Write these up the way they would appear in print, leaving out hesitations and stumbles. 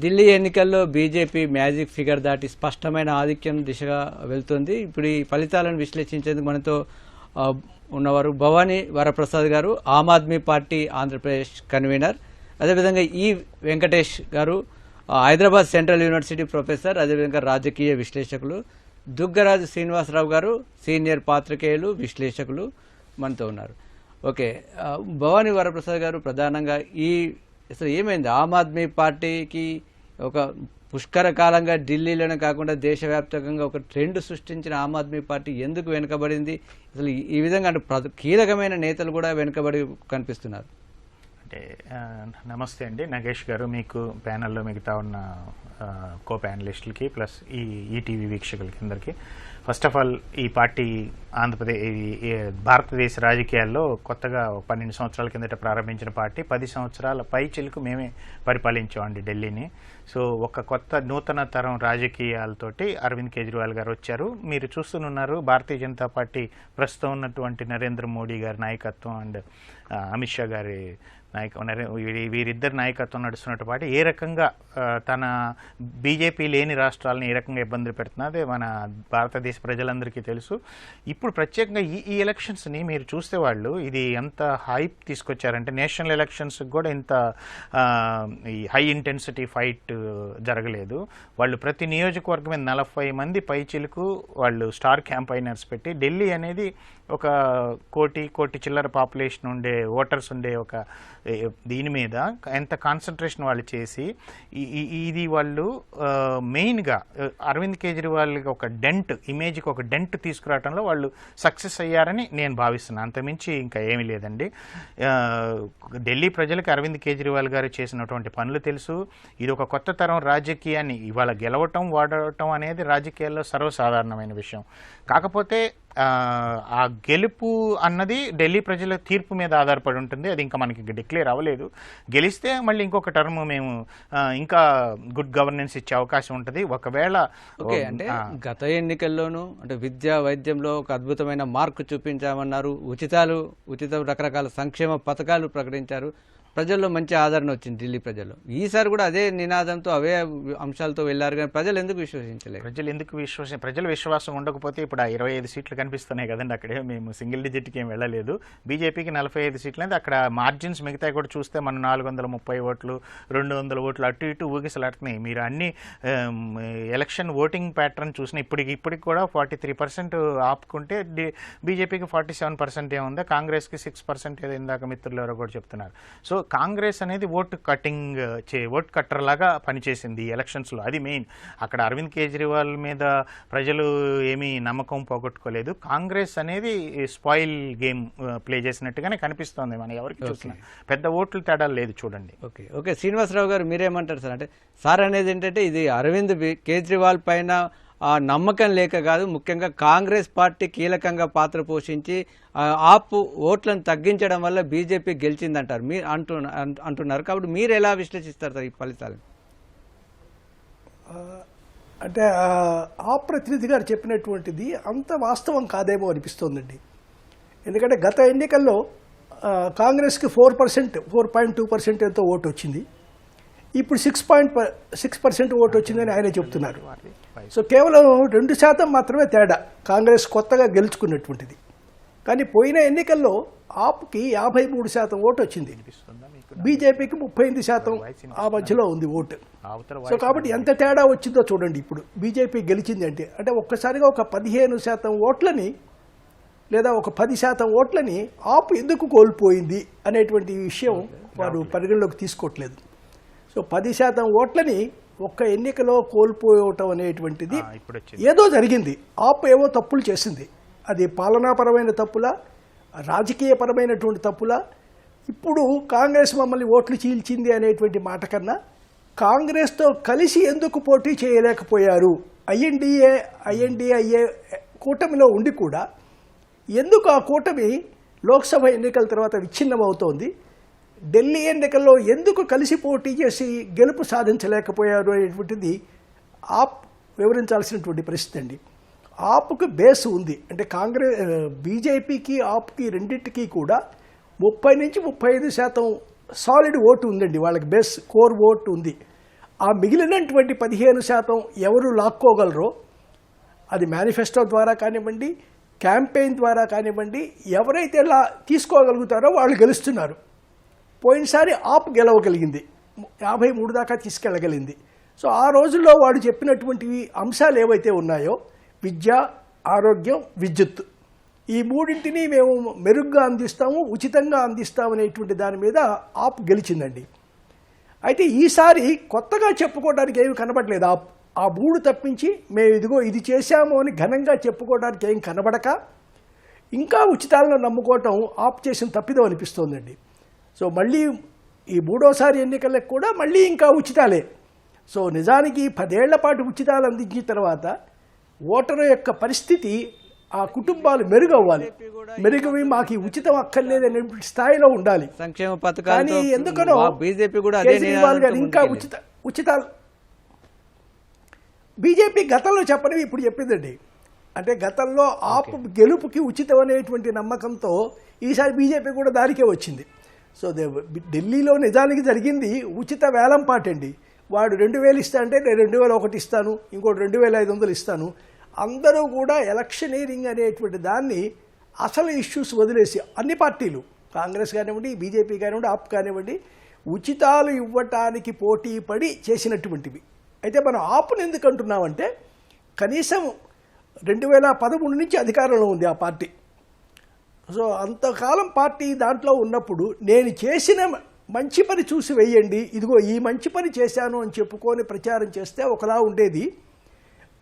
ఢిల్లీ ఎన్నికల్లో BJP magic figure దాటి స్పష్టమైన ఆధిక్యం దిశగా వెళ్తుంది. ఇప్పుడు ఈ ఫలితాలను విశ్లేషించేందుకు మనతో ఉన్నవారు భవానీ వరప్రసాద్ గారు, ఆమ్ ఆద్మీ పార్టీ ఆంధ్రప్రదేశ్ కన్వీనర్, అదేవిధంగా ఈ వెంకటేష్ గారు హైదరాబాద్ సెంట్రల్ యూనివర్సిటీ ప్రొఫెసర్, అదేవిధంగా రాజకీయ విశ్లేషకులు, దుగ్గరాజు శ్రీనివాసరావు గారు సీనియర్ పాత్రికేయులు విశ్లేషకులు మనతో ఉన్నారు. ఓకే, భవానీ వరప్రసాద్ గారు, ప్రధానంగా అసలు ఏమైంది ఆమ్ ఆద్మీ పార్టీకి ఒక పుష్కర కాలంగా ఢిల్లీలోనే కాకుండా దేశవ్యాప్తంగా ఒక ట్రెండ్ సృష్టించిన ఆమ్ ఆద్మీ పార్టీ ఎందుకు వెనుకబడింది? అసలు ఈ విధంగా అంటే కీలకమైన నేతలు కూడా వెనుకబడి కనిపిస్తున్నారు. అంటే నమస్తే అండి నాగేష్ గారు, మీకు ప్యానెల్లో మిగతా ఉన్న కో ప్యానలిస్టులకి ప్లస్ ఈ ఈటీవీ వీక్షకులకి అందరికీ. ఫస్ట్ ఆఫ్ ఆల్, ఈ పార్టీ భారతదేశ రాజకీయాల్లో కొత్తగా 12 సంవత్సరాల కిందట ప్రారంభించిన పార్టీ. 10 సంవత్సరాల పై చిలుకు మేమే పరిపాలించామండి ఢిల్లీని. సో ఒక కొత్త నూతన తరం రాజకీయాలతోటి అరవింద్ కేజ్రీవాల్ గారు వచ్చారు. మీరు చూస్తున్నారు, భారతీయ జనతా పార్టీ ప్రస్తుతం ఉన్నటువంటి నరేంద్ర మోడీ గారి నాయకత్వం అండ్ అమిత్ షా గారి వీరిద్దరు నాయకత్వం నడుస్తున్నట్టు పార్టీ ఏ రకంగా తన బీజేపీ లేని రాష్ట్రాలను ఏ రకంగా ఇబ్బందులు పెడుతున్నది మన భారతదేశ ప్రజలందరికీ తెలుసు. ఇప్పుడు ప్రత్యేకంగా ఈ ఎలక్షన్స్ని మీరు చూస్తే వాళ్ళు ఇది ఎంత హైప్ తీసుకొచ్చారంటే, నేషనల్ ఎలక్షన్స్కి కూడా ఇంత ఈ హై ఇంటెన్సిటీ ఫైట్ జరగలేదు. వాళ్ళు ప్రతి నియోజకవర్గం మీద 40 మంది పైచిలకు వాళ్ళు స్టార్ క్యాంపైనర్స్ పెట్టి, ఢిల్లీ అనేది ఒక కోటి చిల్లర పాపులేషన్ ఉండే ఓటర్స్ ఉండే ఒక దీని మీద ఎంత కాన్సన్ట్రేషన్ వాళ్ళు చేసి ఇది వాళ్ళు మెయిన్గా అరవింద్ కేజ్రీవాల్ ఒక ఇమేజ్కి ఒక డెంట్ తీసుకురావడంలో వాళ్ళు సక్సెస్ అయ్యారని నేను భావిస్తున్నాను. అంతమించి ఇంకా ఏమీ లేదండి. ఢిల్లీ ప్రజలకు అరవింద్ కేజ్రీవాల్ గారు చేసినటువంటి పనులు తెలుసు. ఇది ఒక కొత్త తరం రాజకీయాన్ని ఇవాళ గెలవటం వాడటం అనేది రాజకీయాల్లో సర్వసాధారణమైన విషయం. కాకపోతే ఆ గెలుపు అన్నది ఢిల్లీ ప్రజల తీర్పు మీద ఆధారపడి ఉంటుంది. అది ఇంకా మనకి డిక్లేర్ అవ్వలేదు. గెలిస్తే మళ్ళీ ఇంకొక టర్మ్ మేము ఇంకా గుడ్ గవర్నెన్స్ ఇచ్చే అవకాశం ఉంటుంది. ఒకవేళ అంటే గత ఎన్నికల్లోనూ అంటే విద్యా వైద్యంలో ఒక అద్భుతమైన మార్కు చూపించామన్నారు. ఉచిత రకరకాల సంక్షేమ పథకాలు ప్రకటించారు. ప్రజల్లో మంచి ఆదరణ వచ్చింది ఢిల్లీ ప్రజల్లో. ఈసారి కూడా అదే నినాదంతో అవే అంశాలతో వెళ్లారు, కానీ ప్రజలు ఎందుకు విశ్వసించలేదు? ప్రజల విశ్వాసం ఉండకపోతే ఇప్పుడు ఆ 25 సీట్లు కనిపిస్తున్నాయి కదండి. అక్కడే మేము సింగిల్ డిజిట్కి ఏం వెళ్ళలేదు. బీజేపీకి 45 సీట్లు అనేది అక్కడ మార్జిన్స్ మిగతాయి కూడా చూస్తే మనం 430 ఓట్లు 200 ఓట్లు అటు ఇటు ఊగిసలాడుతున్నాయి. మీరు అన్ని ఎలక్షన్ ఓటింగ్ ప్యాటర్న్ చూసిన ఇప్పటికి కూడా 43% ఆపుకుంటే బీజేపీకి 47% ఏముందో, కాంగ్రెస్కి 6% ఏదో ఇందాక మిత్రులు ఎవరో కూడా చెప్తున్నారు. సో కాంగ్రెస్ అనేది ఓట్ కట్టర్ లాగా పనిచేసింది ఈ ఎలక్షన్స్లో. అది మెయిన్. అక్కడ అరవింద్ కేజ్రీవాల్ మీద ప్రజలు ఏమీ నమ్మకం పోగొట్టుకోలేదు. కాంగ్రెస్ అనేది స్పాయిల్ గేమ్ ప్లే చేసినట్టుగానే కనిపిస్తోంది. మనం ఎవరికి చూసినా పెద్ద ఓట్లు తేడా లేదు. చూడండి. ఓకే శ్రీనివాసరావు గారు, మీరేమంటారు సార్? అంటే సార్ అనేది ఏంటంటే ఇది అరవింద్ కేజ్రీవాల్ పైన ఆ నమ్మకం లేక కాదు, ముఖ్యంగా కాంగ్రెస్ పార్టీ కీలకంగా పాత్ర పోషించి ఆప్ ఓట్లను తగ్గించడం వల్ల బీజేపీ గెలిచిందంటారు మీరు అంటున్నారు. కాబట్టి మీరు ఎలా విశ్లేషిస్తారు సార్ ఈ ఫలితాలు? అంటే ఆ ప్రతినిధి గారు చెప్పినటువంటిది అంత వాస్తవం కాదేమో అనిపిస్తోందండి. ఎందుకంటే గత ఎన్నికల్లో కాంగ్రెస్కి 4.2% ఎంతో ఓటు వచ్చింది. ఇప్పుడు 6% ఓటు వచ్చిందని ఆయనే చెప్తున్నారు. సో కేవలం 2% మాత్రమే తేడా కాంగ్రెస్ కొత్తగా గెలుచుకున్నటువంటిది. కానీ పోయిన ఎన్నికల్లో ఆప్కి 53% ఓటు వచ్చింది, బీజేపీకి 38% ఆ మధ్యలో ఉంది ఓటు. సో కాబట్టి ఎంత తేడా వచ్చిందో చూడండి. ఇప్పుడు బీజేపీ గెలిచింది అంటే ఒక్కసారిగా ఒక 15% ఓట్లని లేదా ఒక 10% ఓట్లని ఆప్ ఎందుకు కోల్పోయింది అనేటువంటి విషయం వారు పరిగణలోకి తీసుకోవట్లేదు. సో 10% ఓట్లని ఒక్క ఎన్నికలో కోల్పోవటం అనేటువంటిది ఏదో జరిగింది. ఆప్ ఏవో తప్పులు చేసింది. అది పాలనాపరమైన తప్పులా, రాజకీయపరమైనటువంటి తప్పులా? ఇప్పుడు కాంగ్రెస్ మమ్మల్ని ఓట్లు చీల్చింది అనేటువంటి మాట కన్నా కాంగ్రెస్తో కలిసి ఎందుకు పోటీ చేయలేకపోయారు? ఐఎన్డీఏ కూటమిలో ఉండి కూడా ఎందుకు ఆ కూటమి లోక్సభ ఎన్నికల తర్వాత విచ్ఛిన్నమవుతోంది? ఢిల్లీ ఎన్నికల్లో ఎందుకు కలిసి పోటీ చేసి గెలుపు సాధించలేకపోయారు అనేటువంటిది ఆప్ వివరించాల్సినటువంటి పరిస్థితి అండి. ఆప్కు బేస్ ఉంది. అంటే బీజేపీకి ఆప్కి రెండింటికి కూడా 30 నుంచి 35% సాలిడ్ ఓటు ఉందండి. వాళ్ళకి బేస్ కోర్ ఓటు ఉంది. ఆ మిగిలినటువంటి 15% ఎవరు లాక్కోగలరో అది మేనిఫెస్టో ద్వారా కానివ్వండి, క్యాంపెయిన్ ద్వారా కానివ్వండి, ఎవరైతే తీసుకోగలుగుతారో వాళ్ళు గెలుస్తున్నారు. పోయినసారి ఆప్ గెలవగలిగింది, 53 దాకా తీసుకెళ్ళగలిగింది. సో ఆ రోజుల్లో వాడు చెప్పినటువంటి అంశాలు ఏవైతే ఉన్నాయో, విద్య, ఆరోగ్యం, విద్యుత్, ఈ మూడింటిని మేము మెరుగ్గా అందిస్తాము, ఉచితంగా అందిస్తాము అనేటువంటి దాని మీద ఆప్ గెలిచిందండి. అయితే ఈసారి కొత్తగా చెప్పుకోవడానికి ఏమి కనబడలేదు. ఆ మూడు తప్పించి మేము ఇదిగో ఇది చేశాము అని ఘనంగా చెప్పుకోవడానికి ఏం కనబడక ఇంకా ఉచితాలను నమ్ముకోవటం ఆప్ చేసిన తప్పిదం అనిపిస్తోందండి. సో మళ్ళీ ఈ మూడోసారి ఎన్నికలకు కూడా మళ్ళీ ఇంకా ఉచితాలే. సో నిజానికి 10 ఏళ్ల పాటు ఉచితాలు అందించిన తర్వాత ఓటరు యొక్క పరిస్థితి, ఆ కుటుంబాలు మెరుగవ్వాలి, మెరుగవి మాకు ఉచితం అక్కర్లేదనే స్థాయిలో ఉండాలి. సంక్షేమ పథకాలు కానీ ఎందుకనో బీజేపీ కూడా కేజ్రీవాల్ గారు ఇంకా ఉచితాలు బీజేపీ గతంలో చెప్పనివి ఇప్పుడు చెప్పిందండి. అంటే గతంలో ఆప్ గెలుపుకి ఉచితం అనేటువంటి నమ్మకంతో ఈసారి బీజేపీ కూడా దానికే వచ్చింది. సో ఢిల్లీలో నిజానికి జరిగింది ఉచిత వేలంపాటండి. వాడు 2000 ఇస్తా అంటే నేను 2001 ఇస్తాను, ఇంకోటి 2500 ఇస్తాను. అందరూ కూడా ఎలక్షనీరింగ్ అనేటువంటి దాన్ని అసలు ఇష్యూస్ వదిలేసి అన్ని పార్టీలు, కాంగ్రెస్ కానివ్వండి, బీజేపీ కానివ్వండి, ఆప్ కానివ్వండి, ఉచితాలు ఇవ్వటానికి పోటీ పడి చేసినటువంటివి. అయితే మనం ఆపుని ఎందుకు అంటున్నామంటే కనీసం 2013 నుంచి అధికారంలో ఉంది ఆ పార్టీ. సో అంతకాలం పార్టీ దాంట్లో ఉన్నప్పుడు నేను చేసిన మంచి పని చూసి వేయండి, ఇదిగో ఈ మంచి పని చేశాను అని చెప్పుకొని ప్రచారం చేస్తే ఒకలా ఉండేది.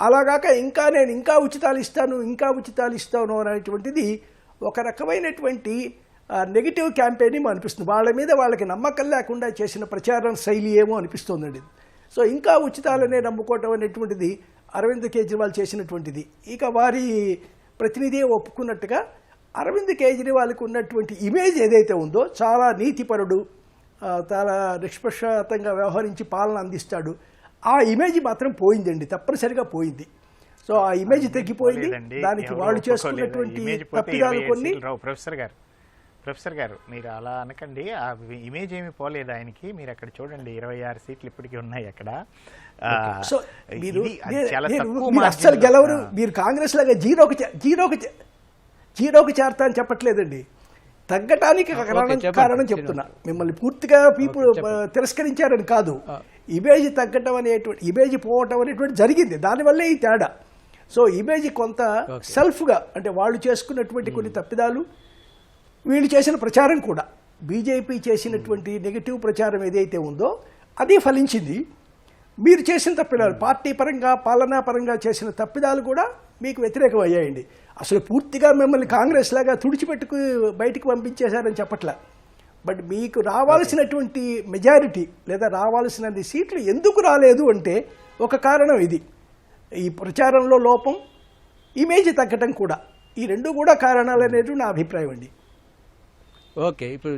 అలాగాక నేను ఇంకా ఉచితాలు ఇస్తాను అనేటువంటిది ఒక రకమైనటువంటి నెగిటివ్ క్యాంపెయిన్ అనిపిస్తుంది. వాళ్ళ మీద వాళ్ళకి నమ్మకం లేకుండా చేసిన ప్రచారం శైలి ఏమో అనిపిస్తుందండి. సో ఇంకా ఉచితాలనే నమ్ముకోవటం అనేటువంటిది అరవింద్ కేజ్రీవాల్ చేసినటువంటిది. ఇక వారి ప్రతినిధి ఒప్పుకున్నట్టుగా అరవింద్ కేజ్రీవాల్కి ఉన్నటువంటి ఇమేజ్ ఏదైతే ఉందో, చాలా నీతిపరుడు, చాలా నిష్పక్షపాతంగా వ్యవహరించి పాలన అందిస్తాడు, ఆ ఇమేజ్ మాత్రం పోయిందండి, తప్పనిసరిగా పోయింది. సో ఆ ఇమేజ్ తగ్గిపోయింది. దానికి వాళ్ళు చేసుకున్నటువంటి తప్పిదాలు కొన్ని. ప్రొఫెసర్ గారు మీరు అలా అనకండి, ఆ ఇమేజ్ ఏమి పోలేదు ఆయనకి. మీరు అక్కడ చూడండి 26 సీట్లు ఇప్పటికీ ఉన్నాయి అక్కడ. సో మీరు అస్సలు గెలవరు, మీరు కాంగ్రెస్ లాగా జీరోకి చేరతా అని చెప్పట్లేదండి, తగ్గటానికి కారణం చెప్తున్నా. మిమ్మల్ని పూర్తిగా తిరస్కరించారని కాదు, ఇమేజ్ తగ్గటం అనేటువంటి, ఇమేజ్ పోవటం అనేటువంటి జరిగింది, దానివల్లే ఈ తేడా. సో ఇమేజ్ కొంత సెల్ఫ్గా, అంటే వాళ్ళు చేసుకున్నటువంటి కొన్ని తప్పిదాలు, వీళ్ళు చేసిన ప్రచారం కూడా, బీజేపీ చేసినటువంటి నెగిటివ్ ప్రచారం ఏదైతే ఉందో అది ఫలించింది. మీరు చేసిన తప్పిదాలు, పార్టీ పరంగా, పాలనా పరంగా చేసిన తప్పిదాలు కూడా మీకు వ్యతిరేకం అయ్యాయండి. అసలు పూర్తిగా మిమ్మల్ని కాంగ్రెస్ లాగా తుడిచిపెట్టుకు బయటికి పంపించేశారని చెప్పట్లా. బట్ మీకు రావాల్సినటువంటి మెజారిటీ లేదా రావాల్సినన్ని సీట్లు ఎందుకు రాలేదు అంటే ఒక కారణం ఇది, ఈ ప్రచారంలో లోపం, ఇమేజ్ తగ్గటం కూడా. ఈ రెండు కూడా కారణాలు అనేది నా అభిప్రాయం అండి. ఓకే, ఇప్పుడు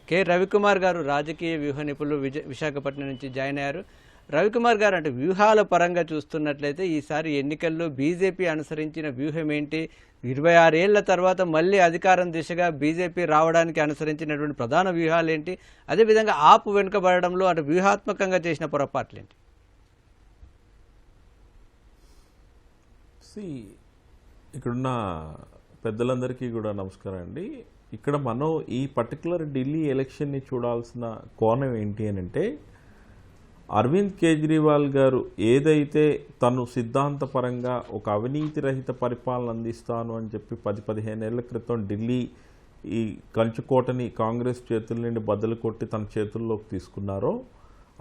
కె రవికుమార్ గారు రాజకీయ వ్యూహ నిపుణులు విశాఖపట్నం నుంచి జాయిన్ అయ్యారు. రవికుమార్ గారు, అంటే వ్యూహాల పరంగా చూస్తున్నట్లయితే ఈసారి ఎన్నికల్లో బీజేపీ అనుసరించిన వ్యూహం ఏంటి? 26 ఏళ్ల తర్వాత మళ్ళీ అధికారం దిశగా బీజేపీ రావడానికి అనుసరించినటువంటి ప్రధాన వ్యూహాలు ఏంటి? అదేవిధంగా ఆపు వెనుకబడడంలో అంటే వ్యూహాత్మకంగా చేసిన పొరపాట్లు ఏంటి? ఇక్కడున్న పెద్దలందరికీ కూడా నమస్కారం అండి. ఇక్కడ మనం ఈ పర్టికులర్ ఢిల్లీ ఎలక్షన్ని చూడాల్సిన కోణం ఏంటి అని అంటే, అరవింద్ కేజ్రీవాల్ గారు ఏదైతే తను సిద్ధాంతపరంగా ఒక అవినీతి రహిత పరిపాలన అందిస్తాను అని చెప్పి 10-15 ఏళ్ల క్రితం ఢిల్లీ ఈ కంచుకోటని కాంగ్రెస్ చేతుల నుండి బద్దలు కొట్టి తన చేతుల్లోకి తీసుకున్నారో,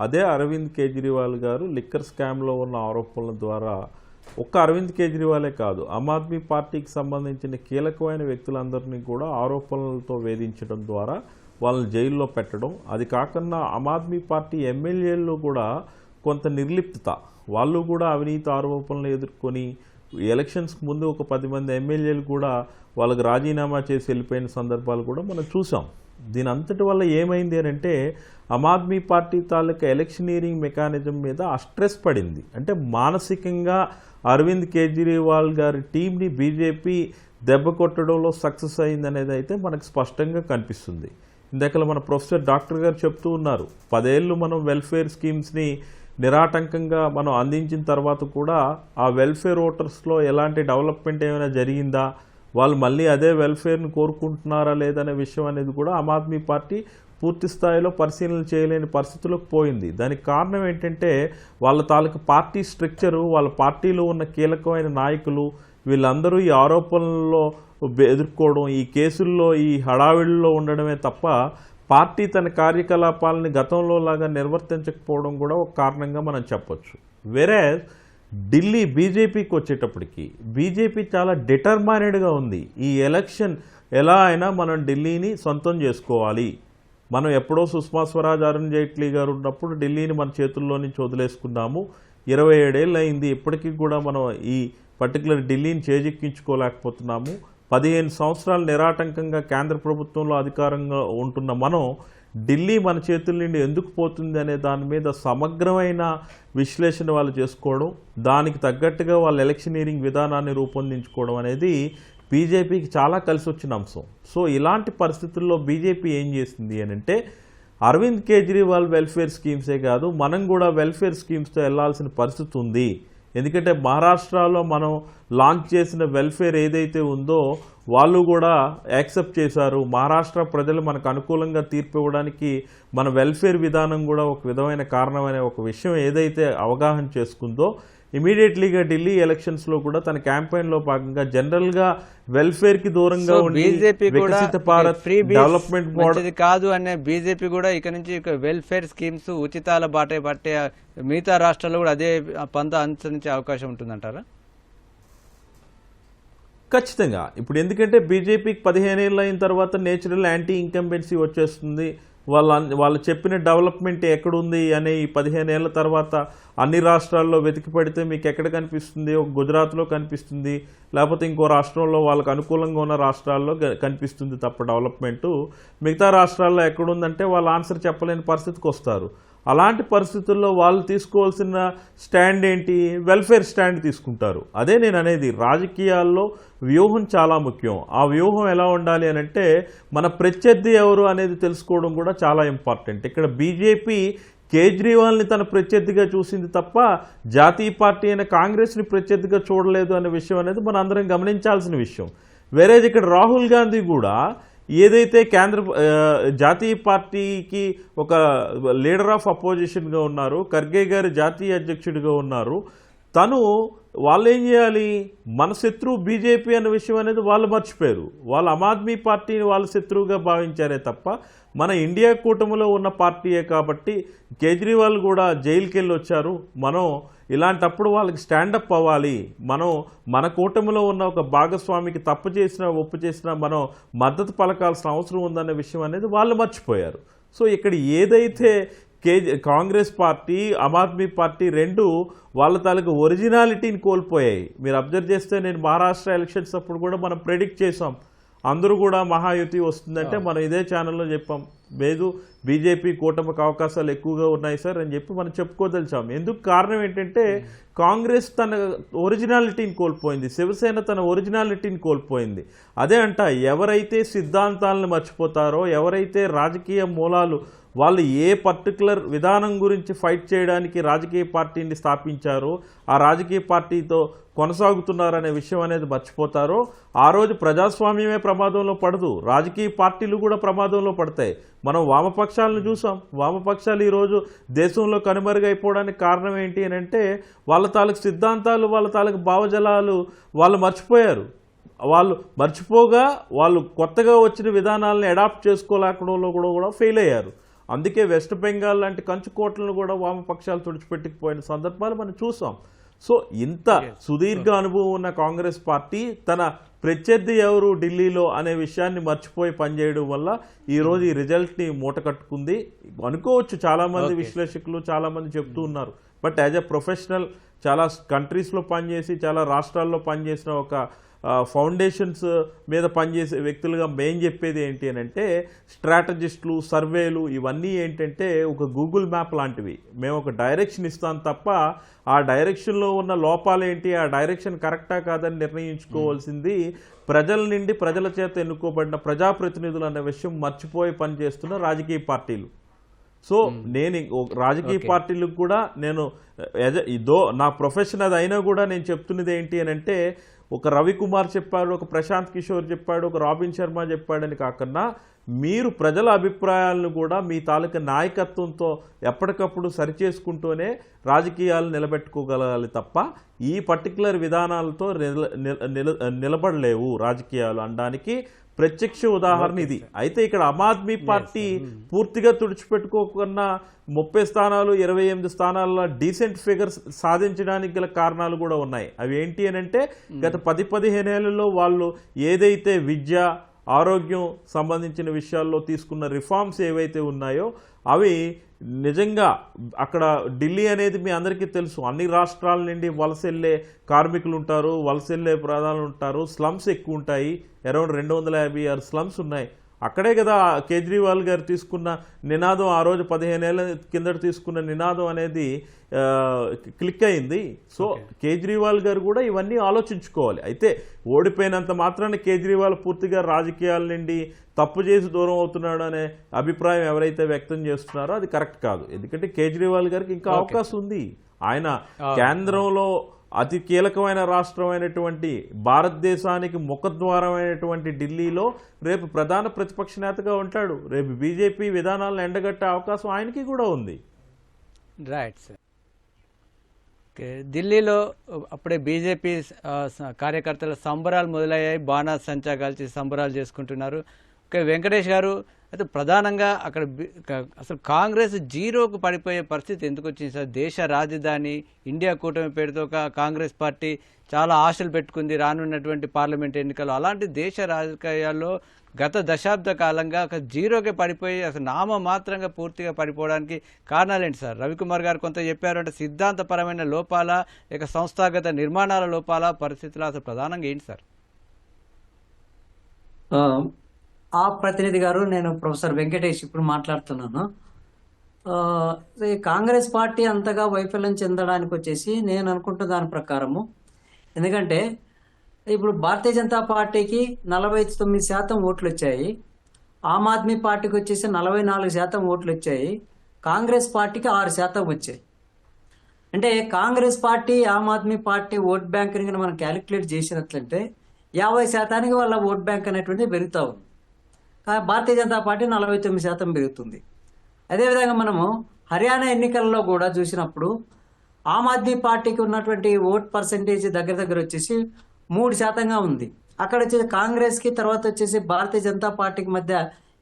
అదే అరవింద్ కేజ్రీవాల్ గారు లిక్కర్ స్కామ్లో ఉన్న ఆరోపణల ద్వారా ఒక్క అరవింద్ కేజ్రీవాలే కాదు, ఆమ్ ఆద్మీ పార్టీకి సంబంధించిన కీలకమైన వ్యక్తులందరినీ కూడా ఆరోపణలతో వేధించడం ద్వారా వాళ్ళని జైల్లో పెట్టడం, అది కాకుండా ఆమ్ ఆద్మీ పార్టీ ఎమ్మెల్యేల్లో కూడా కొంత నిర్లిప్తత, వాళ్ళు కూడా అవినీతి ఆరోపణలు ఎదుర్కొని ఎలక్షన్స్కి ముందు ఒక 10 మంది ఎమ్మెల్యేలు కూడా వాళ్ళకి రాజీనామా చేసి వెళ్ళిపోయిన సందర్భాలు కూడా మనం చూసాం. దీని అంతటి వల్ల ఏమైంది అని అంటే, ఆమ్ ఆద్మీ పార్టీ తాలూకా ఎలక్షనీరింగ్ మెకానిజం మీద ఆ స్ట్రెస్ పడింది. అంటే మానసికంగా అరవింద్ కేజ్రీవాల్ గారి టీంని బీజేపీ దెబ్బ కొట్టడంలో సక్సెస్ అయింది అనేది అయితే మనకు స్పష్టంగా కనిపిస్తుంది. ఇందాక మన ప్రొఫెసర్ డాక్టర్ గారు చెప్తూ ఉన్నారు, 10 ఏళ్ళు మనం వెల్ఫేర్ స్కీమ్స్ని నిరాటంకంగా మనం అందించిన తర్వాత కూడా ఆ వెల్ఫేర్ ఓటర్స్లో ఎలాంటి డెవలప్మెంట్ ఏమైనా జరిగిందా, వాళ్ళు మళ్ళీ అదే వెల్ఫేర్ని కోరుకుంటున్నారా లేదనే విషయం అనేది కూడా ఆమ్ ఆద్మీ పార్టీ పూర్తి స్థాయిలో పరిశీలన చేయలేని పరిస్థితులకు పోయింది. దానికి కారణం ఏంటంటే వాళ్ళ తాలూకు పార్టీ స్ట్రక్చరు, వాళ్ళ పార్టీలో ఉన్న కీలకమైన నాయకులు వీళ్ళందరూ ఈ ఆరోపణల్లో ఎదుర్కోవడం, ఈ కేసుల్లో ఈ హడావిడిలో ఉండడమే తప్ప పార్టీ తన కార్యకలాపాలని గతంలో లాగా నిర్వర్తించకపోవడం కూడా ఒక కారణంగా మనం చెప్పొచ్చు. వేరే ఢిల్లీ బీజేపీకి వచ్చేటప్పటికి బీజేపీ చాలా డిటర్మైనెడ్గా ఉంది. ఈ ఎలక్షన్ ఎలా అయినా మనం ఢిల్లీని సొంతం చేసుకోవాలి. మనం ఎప్పుడో సుష్మా స్వరాజ్, అరుణ్ జైట్లీ గారు ఉన్నప్పుడు ఢిల్లీని మన చేతుల్లో నుంచి వదిలేసుకున్నాము. 27 ఏళ్ళు అయింది, ఇప్పటికీ కూడా మనం ఈ పర్టికులర్ ఢిల్లీని చేజిక్కించుకోలేకపోతున్నాము. 15 సంవత్సరాలు నిరాటంకంగా కేంద్ర ప్రభుత్వంలో అధికారంగా ఉంటున్న మనం ఢిల్లీ మన చేతుల నుండి ఎందుకు పోతుంది అనే దాని మీద సమగ్రమైన విశ్లేషణ వాళ్ళు చేసుకోవడం, దానికి తగ్గట్టుగా వాళ్ళ ఎలక్షనీరింగ్ విధానాన్ని రూపొందించుకోవడం అనేది బీజేపీకి చాలా కలిసి వచ్చిన అంశం. సో ఇలాంటి పరిస్థితుల్లో బీజేపీ ఏం చేసింది అని అంటే అరవింద్ కేజ్రీవాల్ వెల్ఫేర్ స్కీమ్సే కాదు, మనం కూడా వెల్ఫేర్ స్కీమ్స్తో వెళ్లాల్సిన పరిస్థితి ఉంది. ఎందుకంటే మహారాష్ట్రలో మనం లాంచ్ చేసిన వెల్ఫేర్ ఏదైతే ఉందో వాళ్ళు కూడా యాక్సెప్ట్ చేశారు. మహారాష్ట్ర ప్రజలు మనకు అనుకూలంగా తీర్పు ఇవ్వడానికి మన వెల్ఫేర్ విధానం కూడా ఒక విధమైన కారణమనే ఒక విషయం ఏదైతే అవగాహన చేసుకుందో ఇమీడియట్లీగా ఢిల్లీ ఎలక్షన్స్లో కూడా తన క్యాంపెయిన్లో భాగంగా జనరల్గా వెల్ఫేర్కి దూరంగా ఉండి బీజేపీ కూడా వికసిత భారత్ డెవలప్మెంట్ మోడల్ కాదు అనే బీజేపీ కూడా ఇక నుంచి వెల్ఫేర్ స్కీమ్స్ ఉచితాల బాటే పట్టే మిగతా రాష్ట్రాల్లో కూడా అదే పంత అనుసరించే అవకాశం ఉంటుందంటారా? ఖచ్చితంగా. ఇప్పుడు ఎందుకంటే బీజేపీకి 15 ఏళ్ళు అయిన తర్వాత నేచురల్ యాంటీ ఇన్కంబెన్సీ వచ్చేస్తుంది. వాళ్ళు చెప్పిన డెవలప్మెంట్ ఎక్కడుంది అనే ఈ 15 ఏళ్ల తర్వాత అన్ని రాష్ట్రాల్లో వెతికి పెడితే మీకు ఎక్కడ కనిపిస్తుంది? ఒక గుజరాత్లో కనిపిస్తుంది, లేకపోతే ఇంకో రాష్ట్రంలో వాళ్ళకు అనుకూలంగా ఉన్న రాష్ట్రాల్లో కనిపిస్తుంది తప్ప డెవలప్మెంటు. మిగతా రాష్ట్రాల్లో ఎక్కడుందంటే వాళ్ళు ఆన్సర్ చెప్పలేని పరిస్థితికి వస్తారు. అలాంటి పరిస్థితుల్లో వాళ్ళు తీసుకోవాల్సిన స్టాండ్ ఏంటి? వెల్ఫేర్ స్టాండ్ తీసుకుంటారు. అదే నేను అనేది, రాజకీయాల్లో వ్యూహం చాలా ముఖ్యం. ఆ వ్యూహం ఎలా ఉండాలి అని అంటే మన ప్రత్యర్థి ఎవరు అనేది తెలుసుకోవడం కూడా చాలా ఇంపార్టెంట్. ఇక్కడ బీజేపీ కేజ్రీవాల్ని తన ప్రత్యర్థిగా చూసింది తప్ప జాతీయ పార్టీ అయిన కాంగ్రెస్ని ప్రత్యర్థిగా చూడలేదు అనే విషయం అనేది మనం అందరం గమనించాల్సిన విషయం. వేరేది ఇక్కడ రాహుల్ గాంధీ కూడా ఏదైతే జాతీయ పార్టీకి ఒక లీడర్ ఆఫ్ అపోజిషన్గా ఉన్నారు, ఖర్గే గారు జాతీయ అధ్యక్షుడిగా ఉన్నారు, వాళ్ళు ఏం చేయాలి? మన శత్రువు బీజేపీ అనే విషయం అనేది వాళ్ళు మర్చిపోయారు. వాళ్ళు ఆమ్ ఆద్మీ పార్టీని వాళ్ళ శత్రువుగా భావించారే తప్ప మన ఇండియా కూటమిలో ఉన్న పార్టీయే కాబట్టి కేజ్రీవాల్ కూడా జైలుకి వెళ్ళి వచ్చారు. మనం ఇలాంటప్పుడు వాళ్ళకి స్టాండప్ అవ్వాలి. మన కూటమిలో ఉన్న ఒక భాగస్వామికి తప్పు చేసినా ఒప్పు చేసినా మనం మద్దతు పలకాల్సిన అవసరం ఉందనే విషయం అనేది వాళ్ళు మర్చిపోయారు. సో ఇక్కడ ఏదైతే కాంగ్రెస్ పార్టీ, ఆమ్ ఆద్మీ పార్టీ రెండు వాళ్ళ తాలూకు ఒరిజినాలిటీని కోల్పోయాయి. మీరు అబ్జర్వ్ చేస్తే నేను మహారాష్ట్ర ఎలక్షన్స్ అప్పుడు కూడా మనం ప్రెడిక్ట్ చేసాం, అందరూ కూడా మహాయుతి వస్తుందంటే మనం ఇదే ఛానల్లో చెప్పాం, లేదు బీజేపీ కూటమికి అవకాశాలు ఎక్కువగా ఉన్నాయి సార్ అని చెప్పి మనం చెప్పుకోదలిచాం. ఎందుకు? కారణం ఏంటంటే కాంగ్రెస్ తన ఒరిజినాలిటీని కోల్పోయింది, శివసేన తన ఒరిజినాలిటీని కోల్పోయింది. అదే ఎవరైతే సిద్ధాంతాలను మర్చిపోతారో, ఎవరైతే రాజకీయ మూలాలు వాళ్ళు ఏ పర్టికులర్ విధానం గురించి ఫైట్ చేయడానికి రాజకీయ పార్టీని స్థాపించారో ఆ రాజకీయ పార్టీతో కొనసాగుతున్నారనే విషయం అనేది మర్చిపోతారో ఆ రోజు ప్రజాస్వామ్యమే ప్రమాదంలో పడదు, రాజకీయ పార్టీలు కూడా ప్రమాదంలో పడతాయి. మనం వామపక్షాలను చూసాం. వామపక్షాలు ఈరోజు దేశంలో కనుమరుగైపోవడానికి కారణం ఏంటి అని అంటే వాళ్ళ తాలూకు సిద్ధాంతాలు, వాళ్ళ తాలూకు భావజలాలు వాళ్ళు మర్చిపోయారు. వాళ్ళు మర్చిపోగా వాళ్ళు కొత్తగా వచ్చిన విధానాలను అడాప్ట్ చేసుకోలేకపోవడంలో కూడా ఫెయిల్ అయ్యారు. అందుకే వెస్ట్ బెంగాల్ లాంటి కంచుకోట్లను కూడా వామపక్షాలు తుడిచిపెట్టుకుపోయిన సందర్భాలు మనం చూసాం. సో ఇంత సుదీర్ఘ అనుభవం ఉన్న కాంగ్రెస్ పార్టీ తన ప్రత్యర్థి ఎవరు ఢిల్లీలో అనే విషయాన్ని మర్చిపోయి పనిచేయడం వల్ల ఈరోజు ఈ రిజల్ట్ని మూట కట్టుకుంది అనుకోవచ్చు. చాలామంది విశ్లేషకులు చాలామంది చెప్తూ ఉన్నారు. బట్ యాజ్ ఎ ప్రొఫెషనల్ చాలా కంట్రీస్లో పనిచేసి చాలా రాష్ట్రాల్లో పనిచేసిన ఒక ఫౌండేషన్స్ మీద పనిచేసే వ్యక్తులుగా మేం చెప్పేది ఏంటి అని అంటే స్ట్రాటజిస్టులు, సర్వేలు ఇవన్నీ ఏంటంటే ఒక గూగుల్ మ్యాప్ లాంటివి. మేము ఒక డైరెక్షన్ ఇస్తాం తప్ప ఆ డైరెక్షన్లో ఉన్న లోపాలు ఏంటి, ఆ డైరెక్షన్ కరెక్టా కాదని నిర్ణయించుకోవాల్సింది ప్రజల నుండి ప్రజల చేత ఎన్నుకోబడిన ప్రజాప్రతినిధులు అనే విషయం మర్చిపోయి పనిచేస్తున్న రాజకీయ పార్టీలు. సో నేను రాజకీయ పార్టీలకు కూడా నేను ఇదో నా ప్రొఫెషన్ అది అయినా కూడా నేను చెప్తున్నది ఏంటి అని అంటే, ఒక రవికుమార్ చెప్పాడు, ఒక ప్రశాంత్ కిషోర్ చెప్పాడు, ఒక రాబిన్ శర్మ చెప్పాడని కాకుండా మీరు ప్రజల అభిప్రాయాలను కూడా మీ తాలూకా నాయకత్వంతో ఎప్పటికప్పుడు సరిచేసుకుంటూనే రాజకీయాలు నిలబెట్టుకోగలగాలి తప్ప ఈ పర్టికులర్ విధానాలతో నిలబడలేవు రాజకీయాలు అనడానికి ప్రత్యక్ష ఉదాహరణ ఇది. అయితే ఇక్కడ ఆమ్ ఆద్మీ పార్టీ పూర్తిగా తుడిచిపెట్టుకోకుండా 30 స్థానాలు 28 స్థానాల్లో డీసెంట్ ఫిగర్స్ సాధించడానికి గల కారణాలు కూడా ఉన్నాయి. అవి ఏంటి అని అంటే, గత 10-15 ఏళ్లలో వాళ్ళు ఏదైతే విద్య, ఆరోగ్యం సంబంధించిన విషయాల్లో తీసుకున్న రిఫార్మ్స్ ఏవైతే ఉన్నాయో అవి నిజంగా అక్కడ ఢిల్లీ అనేది మీ అందరికీ తెలుసు, అన్ని రాష్ట్రాల నుండి వలస వెళ్ళే కార్మికులు ఉంటారు, వలస వెళ్ళే ప్రధానులు ఉంటారు, స్లమ్స్ ఎక్కువ ఉంటాయి. అరౌండ్ 256 స్లమ్స్ ఉన్నాయి. అక్కడే కదా కేజ్రీవాల్ గారు తీసుకున్న నినాదం, ఆ రోజు 15 ఏళ్ల కిందట తీసుకున్న నినాదం అనేది క్లిక్ అయింది. సో కేజ్రీవాల్ గారు కూడా ఇవన్నీ ఆలోచించుకోవాలి. అయితే ఓడిపోయినంత మాత్రాన కేజ్రీవాల్ పూర్తిగా రాజకీయాల నుండి తప్పు చేసి దూరం అవుతున్నాడు అనే అభిప్రాయం ఎవరైతే వ్యక్తం చేస్తున్నారో అది కరెక్ట్ కాదు. ఎందుకంటే కేజ్రీవాల్ గారికి ఇంకా అవకాశం ఉంది. ఆయన కేంద్రంలో అతి కీలకమైన రాష్ట్రమైనటువంటి భారతదేశానికి ముఖద్వారమైనటువంటి ఢిల్లీలో రేపు ప్రధాన ప్రతిపక్ష నేతగా ఉంటాడు. రేపు బీజేపీ విధానాలను ఎండగట్టే అవకాశం ఆయనకి కూడా ఉంది. Right sir. ఓకే, ఢిల్లీలో అప్పుడే బీజేపీ కార్యకర్తల సంబరాలు మొదలయ్యాయి. బాణాసంచా కాల్చి సంబరాలు చేసుకుంటున్నారు. ఓకే వెంకటేష్ గారు, అయితే ప్రధానంగా అక్కడ అసలు కాంగ్రెస్ జీరోకు పడిపోయే పరిస్థితి ఎందుకు వచ్చింది సార్? దేశ రాజధాని, ఇండియా కూటమి పేరుతో కాంగ్రెస్ పార్టీ చాలా ఆశలు పెట్టుకుంది రానున్నటువంటి పార్లమెంట్ ఎన్నికలు. అలాంటి దేశ రాజకీయాల్లో గత దశాబ్ద కాలంగా ఒక జీరోకే పడిపోయి అసలు నామమాత్రంగా పూర్తిగా పడిపోవడానికి కారణాలు ఏంటి సార్? రవికుమార్ గారు కొంత చెప్పారు, అంటే సిద్ధాంతపరమైన లోపాల, లేక సంస్థాగత నిర్మాణాల లోపాల, పరిస్థితులు అసలు ప్రధానంగా ఏంటి సార్? ఆ ప్రతినిధి గారు, నేను ప్రొఫెసర్ వెంకటేష్ ఇప్పుడు మాట్లాడుతున్నాను. ఈ కాంగ్రెస్ పార్టీ అంతగా వైఫల్యం చెందడానికి వచ్చేసి నేను అనుకుంటున్న దాని ప్రకారము, ఎందుకంటే ఇప్పుడు భారతీయ జనతా పార్టీకి 49% ఓట్లు వచ్చాయి, ఆమ్ ఆద్మీ పార్టీకి వచ్చేసి 44% ఓట్లు వచ్చాయి, కాంగ్రెస్ పార్టీకి 6% వచ్చాయి. అంటే కాంగ్రెస్ పార్టీ, ఆమ్ ఆద్మీ పార్టీ ఓట్ బ్యాంక్ మనం క్యాలిక్యులేట్ చేసినట్లయితే 50% వాళ్ళ ఓట్ బ్యాంక్ అనేటువంటిది పెరుగుతూ ఉంది. భారతీయ జనతా పార్టీ 49% పెరుగుతుంది. అదేవిధంగా మనము హర్యానా ఎన్నికల్లో కూడా చూసినప్పుడు ఆమ్ ఆద్మీ పార్టీకి ఉన్నటువంటి ఓట్ పర్సెంటేజ్ దగ్గర వచ్చేసి 3% ఉంది. అక్కడ వచ్చేసి కాంగ్రెస్కి, తర్వాత వచ్చేసి భారతీయ జనతా పార్టీకి మధ్య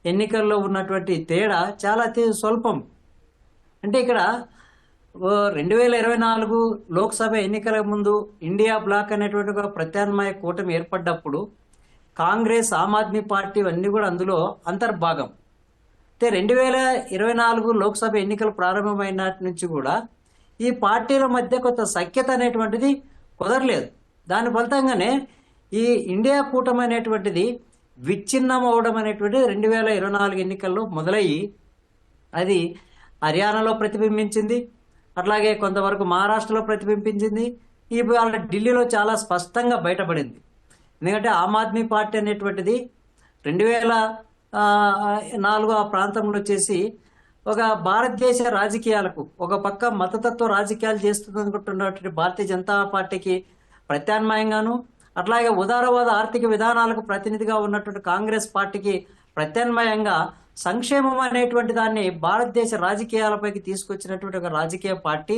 ఎన్నికల్లో ఉన్నటువంటి తేడా చాలా స్వల్పం. అంటే ఇక్కడ 2024 లోక్సభ ఎన్నికల ముందు ఇండియా బ్లాక్ అనేటువంటి ఒక ప్రత్యామ్నాయ కూటమి ఏర్పడ్డప్పుడు కాంగ్రెస్, ఆమ్ ఆద్మీ పార్టీ అన్నీ కూడా అందులో అంతర్భాగం. అయితే 2024 లోక్సభ ఎన్నికలు ప్రారంభమైన నాటి నుంచి కూడా ఈ పార్టీల మధ్య కొంత సఖ్యత అనేటువంటిది కుదరలేదు. దాని ఫలితంగానే ఈ ఇండియా కూటమి అనేటువంటిది విచ్ఛిన్నం అవడం అనేటువంటిది 2024 ఎన్నికల్లో మొదలయ్యి అది హర్యానాలో ప్రతిబింబించింది, అట్లాగే కొంతవరకు మహారాష్ట్రలో ప్రతిబింబించింది, ఇవాళ ఢిల్లీలో చాలా స్పష్టంగా బయటపడింది. ఎందుకంటే ఆమ్ ఆద్మీ పార్టీ అనేటువంటిది 2004 ఆ ప్రాంతంలో వచ్చేసి ఒక భారతదేశ రాజకీయాలకు ఒక పక్క మతతత్వ రాజకీయాలు చేస్తుందనుకుంటున్నటువంటి భారతీయ జనతా పార్టీకి ప్రత్యామ్నాయంగాను, అట్లాగే ఉదారవాద ఆర్థిక విధానాలకు ప్రతినిధిగా ఉన్నటువంటి కాంగ్రెస్ పార్టీకి ప్రత్యామ్నాయంగా సంక్షేమం అనేటువంటి దాన్ని భారతదేశ రాజకీయాలపైకి తీసుకొచ్చినటువంటి ఒక రాజకీయ పార్టీ.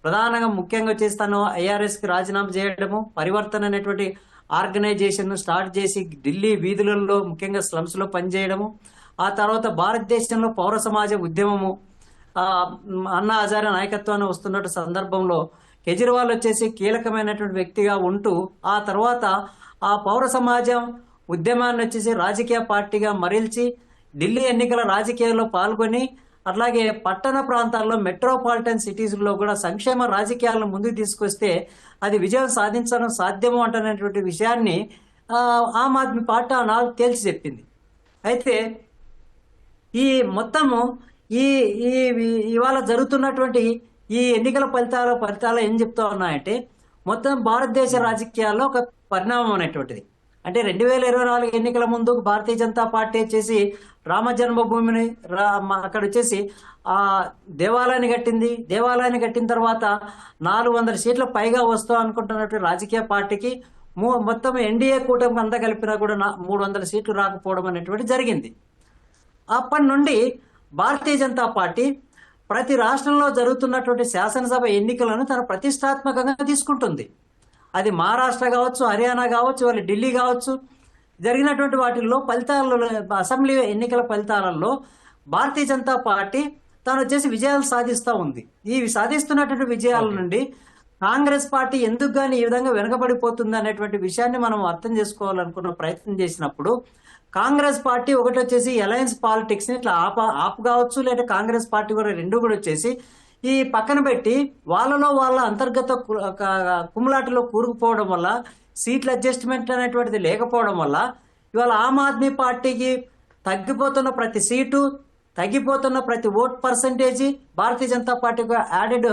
ప్రధానంగా ముఖ్యంగా వచ్చేసి తను ఐఆర్ఎస్కి రాజీనామా చేయడము, పరివర్తన అనేటువంటి ఆర్గనైజేషన్ స్టార్ట్ చేసి ఢిల్లీ వీధులలో ముఖ్యంగా స్లమ్స్లో పనిచేయడము, ఆ తర్వాత భారతదేశంలో పౌర సమాజ ఉద్యమము అన్నా హజారే నాయకత్వాన్ని వస్తున్నట్టు సందర్భంలో కేజ్రీవాల్ వచ్చేసి కీలకమైనటువంటి వ్యక్తిగా ఉంటూ ఆ తర్వాత ఆ పౌర సమాజం ఉద్యమాన్ని వచ్చేసి రాజకీయ పార్టీగా మరల్చి ఢిల్లీ ఎన్నికల రాజకీయాల్లో పాల్గొని, అట్లాగే పట్టణ ప్రాంతాల్లో మెట్రోపాలిటన్ సిటీస్లో కూడా సంక్షేమ రాజకీయాలను ముందుకు తీసుకొస్తే అది విజయం సాధించడం సాధ్యము అంటున్నటువంటి విషయాన్ని ఆమ్ ఆద్మీ పార్టీ ఆనాడు తేల్చి చెప్పింది. అయితే ఈ మొత్తము ఈ ఇవాళ జరుగుతున్నటువంటి ఈ ఎన్నికల ఫలితాలు ఏం చెప్తా ఉన్నాయంటే మొత్తం భారతదేశ రాజకీయాల్లో ఒక పరిణామం అనేటువంటిది. అంటే 2024 ఎన్నికల ముందు భారతీయ జనతా పార్టీ వచ్చేసి రామ జన్మభూమిని అక్కడ వచ్చేసి ఆ దేవాలయాన్ని కట్టింది. దేవాలయాన్ని కట్టిన తర్వాత 400 సీట్ల పైగా వస్తాం అనుకుంటున్నట్టు రాజకీయ పార్టీకి మొత్తం ఎన్డీఏ కూటమి అంతా కలిపినా కూడా 300 సీట్లు రాకపోవడం అనేటువంటి జరిగింది. అప్పటి నుండి భారతీయ జనతా పార్టీ ప్రతి రాష్ట్రంలో జరుగుతున్నటువంటి శాసనసభ ఎన్నికలను తన ప్రతిష్టాత్మకంగా తీసుకుంటుంది. అది మహారాష్ట్ర కావచ్చు, హర్యానా కావచ్చు, వాళ్ళు ఢిల్లీ కావచ్చు, జరిగినటువంటి వాటిల్లో ఫలితాలలో అసెంబ్లీ ఎన్నికల ఫలితాలలో భారతీయ జనతా పార్టీ తాను వచ్చేసి విజయాలు సాధిస్తూ ఉంది. ఈ సాధిస్తున్నటువంటి విజయాల నుండి కాంగ్రెస్ పార్టీ ఎందుకు కానీ ఈ విధంగా వెనకబడిపోతుంది అనేటువంటి విషయాన్ని మనం అర్థం చేసుకోవాలనుకున్న ప్రయత్నం చేసినప్పుడు కాంగ్రెస్ పార్టీ ఒకటి వచ్చేసి అలయన్స్ పాలిటిక్స్ ని ఇట్లా ఆప్ కావచ్చు, లేదా కాంగ్రెస్ పార్టీ కూడా రెండు కూడా వచ్చేసి ఈ పక్కన పెట్టి వాళ్ళ అంతర్గత కుమ్ములాటలో కూరుకుపోవడం వల్ల సీట్ల అడ్జస్ట్మెంట్ అనేటువంటిది లేకపోవడం వల్ల ఇవాళ ఆమ్ ఆద్మీ పార్టీకి తగ్గిపోతున్న ప్రతి సీటు, తగ్గిపోతున్న ప్రతి ఓట్ పర్సంటేజీ భారతీయ జనతా పార్టీకి యాడెడ్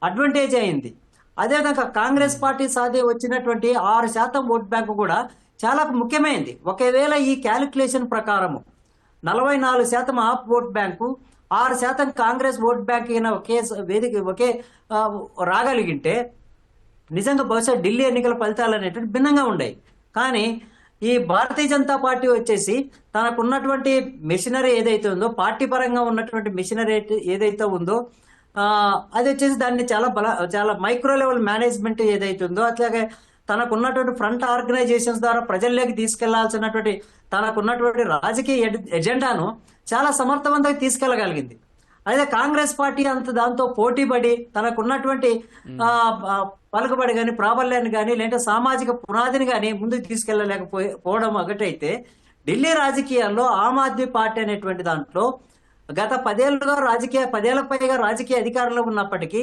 అడ్వాంటేజ్ అయింది. అదేవిధంగా కాంగ్రెస్ పార్టీ వచ్చినటువంటి 6% ఓట్ బ్యాంకు కూడా చాలా ముఖ్యమైనది. ఒకవేళ ఈ క్యాలిక్యులేషన్ ప్రకారము 44% AAP vote bank, 6% Congress vote bank అయినా ఒకే రాగలిగింటే నిజంగా బహుశా ఢిల్లీ ఎన్నికల ఫలితాలు అనేటువంటి భిన్నంగా ఉండేవి. కానీ ఈ భారతీయ జనతా పార్టీ వచ్చేసి తనకున్నటువంటి మెషినరీ ఏదైతే ఉందో, పార్టీ పరంగా ఉన్నటువంటి మెషినరీ ఏదైతే ఉందో అది వచ్చేసి దాన్ని చాలా మైక్రో లెవెల్ మేనేజ్మెంట్ ఏదైతే ఉందో, అట్లాగే తనకున్నటువంటి ఫ్రంట్ ఆర్గనైజేషన్స్ ద్వారా ప్రజల్లోకి తీసుకెళ్లాల్సినటువంటి తనకున్నటువంటి రాజకీయ ఎజెండాను చాలా సమర్థవంతంగా తీసుకెళ్లగలిగింది. అయితే కాంగ్రెస్ పార్టీ దాంతో పోటీపడి తనకున్నటువంటి పలుకుబడి కానీ, ప్రాబల్యాన్ని కానీ, లేదంటే సామాజిక పునాదిని కానీ ముందుకు తీసుకెళ్లలేకపోవడం ఒకటైతే, ఢిల్లీ రాజకీయాల్లో ఆమ్ ఆద్మీ పార్టీ అనేటువంటి దాంట్లో గత 10 ఏళ్లకు పైగా రాజకీయ అధికారంలో ఉన్నప్పటికీ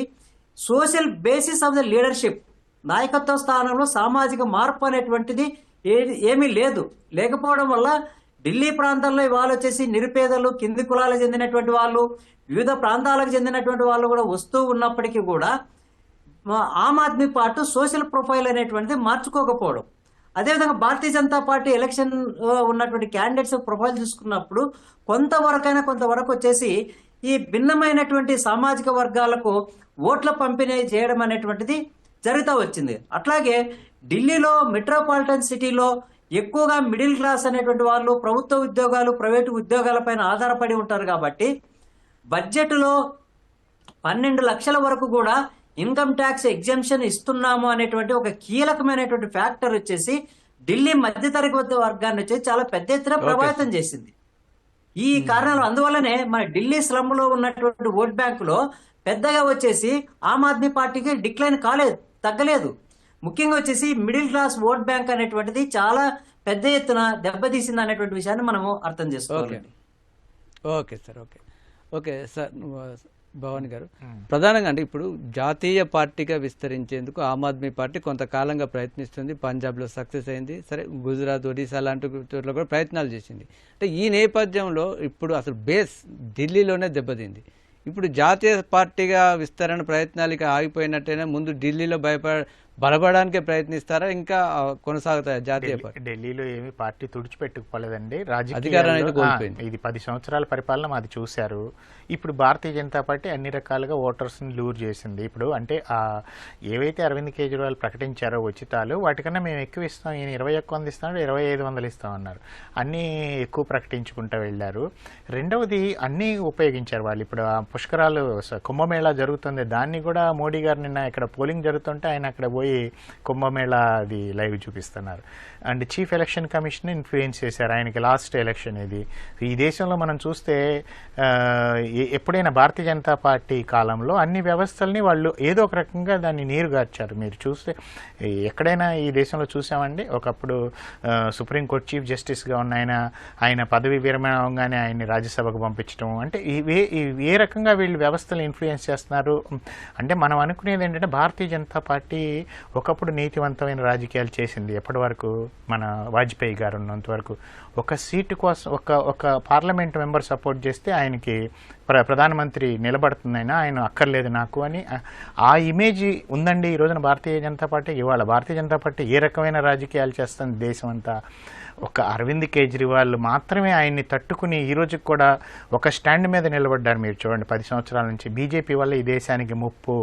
social basis of the leadership, నాయకత్వ స్థానంలో సామాజిక మార్పు అనేటువంటిది ఏమీ లేకపోవడం వల్ల ఢిల్లీ ప్రాంతాల్లో ఇవాళ వచ్చేసి నిరుపేదలు, కింది కులాలకు చెందినటువంటి వాళ్ళు, వివిధ ప్రాంతాలకు చెందినటువంటి వాళ్ళు కూడా వస్తూ ఉన్నప్పటికీ కూడా ఆమ్ ఆద్మీ పార్టీ సోషల్ ప్రొఫైల్ అనేటువంటిది మార్చుకోకపోవడం. అదేవిధంగా భారతీయ జనతా పార్టీ ఎలక్షన్ ఉన్నటువంటి క్యాండిడేట్స్ ప్రొఫైల్ చూసుకున్నప్పుడు కొంతవరకు వచ్చేసి ఈ భిన్నమైనటువంటి సామాజిక వర్గాలకు ఓట్ల పంపిణీ చేయడం అనేటువంటిది జరుగుతూ వచ్చింది. అట్లాగే ఢిల్లీలో మెట్రోపాలిటన్ సిటీలో ఎక్కువగా మిడిల్ క్లాస్ అనేటువంటి వాళ్ళు ప్రభుత్వ ఉద్యోగాలు, ప్రైవేటు ఉద్యోగాలపైన ఆధారపడి ఉంటారు. కాబట్టి బడ్జెట్లో 12 లక్షల వరకు కూడా ఇన్కమ్ ట్యాక్స్ ఎగ్జంప్షన్ ఇస్తున్నాము అనేటువంటి ఒక కీలకమైనటువంటి ఫ్యాక్టర్ వచ్చేసి ఢిల్లీ మధ్యతరగతి వర్గాన్ని వచ్చేసి చాలా పెద్ద ఎత్తున ప్రభావితం చేసింది. ఈ కారణాలు అందువల్లనే మన ఢిల్లీ స్లమ్ లో ఉన్నటువంటి ఓట్ బ్యాంకులో పెద్దగా వచ్చేసి ఆమ్ ఆద్మీ పార్టీకి డిక్లైన్ తగ్గలేదు. ముఖ్యంగా వచ్చేసి మిడిల్ క్లాస్ ఓట్ బ్యాంక్ అనేటువంటిది చాలా పెద్ద ఎత్తున దెబ్బతీసింది అనేటువంటి విషయాన్ని మనము అర్థం చేసుకోవాలి. Okay sir, okay sir Bhavani గారు, ప్రధానంగా అంటే ఇప్పుడు జాతీయ పార్టీగా విస్తరించేందుకు ఆమ్ ఆద్మీ పార్టీ కొంతకాలంగా ప్రయత్నిస్తుంది. పంజాబ్లో సక్సెస్ అయింది, సరే గుజరాత్, ఒడిశా లాంటి చోట్ల కూడా ప్రయత్నాలు చేసింది. అంటే ఈ నేపథ్యంలో ఇప్పుడు అసలు బేస్ ఢిల్లీలోనే దెబ్బతింది. ఇప్పుడు జాతీయ పార్టీగా విస్తరణ ప్రయత్నాలు ఇక ఆగిపోయినట్టేనా? ముందు ఢిల్లీలో బలపడడానికే ప్రయత్నిస్తారా, ఇంకా కొనసాగుతాయా జాతీయ పార్టీ? ఢిల్లీలో ఏమి పార్టీ తుడిచిపెట్టుకోలేదండి. అధికారాన్ని ఇది 10 సంవత్సరాల పరిపాలన మాది చూశారు. ఇప్పుడు భారతీయ జనతా పార్టీ అన్ని రకాలుగా ఓటర్స్ని లూర్ చేసింది. ఇప్పుడు అంటే ఏవైతే అరవింద్ కేజ్రీవాల్ ప్రకటించారో ఉచితాలు, వాటికన్నా మేము ఎక్కువ ఇస్తాం, ఈయన 21 ఇస్తాడు, 2500 ఇస్తాం అన్నారు. అన్నీ ఎక్కువ ప్రకటించుకుంటూ వెళ్ళారు. రెండవది అన్నీ ఉపయోగించారు వాళ్ళు. ఇప్పుడు పుష్కరాలు కుంభమేళా జరుగుతుంది, దాన్ని కూడా మోడీ గారు నిన్న ఇక్కడ పోలింగ్ జరుగుతుంటే ఆయన అక్కడ పోయి కుంభమేళా అది లైవ్ చూపిస్తున్నారు. And chief election commission influence చేశారు ఆయనకి లాస్ట్ ఎలక్షన్ ఇది. ఈ దేశంలో మనం చూస్తే ఎప్పుడైనా భారతీయ జనతా పార్టీ కాలంలో అన్ని వ్యవస్థల్ని వాళ్ళు ఏదో ఒక రకంగా దాన్ని నీరుగార్చారు. మీరు చూస్తే ఎక్కడైనా ఈ దేశంలో చూసామండి. ఒకప్పుడు సుప్రీంకోర్టు చీఫ్ జస్టిస్గా ఉన్న ఆయన పదవి విరమణ అవగానే ఆయన్ని రాజ్యసభకు పంపించడం, అంటే ఏ రకంగా వీళ్ళు వ్యవస్థలు ఇన్ఫ్లుయెన్స్ చేస్తున్నారు అంటే మనం అనుకునేది ఏంటంటే భారతీయ జనతా పార్టీ ఒకప్పుడు నీతివంతమైన రాజకీయాలు చేసింది ఎప్పటి వరకు మన వాజ్పేయి గారు ఉన్నంత వరకు. ఒక సీటు కోసం ఒక పార్లమెంట్ మెంబర్ సపోర్ట్ చేస్తే ఆయనకి ప్రధానమంత్రి నిలబడుతుందైనా ఆయన అక్కర్లేదు నాకు అని ఆ ఇమేజ్ ఉందండి ఈ రోజున భారతీయ జనతా పార్టీ. ఇవాళ భారతీయ జనతా పార్టీ ఏ రకమైన రాజకీయాలు చేస్తుంది దేశం అంతా. ఒక అరవింద్ కేజ్రీవాల్ మాత్రమే ఆయన్ని తట్టుకుని ఈ రోజుకి కూడా ఒక స్టాండ్ మీద నిలబడ్డారు. మీరు చూడండి 10 సంవత్సరాల నుంచి బీజేపీ వల్ల ఈ దేశానికి ముప్పు.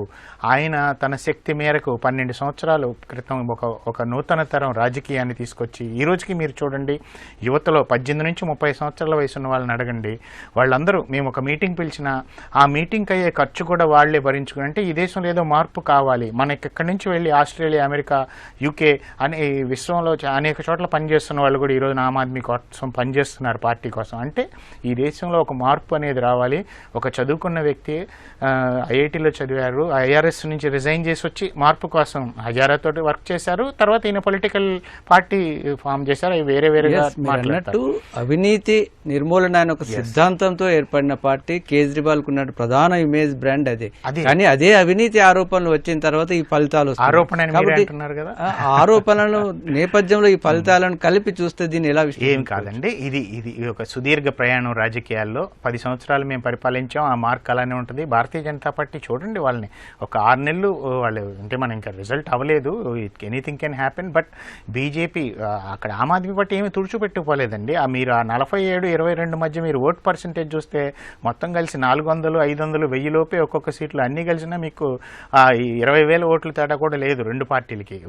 ఆయన తన శక్తి మేరకు 12 సంవత్సరాల క్రితం ఒక నూతన తరం రాజకీయాన్ని తీసుకొచ్చి ఈ రోజుకి మీరు చూడండి యువతలో 18 నుంచి 30 సంవత్సరాల వయసు ఉన్న వాళ్ళని అడగండి, వాళ్ళందరూ మేము ఒక మీటింగ్ పిలిచినా ఆ మీటింగ్కి అయ్యే ఖర్చు కూడా వాళ్లే భరించుకుని, అంటే ఈ దేశంలో ఏదో మార్పు కావాలి, మనకి ఇక్కడి నుంచి వెళ్ళి ఆస్ట్రేలియా, అమెరికా, యూకే అనే విశ్వంలో అనేక చోట్ల పనిచేస్తున్న వాళ్ళు ఈ రోజున ఆమ్ ఆద్మీ కోసం పనిచేస్తున్నారు పార్టీ కోసం. అంటే ఈ దేశంలో ఒక మార్పు అనేది రావాలి. ఒక చదువుకున్న వ్యక్తి ఐఐటీలో చదివారు, ఐఆర్ఎస్ నుంచి రిజైన్ చేసి వచ్చి మార్పు కోసం హజారాతో వర్క్ చేశారు. తర్వాత ఈయన పొలిటికల్ పార్టీ ఫామ్ చేశారు. అవి వేరేగా మాట్లాడుతూ అవినీతి నిర్మూలన అనే ఒక సిద్ధాంతంతో ఏర్పడిన పార్టీ కేజ్రీవాల్ కు ఉన్న ప్రధాన ఇమేజ్ బ్రాండ్ అదే. కానీ అదే అవినీతి ఆరోపణలు వచ్చిన తర్వాత ఈ ఫలితాలు ఆరోపణలను నేపథ్యంలో ఈ ఫలితాలను కలిపి చూస్తే దీన్ని ఎలా ఏం కాదండి. ఇది ఒక సుదీర్ఘ ప్రయాణం రాజకీయాల్లో. 10 సంవత్సరాలు మేము పరిపాలించాం, ఆ మార్క్ అలానే ఉంటుంది. భారతీయ జనతా పార్టీ చూడండి వాళ్ళని ఒక 6 నెలలు వాళ్ళు అంటే మనం ఇంకా రిజల్ట్ అవ్వలేదు, anything can happen. But BJP అక్కడ ఆమ్ ఆద్మీ పార్టీ ఏమీ తుడిచిపెట్టుకోలేదండి. మీరు ఆ 47-22 మధ్య మీరు ఓట్ పర్సెంటేజ్ చూస్తే మొత్తం కలిసి 400, 500, 1000 లోపే ఒక్కొక్క సీట్లు అన్ని కలిసినా మీకు 20,000 ఓట్ల తేడా కూడా లేదు రెండు పార్టీలకి.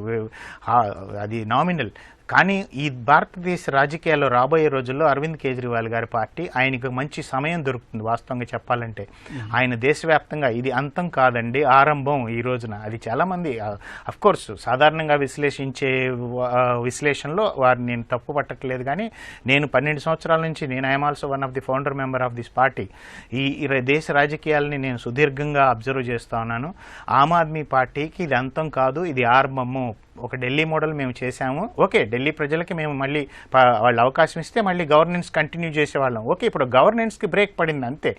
అది నామినల్. కానీ ఈ భారతదేశ రాజకీయాల్లో రాబోయే రోజుల్లో అరవింద్ కేజ్రీవాల్ గారి పార్టీ ఆయనకు మంచి సమయం దొరుకుతుంది. వాస్తవంగా చెప్పాలంటే ఆయన దేశవ్యాప్తంగా ఇది అంతం కాదండి, ఆరంభం ఈ రోజున. అది చాలామంది అఫ్కోర్స్ సాధారణంగా విశ్లేషించే విశ్లేషణలో వారిని నేను తప్పు పట్టట్లేదు. కానీ నేను 12 సంవత్సరాల నుంచి నేను I'm also one of the founder member of this party. ఈ దేశ రాజకీయాలని నేను సుదీర్ఘంగా అబ్జర్వ్ చేస్తా ఉన్నాను. ఆమ్ ఆద్మీ పార్టీకి ఇది అంతం కాదు, ఇది ఆరంభము. ఒక ఢిల్లీ మోడల్ మేము చేశాము, ఓకే, ఢిల్లీ ప్రజలకి మేము మళ్ళీ వాళ్ళు అవకాశం ఇస్తే మళ్ళీ గవర్నెన్స్ కంటిన్యూ చేసేవాళ్ళం. ఓకే, ఇప్పుడు గవర్నెన్స్కి బ్రేక్ పడింది అంతే.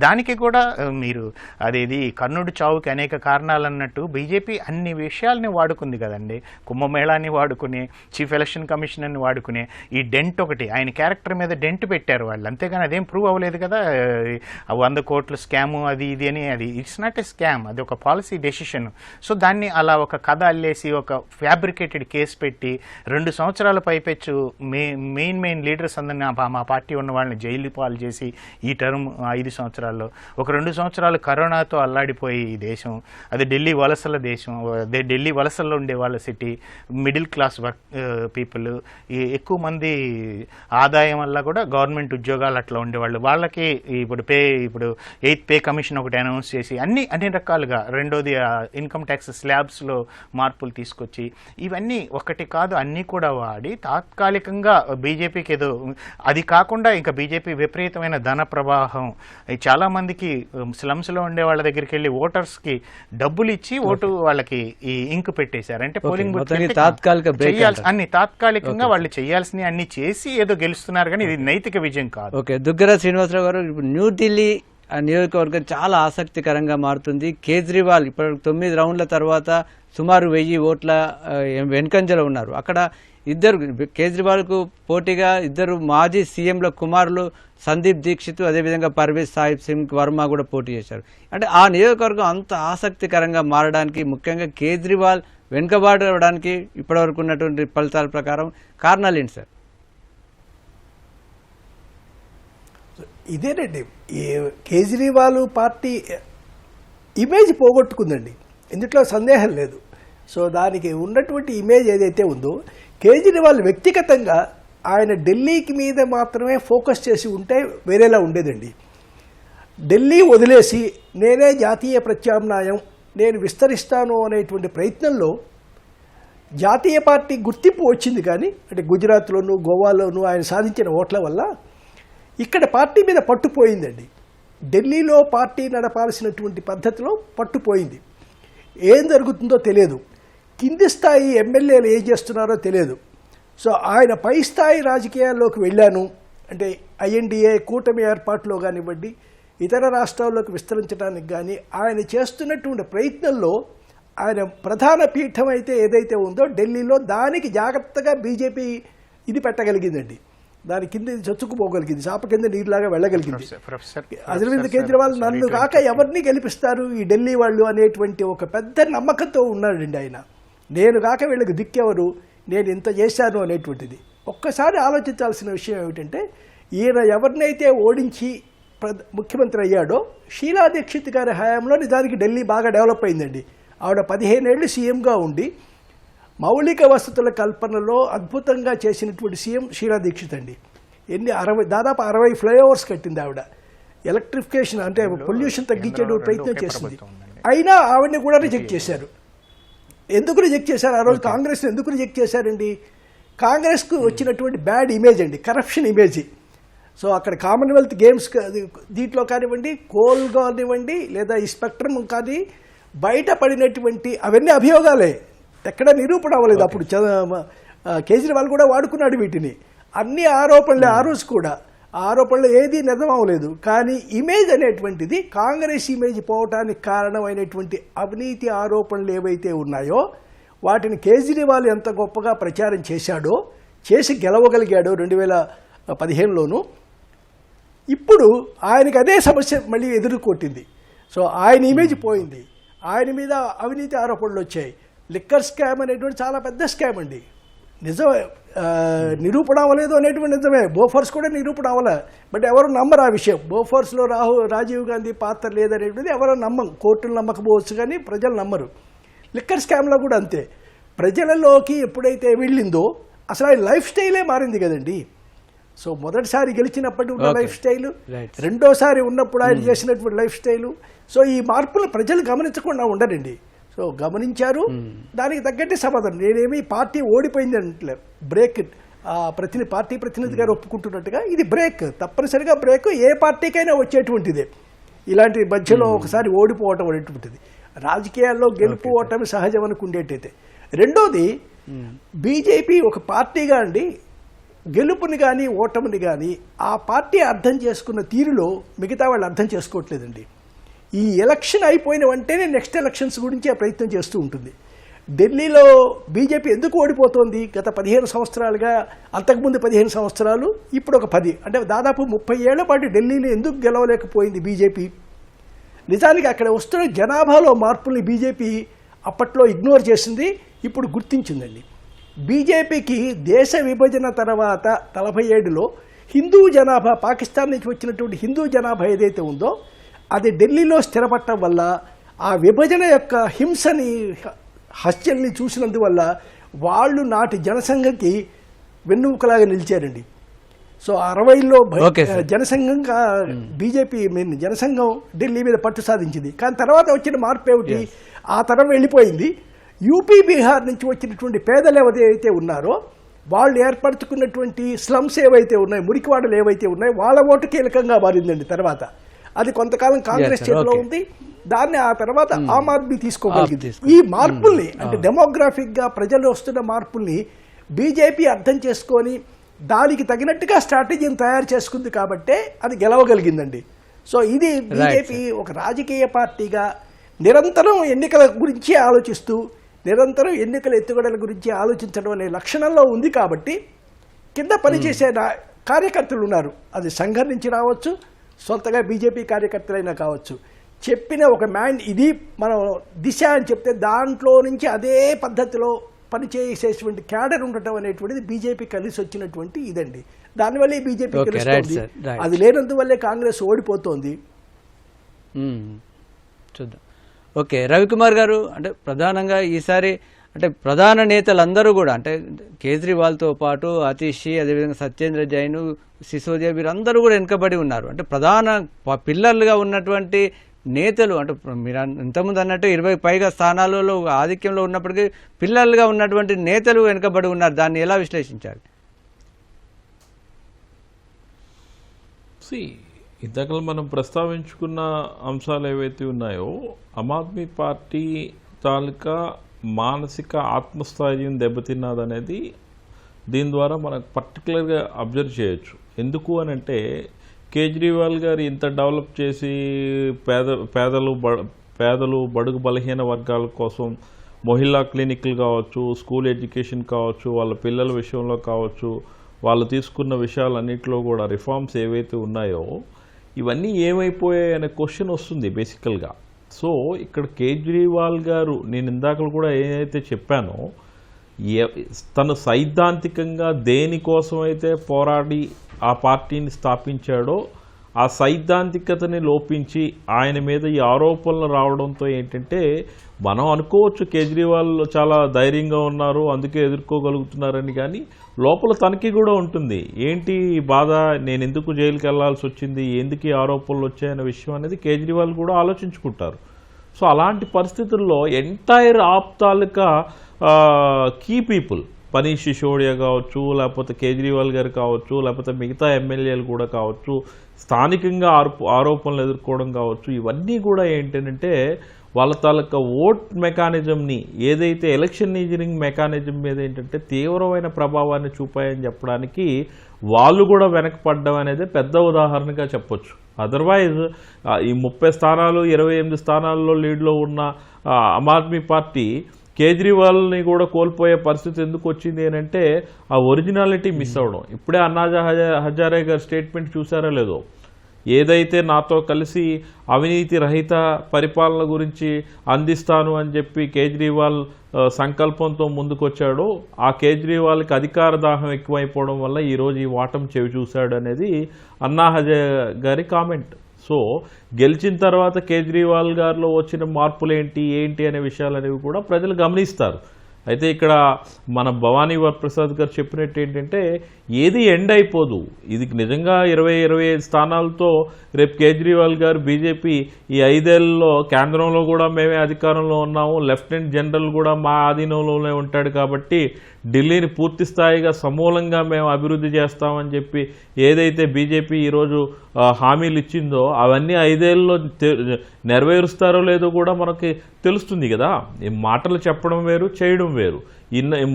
దానికి కూడా మీరు అదేది కర్ణుడి చావుకి అనేక కారణాలు అన్నట్టు బీజేపీ అన్ని విషయాల్ని వాడుకుంది కదండి. కుంభమేళాన్ని వాడుకుని, చీఫ్ ఎలక్షన్ కమిషనర్ని వాడుకుని, ఈ డెంట్ ఒకటి ఆయన క్యారెక్టర్ మీద డెంట్ పెట్టారు వాళ్ళు. అంతేగాని అదేం ప్రూవ్ అవ్వలేదు కదా. 100 కోట్ల స్కాము అది ఇది అని. అది ఇట్స్ నాట్ ఏ స్కామ్, అది ఒక పాలసీ డెసిషన్. సో దాన్ని అలా ఒక కథ అల్లేసి ఒక ఫ్యాబ్రికేటెడ్ కేసు పెట్టి 2 సంవత్సరాల పైపెచ్చు మెయిన్ లీడర్స్ అందరినీ మా పార్టీ ఉన్న వాళ్ళని జైలు పాలు చేసి ఈ టర్మ్ 5 సంవత్సరాల్లో ఒక 2 సంవత్సరాలు కరోనాతో అల్లాడిపోయి ఈ దేశం, అది ఢిల్లీ వలసల దేశం, అదే ఢిల్లీ వలసల్లో ఉండే వాళ్ళ city, middle class work people, ఎక్కువ మంది ఆదాయం వల్ల కూడా గవర్నమెంట్ ఉద్యోగాలు అట్లా ఉండేవాళ్ళు. వాళ్ళకి ఇప్పుడు 8th పే కమిషన్ ఒకటి అనౌన్స్ చేసి అన్ని రకాలుగా. రెండోది ఇన్కమ్ ట్యాక్స్ స్లాబ్స్లో మార్పులు తీసుకొచ్చి ఇవన్నీ ఒకటి కాదు అన్నీ కూడా వాడి తాత్కాలికంగా బీజేపీకి ఏదో, అది కాకుండా ఇంకా బీజేపీ విపరీతమైన ధన ప్రవాహం. చాలా మందికి స్లమ్స్లో ఉండే వాళ్ళ దగ్గరికి వెళ్ళి ఓటర్స్కి డబ్బులు ఇచ్చి ఓటు వాళ్ళకి ఈ ఇంక్ పెట్టేశారు. అంటే పోలింగ్ బూత్ అన్ని తాత్కాలికంగా వాళ్ళు చేయాల్సినవి అన్ని చేసి ఏదో గెలుస్తున్నారు, కానీ ఇది నైతిక విజయం కాదు. ఓకే, దుగ్గర శ్రీనివాసరావు గారు, ఇప్పుడు న్యూఢిల్లీ నియోజకవర్గం చాలా ఆసక్తికరంగా మారుతుంది. కేజ్రీవాల్ ఇప్పుడు 9 రౌండ్ల తర్వాత సుమారు 1000 ఓట్ల వెనుకంజలో ఉన్నారు. అక్కడ ఇద్దరు కేజ్రీవాల్కు పోటీగా ఇద్దరు మాజీ సీఎంల కుమారులు సందీప్ దీక్షిత్, అదేవిధంగా పర్వేజ్ సాహిబ్ సింగ్ వర్మ కూడా పోటీ చేశారు. అంటే ఆ నియోజకవర్గం అంత ఆసక్తికరంగా మారడానికి ముఖ్యంగా కేజ్రీవాల్ వెనుకబాడడానికి ఇప్పటివరకు ఉన్నటువంటి ఫలితాల ప్రకారం కారణాలు ఏంటి సార్? ఇదేనండి, ఈ కేజ్రీవాల్ పార్టీ ఇమేజ్ పోగొట్టుకుందండి, ఇందులో సందేహం లేదు. సో దానికి ఉన్నటువంటి ఇమేజ్ ఏదైతే ఉందో, కేజ్రీవాల్ వ్యక్తిగతంగా ఆయన ఢిల్లీకి మీద మాత్రమే ఫోకస్ చేసి ఉంటే వేరేలా ఉండేదండి. ఢిల్లీ వదిలేసి నేనే జాతీయ ప్రత్యామ్నాయం, నేను విస్తరిస్తాను అనేటువంటి ప్రయత్నంలో జాతీయ పార్టీ గుర్తింపు వచ్చింది. కానీ అంటే గుజరాత్లోను గోవాలోను ఆయన సాధించిన ఓట్ల వల్ల ఇక్కడ పార్టీ మీద పట్టుపోయిందండి. ఢిల్లీలో పార్టీ నడపాల్సినటువంటి పద్ధతిలో పట్టుపోయింది. ఏం జరుగుతుందో తెలియదు, కింది స్థాయి ఎమ్మెల్యేలు ఏం చేస్తున్నారో తెలియదు. సో ఆయన పై స్థాయి రాజకీయాల్లోకి వెళ్ళాను అంటే ఐఎన్డీఏ కూటమి ఏర్పాటులో కానివ్వండి, ఇతర రాష్ట్రాల్లోకి విస్తరించడానికి కానీ ఆయన చేస్తున్నటువంటి ప్రయత్నంలో ఆయన ప్రధాన పీఠం అయితే ఏదైతే ఉందో ఢిల్లీలో దానికి జాగ్రత్తగా బీజేపీ ఇది పెట్టగలిగిందండి. దాని కింద చొచ్చుకుపోగలిగింది, చాప కింద నీరులాగా వెళ్ళగలిగింది. అరవింద్ కేజ్రీవాల్ నన్ను కాక ఎవరిని గెలిపిస్తారు ఈ ఢిల్లీ వాళ్ళు అనేటువంటి ఒక పెద్ద నమ్మకంతో ఉన్నాడండి ఆయన. నేను కాక వీళ్ళకి దిక్కెవరు, నేను ఇంత చేశాను అనేటువంటిది. ఒక్కసారి ఆలోచించాల్సిన విషయం ఏమిటంటే, ఈయన ఎవరినైతే ఓడించి ముఖ్యమంత్రి అయ్యాడో షీలా దీక్షిత్ గారి హయాంలో నిజానికి ఢిల్లీ బాగా డెవలప్ అయిందండి. ఆవిడ 15 ఏళ్ళు సీఎంగా ఉండి మౌలిక వసతుల కల్పనలో అద్భుతంగా చేసినటువంటి సీఎం షీలా దీక్షిత్ అండి. దాదాపు 60 ఫ్లైఓవర్స్ కట్టింది ఆవిడ. ఎలక్ట్రిఫికేషన్ అంటే పొల్యూషన్ తగ్గించే ప్రయత్నం చేసింది. అయినా ఆవిడని కూడా రిజెక్ట్ చేశారు. ఎందుకు రిజెక్ట్ చేశారు? ఆ రోజు కాంగ్రెస్ని ఎందుకు రిజెక్ట్ చేశారండి? కాంగ్రెస్కు వచ్చినటువంటి బ్యాడ్ ఇమేజ్ అండి, కరప్షన్ ఇమేజ్. సో అక్కడ కామన్వెల్త్ గేమ్స్ దీంట్లో కానివ్వండి, కోల్ కానివ్వండి, లేదా ఈ స్పెక్ట్రమ్ కానీ బయటపడినటువంటి అవన్నీ అభియోగాలే, ఎక్కడ నిరూపణ అవ్వలేదు. అప్పుడు కేజ్రీవాల్ కూడా వాడుకున్నాడు వీటిని. అన్ని ఆరోపణలే ఆ రోజు కూడా. ఆరోపణలు ఏది నిజం అవ్వలేదు. కానీ ఇమేజ్ అనేటువంటిది, కాంగ్రెస్ ఇమేజ్ పోవటానికి కారణమైనటువంటి అవినీతి ఆరోపణలు ఏవైతే ఉన్నాయో వాటిని కేజ్రీవాల్ ఎంత గొప్పగా ప్రచారం చేశాడో, చేసి గెలవగలిగాడో 2015లోను, ఇప్పుడు ఆయనకి అదే సమస్య మళ్ళీ ఎదుర్కొట్టింది. సో ఆయన ఇమేజ్ పోయింది, ఆయన మీద అవినీతి ఆరోపణలు వచ్చాయి. లిక్కర్ స్కామ్ అనేటువంటి చాలా పెద్ద స్కామ్ అండి, నిజమే. నిరూపణ అవ్వలేదు అనేటువంటి నిజమే. బోఫర్స్ కూడా నిరూపణ అవ్వలే, బట్ ఎవరు నమ్మరు ఆ విషయం. బోఫర్స్లో రాజీవ్ గాంధీ పాత్ర లేదనేటువంటిది ఎవరో కోర్టులు నమ్మకపోవచ్చు, కానీ ప్రజలు నమ్మరు. లిక్కర్ స్కామ్లో కూడా అంతే. ప్రజలలోకి ఎప్పుడైతే వెళ్ళిందో అసలు ఆయన లైఫ్ స్టైలే మారింది కదండి. సో మొదటిసారి గెలిచినప్పటి ఉన్న లైఫ్ స్టైలు, రెండోసారి ఉన్నప్పుడు ఆయన చేసినటువంటి లైఫ్ స్టైలు. సో ఈ మార్పులు ప్రజలు గమనించకుండా ఉండరండి. సో గమనించారు, దానికి తగ్గట్టే సమాధానం. నేనేమి పార్టీ ఓడిపోయింది అంటే బ్రేక్, పార్టీ ప్రతినిధి గారు ఒప్పుకుంటున్నట్టుగా ఇది బ్రేక్, తప్పనిసరిగా బ్రేక్ ఏ పార్టీకైనా వచ్చేటువంటిదే. ఇలాంటి మధ్యలో ఒకసారి ఓడిపోవటం అనేటువంటిది రాజకీయాల్లో గెలుపు ఓటమి సహజం అనుకుండేటైతే. రెండోది, బీజేపీ ఒక పార్టీగా అండి గెలుపుని కానీ ఓటమిని కానీ ఆ పార్టీ అర్థం చేసుకున్న తీరులో మిగతా వాళ్ళు అర్థం చేసుకోవట్లేదండి. ఈ ఎలక్షన్ అయిపోయిన వెంటనే నెక్స్ట్ ఎలక్షన్స్ గురించి ఆ ప్రయత్నం చేస్తూ ఉంటుంది. ఢిల్లీలో బీజేపీ ఎందుకు ఓడిపోతోంది? గత 15 సంవత్సరాలుగా, అంతకుముందు 15 సంవత్సరాలు, ఇప్పుడు ఒక 10, అంటే దాదాపు 30 ఏళ్ల పాటు ఢిల్లీని ఎందుకు గెలవలేకపోయింది బీజేపీ? నిజానికి అక్కడ వస్తున్న జనాభాలో మార్పుల్ని బీజేపీ అప్పట్లో ఇగ్నోర్ చేసింది, ఇప్పుడు గుర్తించిందండి. బీజేపీకి దేశ విభజన తర్వాత 47లో హిందూ జనాభా, పాకిస్తాన్ నుంచి వచ్చినటువంటి హిందూ జనాభా ఏదైతే ఉందో అది ఢిల్లీలో స్థిరపడటం వల్ల, ఆ విభజన యొక్క హింసని, హత్యల్ని చూసినందువల్ల వాళ్ళు నాటి జనసంఘకి వెన్నుముకలాగా నిలిచారండి. సో 60లో జనసంఘంగా బీజేపీ జనసంఘం ఢిల్లీ మీద పట్టు సాధించింది. కానీ తర్వాత వచ్చిన మార్పు ఏమిటి? ఆ తరం వెళ్ళిపోయింది. యూపీ, బీహార్ నుంచి వచ్చినటువంటి పేదలు ఏవైతే ఉన్నారో వాళ్ళు ఏర్పరచుకున్నటువంటి స్లమ్స్ ఏవైతే ఉన్నాయో, మురికివాడలు ఏవైతే ఉన్నాయో, వాళ్ళ ఓటు కీలకంగా మారిందండి. తర్వాత అది కొంతకాలం కాంగ్రెస్ చేతిలో ఉంది, దాన్ని ఆ తర్వాత ఆమ్ ఆద్మీ తీసుకోగలిగింది. ఈ మార్పుల్ని, అంటే డెమోగ్రాఫిక్గా ప్రజలు వస్తున్న మార్పుల్ని బీజేపీ అర్థం చేసుకొని దానికి తగినట్టుగా స్ట్రాటజీని తయారు చేసుకుంది కాబట్టే అది గెలవగలిగిందండి. సో ఇది బీజేపీ ఒక రాజకీయ పార్టీగా నిరంతరం ఎన్నికల గురించి ఆలోచిస్తూ, నిరంతరం ఎన్నికల ఎత్తుగడల గురించి ఆలోచించడం అనే లక్షణంలో ఉంది. కాబట్టి కింద పనిచేసే కార్యకర్తలు ఉన్నారు, అది సంఘం నుంచి రావచ్చు, సొంతగా బీజేపీ కార్యకర్తలైనా కావచ్చు. చెప్పిన ఒక ఇది మనం దిశ అని చెప్తే దాంట్లో నుంచి అదే పద్ధతిలో పనిచేసేటువంటి క్యాడర్ ఉండటం అనేటువంటిది బీజేపీ కలిసి వచ్చినటువంటి ఇదండి. దానివల్లే బీజేపీ గెలుస్తోంది. అది లేనందువల్లే కాంగ్రెస్ ఓడిపోతోంది. చూద్దాం. ఓకే, రవికుమార్ గారు, అంటే ప్రధానంగా ఈసారి అంటే ప్రధాన నేతలందరూ కూడా, అంటే కేజ్రీవాల్తో పాటు అతీషి, అదేవిధంగా సత్యేంద్ర జైన్, సిసోదియా, వీరందరూ కూడా వెనుకబడి ఉన్నారు. అంటే ప్రధాన పిల్లర్లుగా ఉన్నటువంటి నేతలు, అంటే మీరు ఇంతకుముందు అన్నట్టు 20 పైగా స్థానాలలో ఆధిక్యంలో ఉన్నప్పటికీ పిల్లలుగా ఉన్నటువంటి నేతలు వెనుకబడి ఉన్నారు. దాన్ని ఎలా విశ్లేషించాలి? ఇంతకలు మనం ప్రస్తావించుకున్న అంశాలు ఏవైతే ఉన్నాయో, ఆమ్ ఆద్మీ పార్టీ తాలూకా మానసిక ఆత్మస్థైర్యం దెబ్బతిన్నదనేది దీని ద్వారా మనకు పర్టికులర్గా అబ్జర్వ్ చేయొచ్చు. ఎందుకు అని అంటే, కేజ్రీవాల్ గారు ఇంత డెవలప్ చేసి పేదలు బడుగు బలహీన వర్గాల కోసం మహిళా క్లినిక్లు కావచ్చు, స్కూల్ ఎడ్యుకేషన్ కావచ్చు, వాళ్ళ పిల్లల విషయంలో కావచ్చు, వాళ్ళు తీసుకున్న విషయాలన్నింటిలో కూడా రిఫార్మ్స్ ఏవైతే ఉన్నాయో ఇవన్నీ ఏమైపోయాయి అనే క్వశ్చన్ వస్తుంది బేసికల్గా. సో ఇక్కడ కేజ్రీవాల్ గారు, నేను ఇందాక కూడా ఏదైతే చెప్పానో, తను సైద్ధాంతికంగా దేనికోసమైతే పోరాడి ఆ పార్టీని స్థాపించాడో ఆ సైద్ధాంతికతని లోపించి ఆయన మీద ఈ ఆరోపణలు రావడంతో ఏంటంటే మనం అనుకోవచ్చు కేజ్రీవాల్ చాలా ధైర్యంగా ఉన్నారు అందుకే ఎదుర్కోగలుగుతున్నారని, కానీ లోపల తనకి కూడా ఉంటుంది ఏంటి ఈ బాధ, నేను ఎందుకు జైలుకి వెళ్లాల్సి వచ్చింది, ఎందుకు ఈ ఆరోపణలు వచ్చాయనే విషయం అనేది కేజ్రీవాల్ కూడా ఆలోచించుకుంటారు. సో అలాంటి పరిస్థితుల్లో ఎంటైర్ ఆప్ తాలూకా కీ పీపుల్, మనీష్ సిసోడియా కావచ్చు, లేకపోతే కేజ్రీవాల్ గారు కావచ్చు, లేకపోతే మిగతా ఎమ్మెల్యేలు కూడా కావచ్చు, స్థానికంగా ఆరోపణలు ఎదుర్కోవడం కావచ్చు, ఇవన్నీ కూడా ఏంటంటే వాళ్ళ తాలూకా ఓట్ మెకానిజంని, ఏదైతే ఎలక్షన్ ఇంజనీరింగ్ మెకానిజం మీద ఏంటంటే తీవ్రమైన ప్రభావాన్ని చూపాయని చెప్పడానికి వాళ్ళు కూడా వెనకపడ్డం అనేది పెద్ద ఉదాహరణగా చెప్పొచ్చు. అదర్వైజ్ ఈ 30 స్థానాలు 28 స్థానాల్లో లీడ్లో ఉన్న ఆమ్ ఆద్మీ పార్టీ కేజ్రీవాల్ని కూడా కోల్పోయే పరిస్థితి ఎందుకు వచ్చింది అని అంటే ఆ ఒరిజినాలిటీ మిస్ అవ్వడం. ఇప్పుడే అన్నా హజారే గారి స్టేట్మెంట్ చూసారో లేదో, ఏదైతే నాతో కలిసి అవినీతి రహిత పరిపాలన గురించి అందిస్తాను అని చెప్పి కేజ్రీవాల్ సంకల్పంతో ముందుకొచ్చాడో ఆ కేజ్రీవాల్కి అధికార దాహం ఎక్కువైపోవడం వల్ల ఈరోజు ఈ వాటం చెవి చూశాడు అనేది అన్నా హజారే గారి కామెంట్. సో గెలిచిన తర్వాత కేజ్రీవాల్ గారిలో వచ్చిన మార్పులు ఏంటి అనే విషయాలు అనేవి కూడా ప్రజలు గమనిస్తారు. అయితే ఇక్కడ మన భవానీ వరప్రసాద్ గారు చెప్పినట్టు ఏంటంటే ఏది ఎండ్ అయిపోదు, ఇది నిజంగా 20-25 స్థానాలతో రేపు కేజ్రీవాల్ గారు బీజేపీ ఈ 5 ఏళ్లలో కేంద్రంలో కూడా మేమే అధికారంలో ఉన్నాము, లెఫ్టినెంట్ జనరల్ కూడా మా ఆధీనంలోనే ఉంటాడు కాబట్టి ఢిల్లీని పూర్తి స్థాయిగా సమూలంగా మేము అభివృద్ధి చేస్తామని చెప్పి ఏదైతే బీజేపీ ఈరోజు హామీలు ఇచ్చిందో అవన్నీ 5 ఏళ్లలో నెరవేరుస్తారో లేదో కూడా మనకి తెలుస్తుంది కదా. ఈ మాటలు చెప్పడం వేరు, చేయడం వేరు.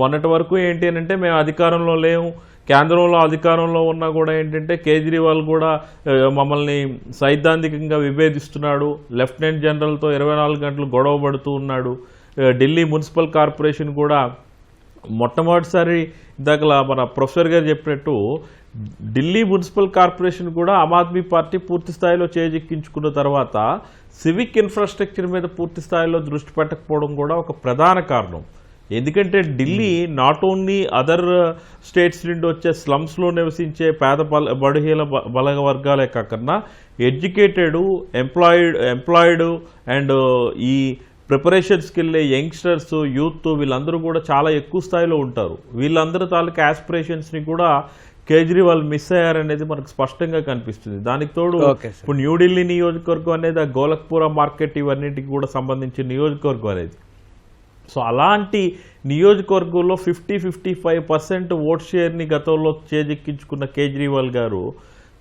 మొన్నటి వరకు ఏంటి అని అంటే మేము అధికారంలో లేము, కేంద్రంలో అధికారంలో ఉన్నా కూడా ఏంటంటే కేజ్రీవాల్ కూడా మమ్మల్ని సైద్ధాంతికంగా విభేదిస్తున్నాడు, లెఫ్టినెంట్ జనరల్తో 24 గంటలు గొడవ పడుతూ ఉన్నాడు, ఢిల్లీ మున్సిపల్ కార్పొరేషన్ కూడా మొట్టమొదటిసారి ఇందాక మన ప్రొఫెసర్ గారు చెప్పినట్టు ఢిల్లీ మున్సిపల్ కార్పొరేషన్ కూడా ఆమ్ ఆద్మీ పార్టీ పూర్తి స్థాయిలో చేజిక్కించుకున్న తర్వాత సివిక్ ఇన్ఫ్రాస్ట్రక్చర్ మీద పూర్తి స్థాయిలో దృష్టి పెట్టకపోవడం కూడా ఒక ప్రధాన కారణం. ఎందుకంటే Delhi not only other states నుండి వచ్చే స్లమ్స్లో నివసించే పేద బడుహీన బలగ వర్గాలే కాకుండా ఎడ్యుకేటెడ్, ఎంప్లాయిడ్ అండ్ ఈ ప్రిపరేషన్స్కి వెళ్ళే యంగ్స్టర్స్, యూత్ వీళ్ళందరూ కూడా చాలా ఎక్కువ స్థాయిలో ఉంటారు. వీళ్ళందరూ తాలూకా యాస్పిరేషన్స్ని కూడా కేజ్రీవాల్ మిస్ అయ్యారనేది మనకు స్పష్టంగా కనిపిస్తుంది. దానికి తోడు ఇప్పుడు న్యూఢిల్లీ నియోజకవర్గం అనేది ఆ గోలఖ్పూర మార్కెట్ ఇవన్నిటికి కూడా సంబంధించిన నియోజకవర్గం అనేది. సో అలాంటి నియోజకవర్గంలో 50-55% ఓట్ షేర్ని గతంలో చేజెక్కించుకున్న కేజ్రీవాల్ గారు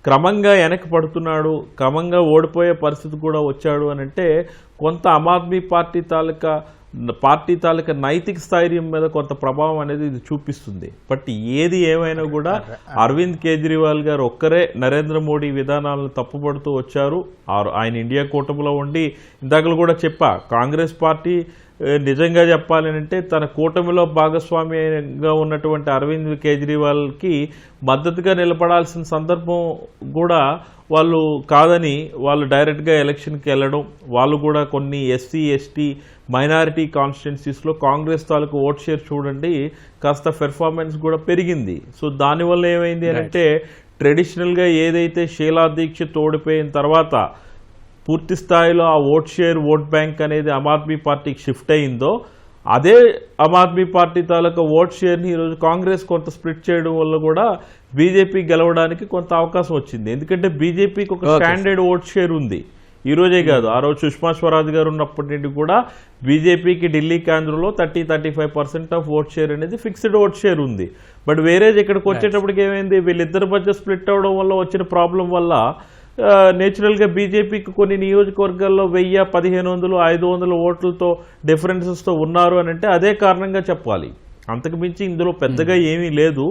క్రమంగా వెనక్కి పడుతున్నాడు, క్రమంగా ఓడిపోయే పరిస్థితి కూడా వచ్చాడు అని అంటే కొంత ఆమ్ ఆద్మీ పార్టీ తాలూకా నైతిక స్థైర్యం మీద కొంత ప్రభావం అనేది ఇది చూపిస్తుంది. బట్ ఏది ఏమైనా కూడా అరవింద్ కేజ్రీవాల్ గారు ఒక్కరే నరేంద్ర మోడీ విధానాలను తప్పుపడుతూ వచ్చారు. ఆయన ఇండియా కూటమిలో ఉండి ఇందాకలు కూడా చెప్పా, కాంగ్రెస్ పార్టీ నిజంగా చెప్పాలంటే తన కూటమిలో భాగస్వామ్యంగా ఉన్నటువంటి అరవింద్ కేజ్రీవాల్కి మద్దతుగా నిలబడాల్సిన సందర్భం కూడా వాళ్ళు కాదని వాళ్ళు డైరెక్ట్గా ఎలక్షన్కి వెళ్ళడం, వాళ్ళు కూడా కొన్ని ఎస్సీ ఎస్టీ మైనారిటీ కాన్స్టిట్యున్సీస్లో కాంగ్రెస్ తాలూకు ఓట్ షేర్ చూడండి కాస్త పెర్ఫార్మెన్స్ కూడా పెరిగింది. సో దానివల్ల ఏమైంది అంటే ట్రెడిషనల్గా ఏదైతే షీలా దీక్షిత్ ఓడిపోయిన తర్వాత పూర్తి స్థాయిలో ఆ ఓట్ షేర్, ఓట్ బ్యాంక్ అనేది ఆమ్ ఆద్మీ పార్టీకి షిఫ్ట్ అయిందో అదే ఆమ్ ఆద్మీ పార్టీ తాలూకా ఓట్ షేర్ని ఈరోజు కాంగ్రెస్ కొంత స్ప్లిట్ చేయడం వల్ల కూడా బీజేపీ గెలవడానికి కొంత అవకాశం వచ్చింది. ఎందుకంటే బీజేపీకి ఒక స్టాండర్డ్ ఓట్ షేర్ ఉంది. ఈ రోజే కాదు, ఆ రోజు సుష్మా స్వరాజ్ గారు ఉన్నప్పటి నుండి కూడా బీజేపీకి ఢిల్లీ కేంద్రంలో 30-35% ఆఫ్ ఓట్ షేర్ అనేది ఫిక్స్డ్ ఓట్ షేర్ ఉంది. బట్ వేరేజ్ ఇక్కడికి వచ్చేటప్పటికి ఏమైంది, వీళ్ళిద్దరి మధ్య స్ప్లిట్ అవడం వల్ల వచ్చిన ప్రాబ్లం వల్ల నేచురల్గా బీజేపీకి కొన్ని నియోజకవర్గాల్లో 1000, 1500, 500 ఓట్లతో డిఫరెన్సెస్తో ఉన్నారు అని అంటే అదే కారణంగా చెప్పాలి. అంతకుమించి ఇందులో పెద్దగా ఏమీ లేదు.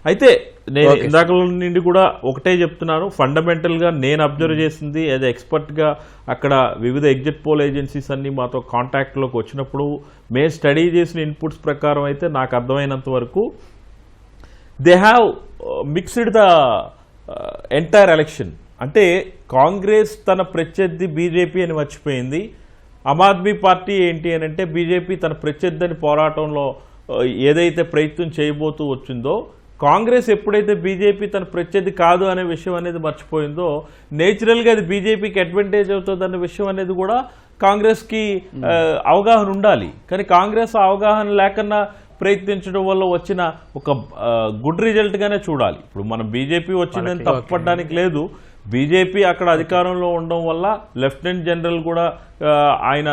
అయితే నేను ఇందాక నుండి కూడా ఒకటే చెప్తున్నాను, ఫండమెంటల్ గా నేను అబ్జర్వ్ చేసింది యాజ్ ఎక్స్పర్ట్ గా, అక్కడ వివిధ ఎగ్జిట్ పోల్ ఏజెన్సీస్ అన్ని మాతో కాంటాక్ట్ లోకి వచ్చినప్పుడు మేము స్టడీ చేసిన ఇన్పుట్స్ ప్రకారం అయితే నాకు అర్థమైనంత వరకు they have mixed the entire election. అంటే కాంగ్రెస్ తన ప్రత్యర్థి బీజేపీ అని మర్చిపోయింది. ఆమ్ ఆద్మీ పార్టీ ఏంటి అని అంటే బీజేపీ తన ప్రత్యర్థిని పోరాటంలో ఏదైతే ప్రయత్నం చేయబోతూ వచ్చిందో, కాంగ్రెస్ ఎప్పుడైతే బీజేపీ తన ప్రత్యర్థి కాదు అనే విషయం అనేది మర్చిపోయిందో, నేచురల్గా అది బీజేపీకి అడ్వాంటేజ్ అవుతుంది అనే విషయం అనేది కూడా కాంగ్రెస్కి అవగాహన ఉండాలి. కానీ కాంగ్రెస్ అవగాహన లేకన్నా ప్రయత్నించడం వల్ల వచ్చిన ఒక గుడ్ రిజల్ట్గానే చూడాలి. ఇప్పుడు మనం బీజేపీ వచ్చిందని తప్పపడడానికి లేదు. బీజేపీ అక్కడ అధికారంలో ఉండడం వల్ల లెఫ్టినెంట్ జనరల్ కూడా ఆయన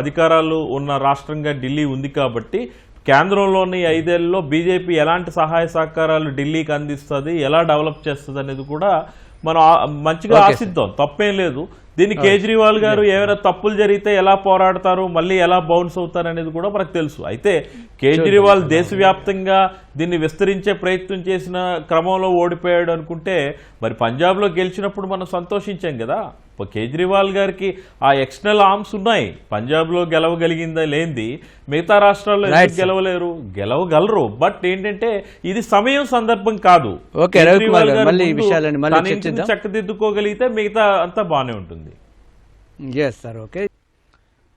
అధికారాలు ఉన్న రాష్ట్రంగా ఢిల్లీ ఉంది కాబట్టి కేంద్రంలోని 5 ఏళ్లలో బీజేపీ ఎలాంటి సహాయ సహకారాలు ఢిల్లీకి అందిస్తుంది, ఎలా డెవలప్ చేస్తుంది అనేది కూడా మనం మంచిగా ఆశిద్దాం, తప్పేం లేదు. దీన్ని కేజ్రీవాల్ గారు ఏమైనా తప్పులు జరిగితే ఎలా పోరాడతారు, మళ్ళీ ఎలా బౌన్స్ అవుతారు అనేది కూడా మనకు తెలుసు. అయితే కేజ్రీవాల్ దేశవ్యాప్తంగా దీన్ని విస్తరించే ప్రయత్నం చేసిన క్రమంలో ఓడిపోయాడు అనుకుంటే, మరి పంజాబ్లో గెలిచినప్పుడు మనం సంతోషించాం కదా. కేజ్రీవాల్ గారికి ఆ ఎక్స్టర్నల్ ఆర్మ్స్ ఉన్నాయి. పంజాబ్లో గెలవగలిగిందా లేనిది మిగతా రాష్ట్రాల్లో ఎందుకు గెలవలేరు? గెలవగలరు. బట్ ఏంటంటే ఇది సమయం సందర్భం కాదు. చక్కదిద్దుకోగలిగితే మిగతా అంతా బాగానే ఉంటుంది. Yes sir,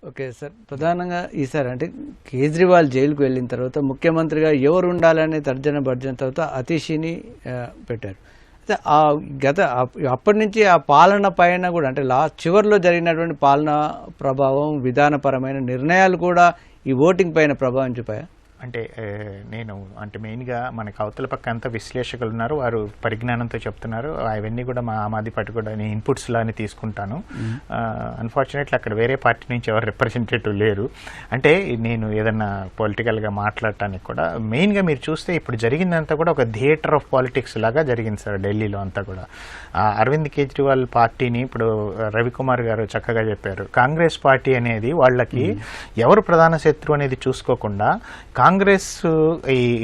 okay sir. ప్రధానంగా ఈసారి అంటే కేజ్రీవాల్ జైలుకు వెళ్ళిన తర్వాత ముఖ్యమంత్రిగా ఎవరు ఉండాలనే తర్జన భర్జన తర్వాత అతీషిని పెట్టారు. అయితే అప్పటి నుంచి ఆ పాలన పైన కూడా అంటే చివరిలో జరిగినటువంటి పాలన ప్రభావం, విధానపరమైన నిర్ణయాలు కూడా ఈ ఓటింగ్ పైన ప్రభావం చూపాయా? అంటే నేను అంటే మెయిన్గా మనకు అవతల పక్క అంతా విశ్లేషకులు ఉన్నారు, వారు పరిజ్ఞానంతో చెప్తున్నారు. అవన్నీ కూడా మా ఆమ్ ఆద్మీ పార్టీ కూడా నేను ఇన్పుట్స్ లానే తీసుకుంటాను. అన్ఫార్చునేట్లీ అక్కడ వేరే పార్టీ నుంచి ఎవరు రిప్రజెంటేటివ్ లేరు. అంటే నేను ఏదన్నా పొలిటికల్గా మాట్లాడటానికి కూడా మెయిన్గా మీరు చూస్తే ఇప్పుడు జరిగిందంతా కూడా ఒక థియేటర్ ఆఫ్ పాలిటిక్స్ లాగా జరిగింది సార్ ఢిల్లీలో అంతా కూడా. అరవింద్ కేజ్రీవాల్ పార్టీని ఇప్పుడు రవికుమార్ గారు చక్కగా చెప్పారు. కాంగ్రెస్ పార్టీ అనేది వాళ్ళకి ఎవరు ప్రధాన శత్రువు అనేది చూసుకోకుండా కాంగ్రెస్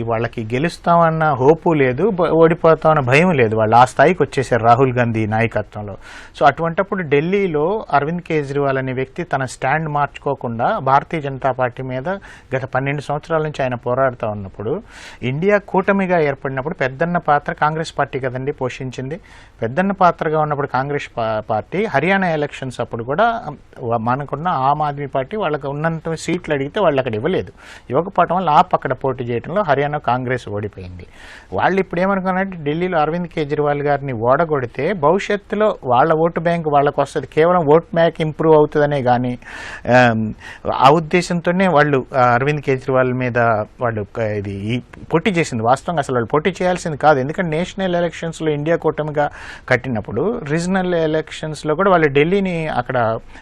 వాళ్ళకి గెలుస్తామన్న హోపు లేదు, ఓడిపోతామన్న భయం లేదు. వాళ్ళు ఆ స్థాయికి వచ్చేసారు రాహుల్ గాంధీ నాయకత్వంలో. సో అటువంటప్పుడు ఢిల్లీలో అరవింద్ కేజ్రీవాల్ అనే వ్యక్తి తన స్టాండ్ మార్చుకోకుండా భారతీయ జనతా పార్టీ మీద గత 12 సంవత్సరాల నుంచి ఆయన పోరాడుతూ ఉన్నప్పుడు, ఇండియా కూటమిగా ఏర్పడినప్పుడు పెద్దన్న పాత్ర కాంగ్రెస్ పార్టీ కదండి పోషించింది. పెద్దన్న పాత్రగా ఉన్నప్పుడు కాంగ్రెస్ పార్టీ హర్యానా ఎలక్షన్స్ అప్పుడు కూడా మనకున్న ఆమ్ ఆద్మీ పార్టీ వాళ్ళకి ఉన్నంత సీట్లు అడిగితే వాళ్ళు అక్కడ ఇవ్వకపోవటం వల్ల అక్కడ పోటీ చేయడంలో హర్యానా కాంగ్రెస్ ఓడిపోయింది. వాళ్ళు ఇప్పుడు ఏమనుకున్నారంటే ఢిల్లీలో అరవింద్ కేజ్రీవాల్ గారిని ఓడగొడితే భవిష్యత్తులో వాళ్ళ ఓటు బ్యాంక్ వాళ్ళకు వస్తుంది, కేవలం ఓట్ బ్యాంక్ ఇంప్రూవ్ అవుతుందనే కానీ ఆ ఉద్దేశంతోనే వాళ్ళు అరవింద్ కేజ్రీవాల్ మీద వాళ్ళు ఇది పోటీ చేసింది. వాస్తవంగా అసలు వాళ్ళు పోటీ చేయాల్సింది కాదు, ఎందుకంటే నేషనల్ ఎలక్షన్స్లో ఇండియా కూటమిగా కట్టినప్పుడు రీజనల్ ఎలక్షన్స్లో కూడా వాళ్ళు ఢిల్లీని అక్కడ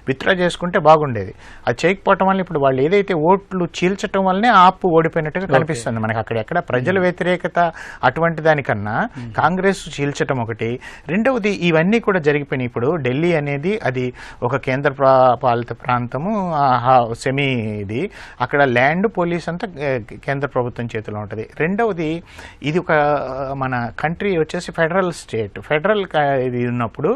విత్డ్రా చేసుకుంటే బాగుండేది. అది చేయకపోవటం వల్ల ఇప్పుడు వాళ్ళు ఏదైతే ఓట్లు చీల్చడం వల్లనే ఆపు ఓడిపోయినట్టుగా కనిపిస్తుంది మనకి. అక్కడెక్కడ ప్రజల వ్యతిరేకత అటువంటి దానికన్నా కాంగ్రెస్ చీల్చటం ఒకటి. రెండవది ఇవన్నీ కూడా జరిగిపోయినాయి. ఇప్పుడు ఢిల్లీ అనేది అది ఒక కేంద్ర పాలిత ప్రాంతము, సెమీ ఇది, అక్కడ ల్యాండ్ పోలీస్ అంతా కేంద్ర ప్రభుత్వం చేతిలో ఉంటుంది. రెండవది ఇది ఒక మన కంట్రీ వచ్చేసి ఫెడరల్ స్టేట్, ఫెడరల్ ఇది ఉన్నప్పుడు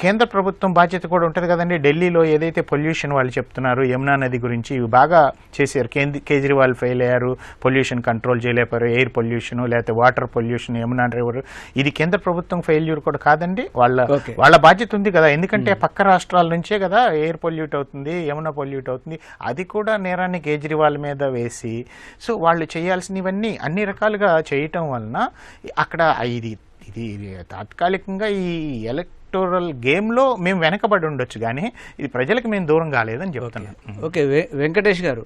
కేంద్ర ప్రభుత్వం బాధ్యత కూడా ఉంటుంది కదండి. ఢిల్లీలో ఏదైతే పొల్యూషన్ వాళ్ళు చెప్తున్నారు, యమునా నది గురించి ఇవి బాగా చేశారు. కేజ్రీవాల్ ఫెయిల్ అయ్యారు, పొల్యూషన్ కంట్రోల్ చేయలేపారు, ఎయిర్ పొల్యూషన్ లేకపోతే వాటర్ పొల్యూషన్, యమునా రివర్, ఇది కేంద్ర ప్రభుత్వం ఫెయిల్యూర్ కూడా కాదండి, వాళ్ళ బాధ్యత ఉంది కదా. ఎందుకంటే పక్క రాష్ట్రాల నుంచే కదా ఎయిర్ పొల్యూట్ అవుతుంది, యమునా పొల్యూట్ అవుతుంది. అది కూడా నేరాన్ని కేజ్రీవాల్ మీద వేసి, సో వాళ్ళు చేయాల్సినవన్నీ అన్ని రకాలుగా చేయటం వలన అక్కడ ఇది తాత్కాలికంగా ఈ ఎలక్టోరల్ గేమ్లో మేము వెనకబడి ఉండొచ్చు, కానీ ఇది ప్రజలకు మేము దూరం కాలేదని చెప్తున్నాం. ఓకే వెంకటేష్ గారు,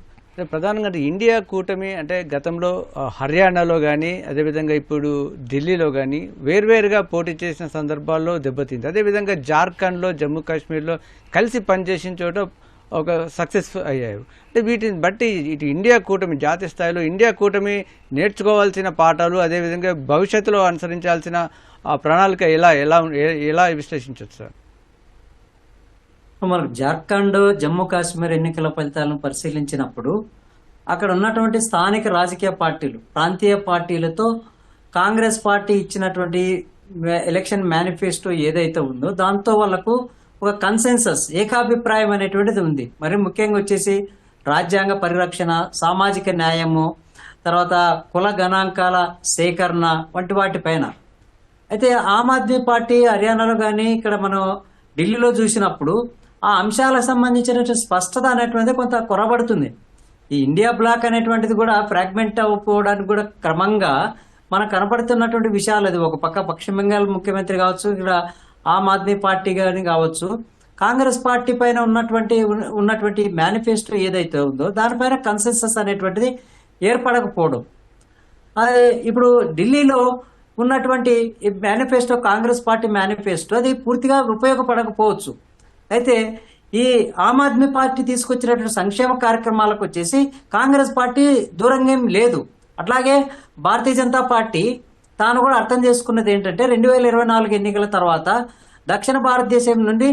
ప్రధానంగా ఇండియా కూటమి అంటే గతంలో హర్యానాలో కానీ అదేవిధంగా ఇప్పుడు ఢిల్లీలో కానీ వేర్వేరుగా పోటీ చేసిన సందర్భాల్లో దెబ్బతింది. అదేవిధంగా జార్ఖండ్లో, జమ్మూ కాశ్మీర్లో కలిసి పనిచేసిన చోట ఒక సక్సెస్ అయ్యారు. అంటే వీటిని బట్టి ఇటు ఇండియా కూటమి జాతీయ స్థాయిలో ఇండియా కూటమి నేర్చుకోవాల్సిన పాఠాలు, అదేవిధంగా భవిష్యత్తులో అనుసరించాల్సిన ప్రణాళిక ఎలా విశ్లేషించవచ్చు సార్? మనకు జార్ఖండ్, జమ్మూ కాశ్మీర్ ఎన్నికల ఫలితాలను పరిశీలించినప్పుడు అక్కడ ఉన్నటువంటి స్థానిక రాజకీయ పార్టీలు, ప్రాంతీయ పార్టీలతో కాంగ్రెస్ పార్టీ ఇచ్చినటువంటి ఎలక్షన్ మేనిఫెస్టో ఏదైతే ఉందో దాంతో వాళ్ళకు ఒక కన్సెన్సస్ ఏకాభిప్రాయం అనేటువంటిది ఉంది. మరి ముఖ్యంగా వచ్చేసి రాజ్యాంగ పరిరక్షణ, సామాజిక న్యాయము, తర్వాత కుల గణాంకాల సేకరణ వంటి వాటిపైన. అయితే ఆమ్ ఆద్మీ పార్టీ హర్యానాలో కానీ ఇక్కడ మనం ఢిల్లీలో చూసినప్పుడు ఆ అంశాలకు సంబంధించిన స్పష్టత అనేటువంటిది కొంత కొరబడుతుంది. ఈ ఇండియా బ్లాక్ అనేటువంటిది కూడా ఫ్రాగ్మెంట్ అవ్వకపోవడానికి కూడా క్రమంగా మనకు కనపడుతున్నటువంటి విషయాలు. అది ఒక పక్క పశ్చిమ బెంగాల్ ముఖ్యమంత్రి కావచ్చు, ఇక్కడ ఆమ్ ఆద్మీ పార్టీ కానీ కావచ్చు, కాంగ్రెస్ పార్టీ పైన ఉన్నటువంటి మేనిఫెస్టో ఏదైతే ఉందో దానిపైన కన్సెన్సస్ అనేటువంటిది ఏర్పడకపోవడం. అదే ఇప్పుడు ఢిల్లీలో ఉన్నటువంటి మేనిఫెస్టో, కాంగ్రెస్ పార్టీ మేనిఫెస్టో, అది పూర్తిగా ఉపయోగపడకపోవచ్చు. అయితే ఈ ఆమ్ ఆద్మీ పార్టీ తీసుకొచ్చినటువంటి సంక్షేమ కార్యక్రమాలకు వచ్చేసి కాంగ్రెస్ పార్టీ దూరంగా ఏం లేదు. అట్లాగే భారతీయ జనతా పార్టీ తాను కూడా అర్థం చేసుకున్నది ఏంటంటే 2024 ఎన్నికల తర్వాత దక్షిణ భారతదేశం నుండి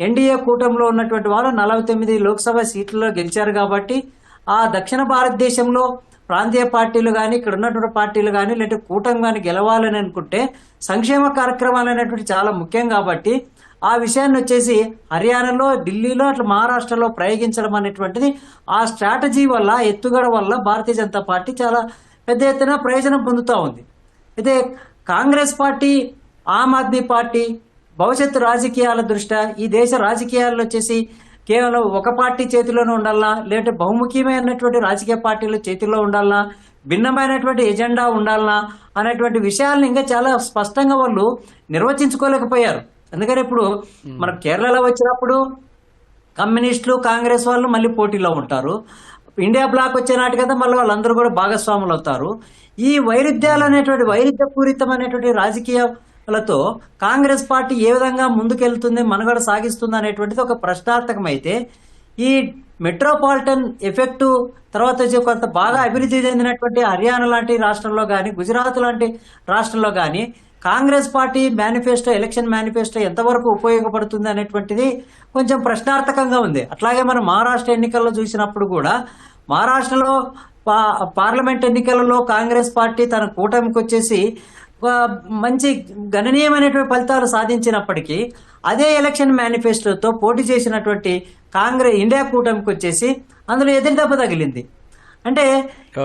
ఎన్డీఏ కూటమిలో ఉన్నటువంటి వాళ్ళు 49 లోక్సభ సీట్లలో గెలిచారు కాబట్టి ఆ దక్షిణ భారతదేశంలో ప్రాంతీయ పార్టీలు కానీ ఇక్కడ ఉన్నటువంటి పార్టీలు కానీ లేదంటే కూటమి కానీ గెలవాలని అనుకుంటే సంక్షేమ కార్యక్రమాలు అనేటువంటి చాలా ముఖ్యం కాబట్టి ఆ విషయాన్ని వచ్చేసి హర్యానాలో, ఢిల్లీలో, అట్లా మహారాష్ట్రలో ప్రయోగించడం అనేటువంటిది ఆ స్ట్రాటజీ వల్ల, ఎత్తుగడ వల్ల భారతీయ జనతా పార్టీ చాలా పెద్ద ఎత్తున ప్రయోజనం పొందుతూ ఉంది. అయితే కాంగ్రెస్ పార్టీ, ఆమ్ ఆద్మీ పార్టీ భవిష్యత్తు రాజకీయాల దృష్ట్యా ఈ దేశ రాజకీయాల్లో వచ్చేసి కేవలం ఒక పార్టీ చేతిలోనే ఉండాలనా, లేదంటే బహుముఖ్యమైనటువంటి రాజకీయ పార్టీల చేతిలో ఉండాలనా, భిన్నమైనటువంటి ఎజెండా ఉండాలనా అనేటువంటి విషయాలను ఇంకా చాలా స్పష్టంగా వాళ్ళు నిర్వచించుకోలేకపోయారు. అందుకని ఇప్పుడు మనం కేరళలో వచ్చినప్పుడు కమ్యూనిస్టులు, కాంగ్రెస్ వాళ్ళు మళ్ళీ పోటీలో ఉంటారు. ఇండియా బ్లాక్ వచ్చే నాటికదా మళ్ళీ వాళ్ళందరూ కూడా భాగస్వాములు అవుతారు. ఈ వైరుధ్యాలు అనేటువంటి వైరుధ్యపూరితమైనటువంటి రాజకీయాలతో కాంగ్రెస్ పార్టీ ఏ విధంగా ముందుకెళ్తుంది, మనుగడ సాగిస్తుంది అనేటువంటిది ఒక ప్రశ్నార్థకమైతే, ఈ మెట్రోపాలిటన్ ఎఫెక్ట్ తర్వాత కొంత బాగా అభివృద్ధి చెందినటువంటి హర్యానా లాంటి రాష్ట్రంలో కానీ, గుజరాత్ లాంటి రాష్ట్రంలో కానీ Congress party manifesto, election manifesto ఎంతవరకు ఉపయోగపడుతుంది అనేటువంటిది కొంచెం ప్రశ్నార్థకంగా ఉంది. అట్లాగే మనం మహారాష్ట్ర ఎన్నికల్లో చూసినప్పుడు కూడా మహారాష్ట్రలో పార్లమెంట్ ఎన్నికలలో కాంగ్రెస్ పార్టీ తన కూటమికి వచ్చేసి మంచి గణనీయమైనటువంటి ఫలితాలు సాధించినప్పటికీ అదే ఎలక్షన్ మేనిఫెస్టోతో పోటీ చేసినటువంటి ఇండియా కూటమికి వచ్చేసి అందులో ఎదురుదెబ్బ తగిలింది. అంటే